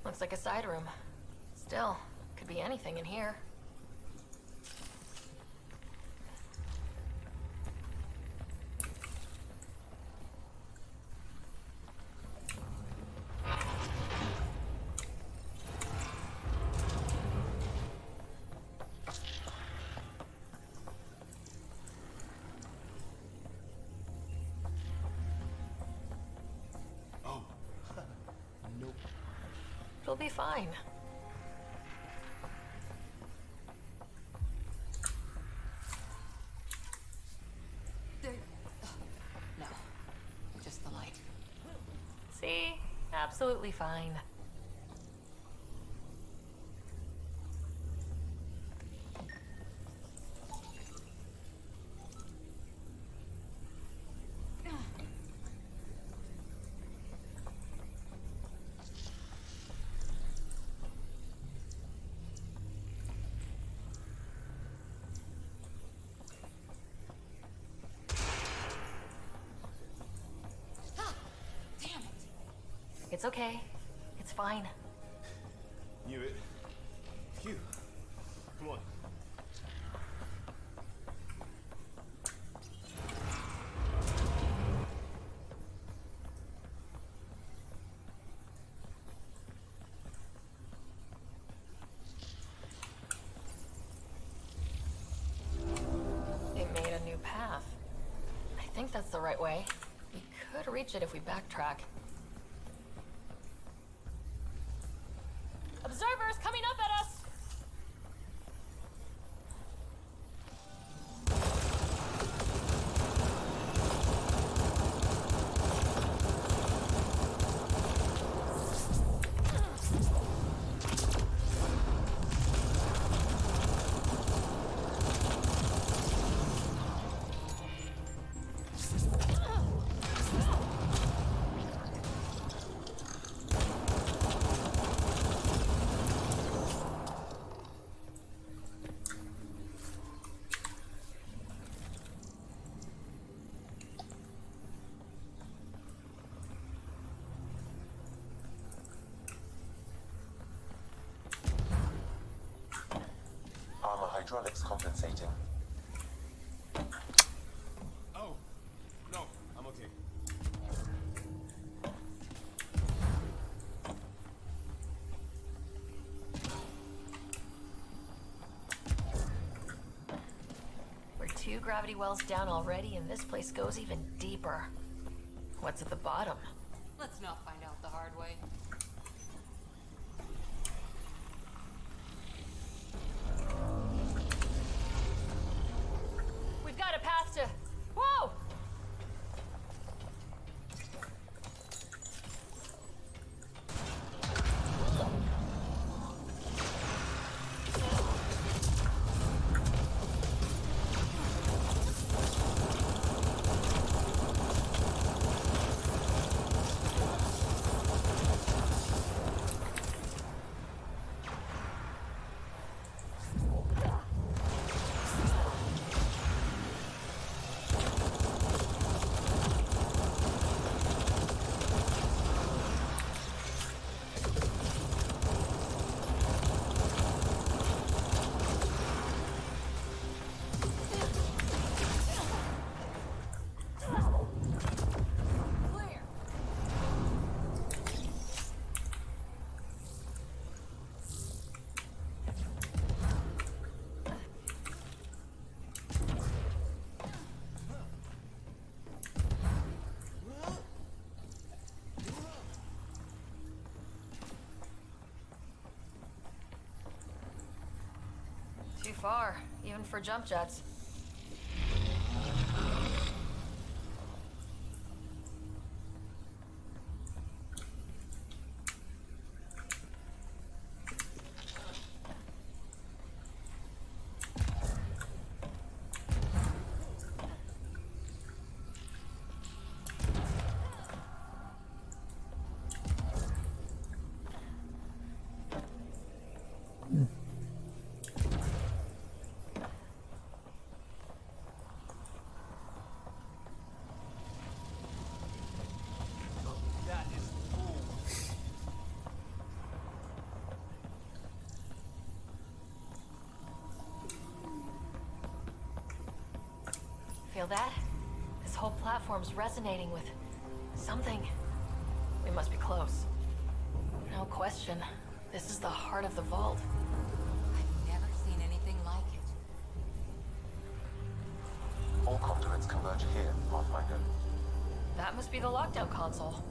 Looks like a side room. Still, could be anything in here. Oh. Nope. It'll be fine. There... No. Just the light. Absolutely fine. It's okay. It's fine. Knew it. Phew. Come on. It made a new path. I think that's the right way. We could reach it if we backtrack. Observers coming up at us! Armor hydraulics compensating. Oh, no, I'm okay. We're 2 gravity wells down already, and this place goes even deeper. What's at the bottom? Let's not find out the hard way. We've got a path to... Whoa! Too far, even for jump jets. That is cool. Feel that? This whole platform's resonating with something. We must be close. No question. This is the heart of the vault. I've never seen anything like it. All conduits converge here, Pathfinder. That must be the lockdown console.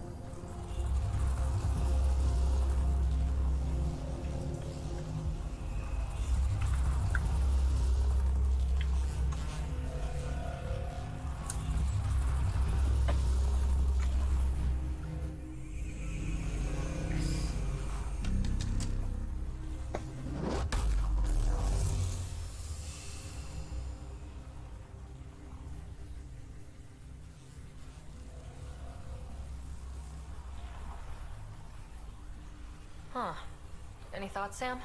Huh. Any thoughts, Sam?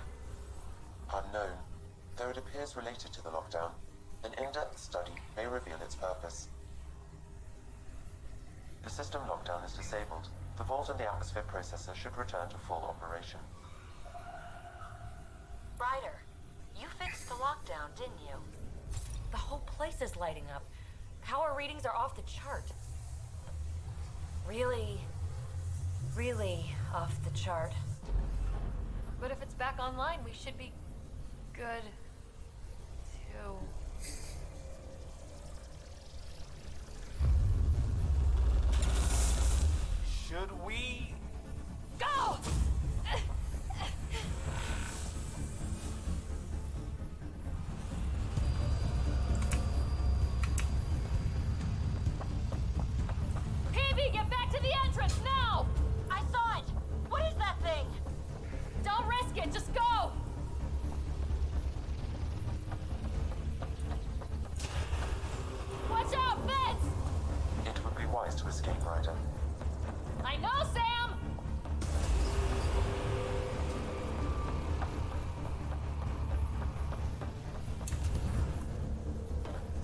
Unknown, though it appears related to the lockdown. An in-depth study may reveal its purpose. The system lockdown is disabled. The vault and the atmosphere processor should return to full operation. Ryder, you fixed the lockdown, didn't you? The whole place is lighting up. Power readings are off the chart. Really off the chart. But if it's back online, we should be good too. Should we? Go! PB, get back to the entrance now! I saw it! What is that thing? Don't risk it, just go! Watch out, Vince! It would be wise to escape, Ryder. I know, Sam!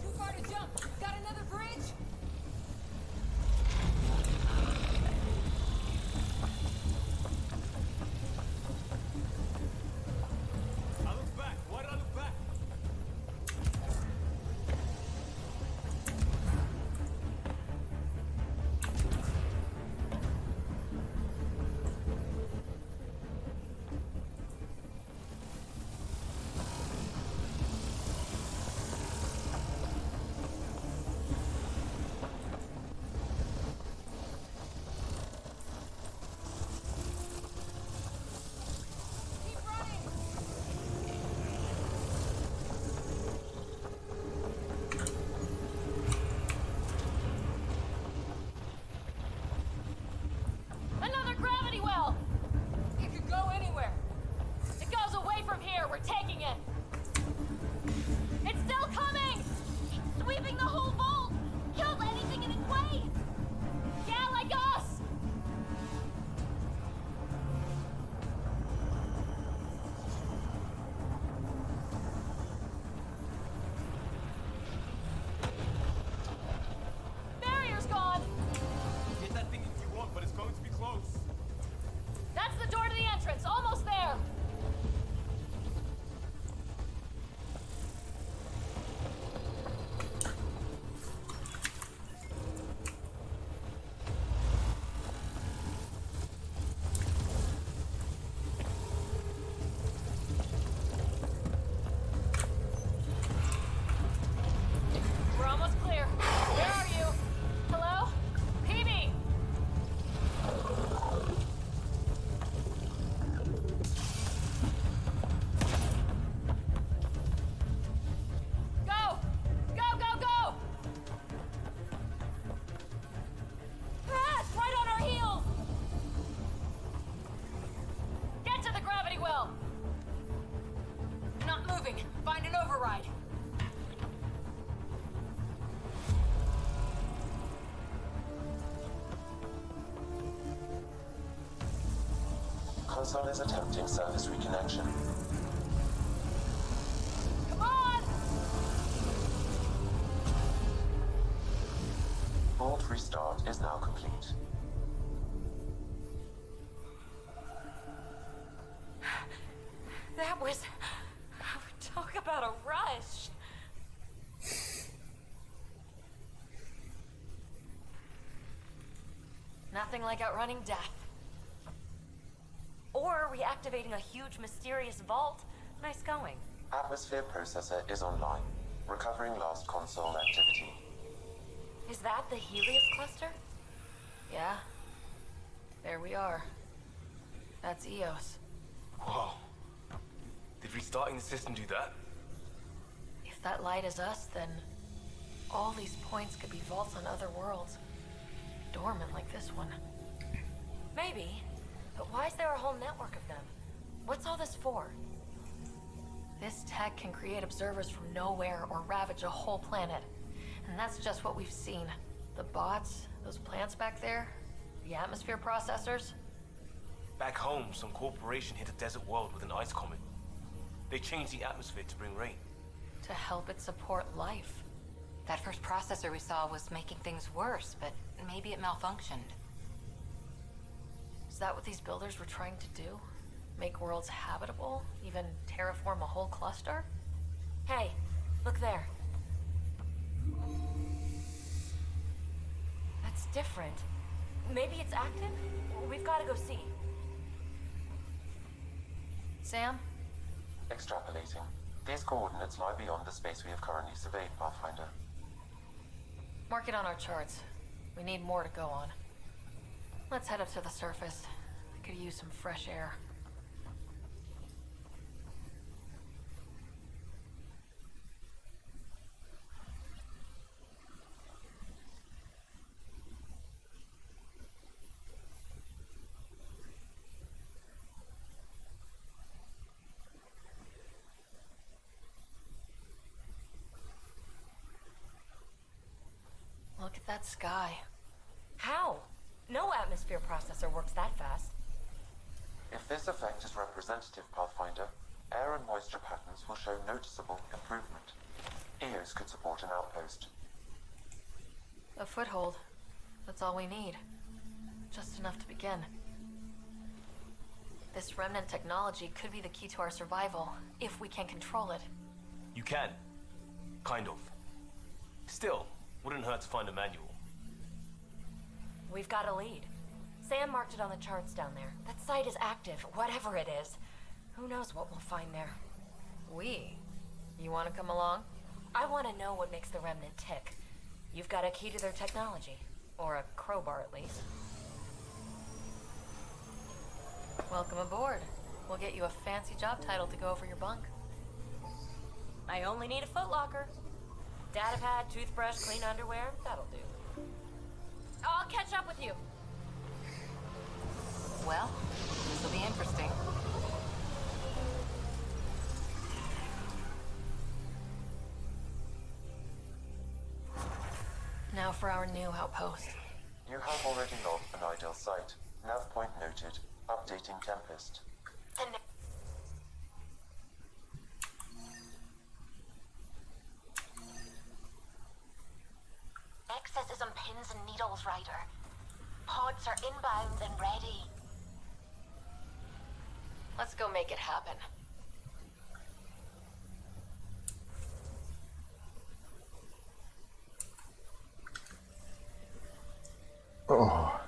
Too far to jump. Got another bridge? I look back. Why did I look back? Keep running! Another gravity well! It could go anywhere. It goes away from here. We're taking it. It's still coming! Sweeping the whole vault! Kills anything in its way! Yeah, like us! Barrier's gone! Get that thing if you want, but it's going to be close. That's the door to the entrance. Almost there. We're almost clear. Where are you? Hello? PB! Go! Go, go, go! Ah, it's right on our heels! Get to the gravity well! Not moving. Find an override. Console is attempting service reconnection. Come on! Vault restart is now complete. That was... Talk about a rush. Nothing like outrunning death. Or reactivating a huge mysterious vault. Nice going. Atmosphere processor is online, recovering lost console activity. Is that the Helios cluster? Yeah. There we are. That's Eos. Whoa. Did restarting the system do that? If that light is us, then all these points could be vaults on other worlds. Dormant like this one. Maybe. But why is there a whole network of them? What's all this for? This tech can create observers from nowhere or ravage a whole planet. And that's just what we've seen. The bots, those plants back there, the atmosphere processors. Back home, some corporation hit a desert world with an ice comet. They changed the atmosphere to bring rain. To help it support life. That first processor we saw was making things worse, but maybe it malfunctioned. Is that what these builders were trying to do? Make worlds habitable? Even terraform a whole cluster? Hey, look there. That's different. Maybe it's active? We've got to go see. Sam? Extrapolating. These coordinates lie beyond the space we have currently surveyed, Pathfinder. Mark it on our charts. We need more to go on. Let's head up to the surface. I could use some fresh air. Look at that sky. How? No atmosphere processor works that fast. If this effect is representative, Pathfinder, air and moisture patterns will show noticeable improvement. EOS could support an outpost. A foothold. That's all we need. Just enough to begin. This remnant technology could be the key to our survival, if we can control it. You can. Kind of. Still, wouldn't hurt to find a manual. We've got a lead. Sam marked it on the charts down there. That site is active, whatever it is. Who knows what we'll find there? We? You want to come along? I want to know what makes the Remnant tick. You've got a key to their technology. Or a crowbar, at least. Welcome aboard. We'll get you a fancy job title to go over your bunk. I only need a footlocker. Datapad, toothbrush, clean underwear, that'll do. I'll catch up with you. Well, this will be interesting. Now for our new outpost. You have already logged an ideal site. Nav point noted. Updating Tempest. Nexus is on pins and needles, Ryder. Pods are inbound and ready. Let's go make it happen. Oh.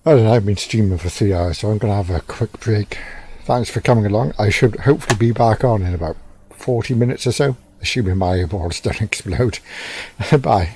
I don't know, I've been streaming for 3 hours, so I'm going to have a quick break. Thanks for coming along. I should hopefully be back on in about 40 minutes or so, assuming my eyeballs don't explode. Bye.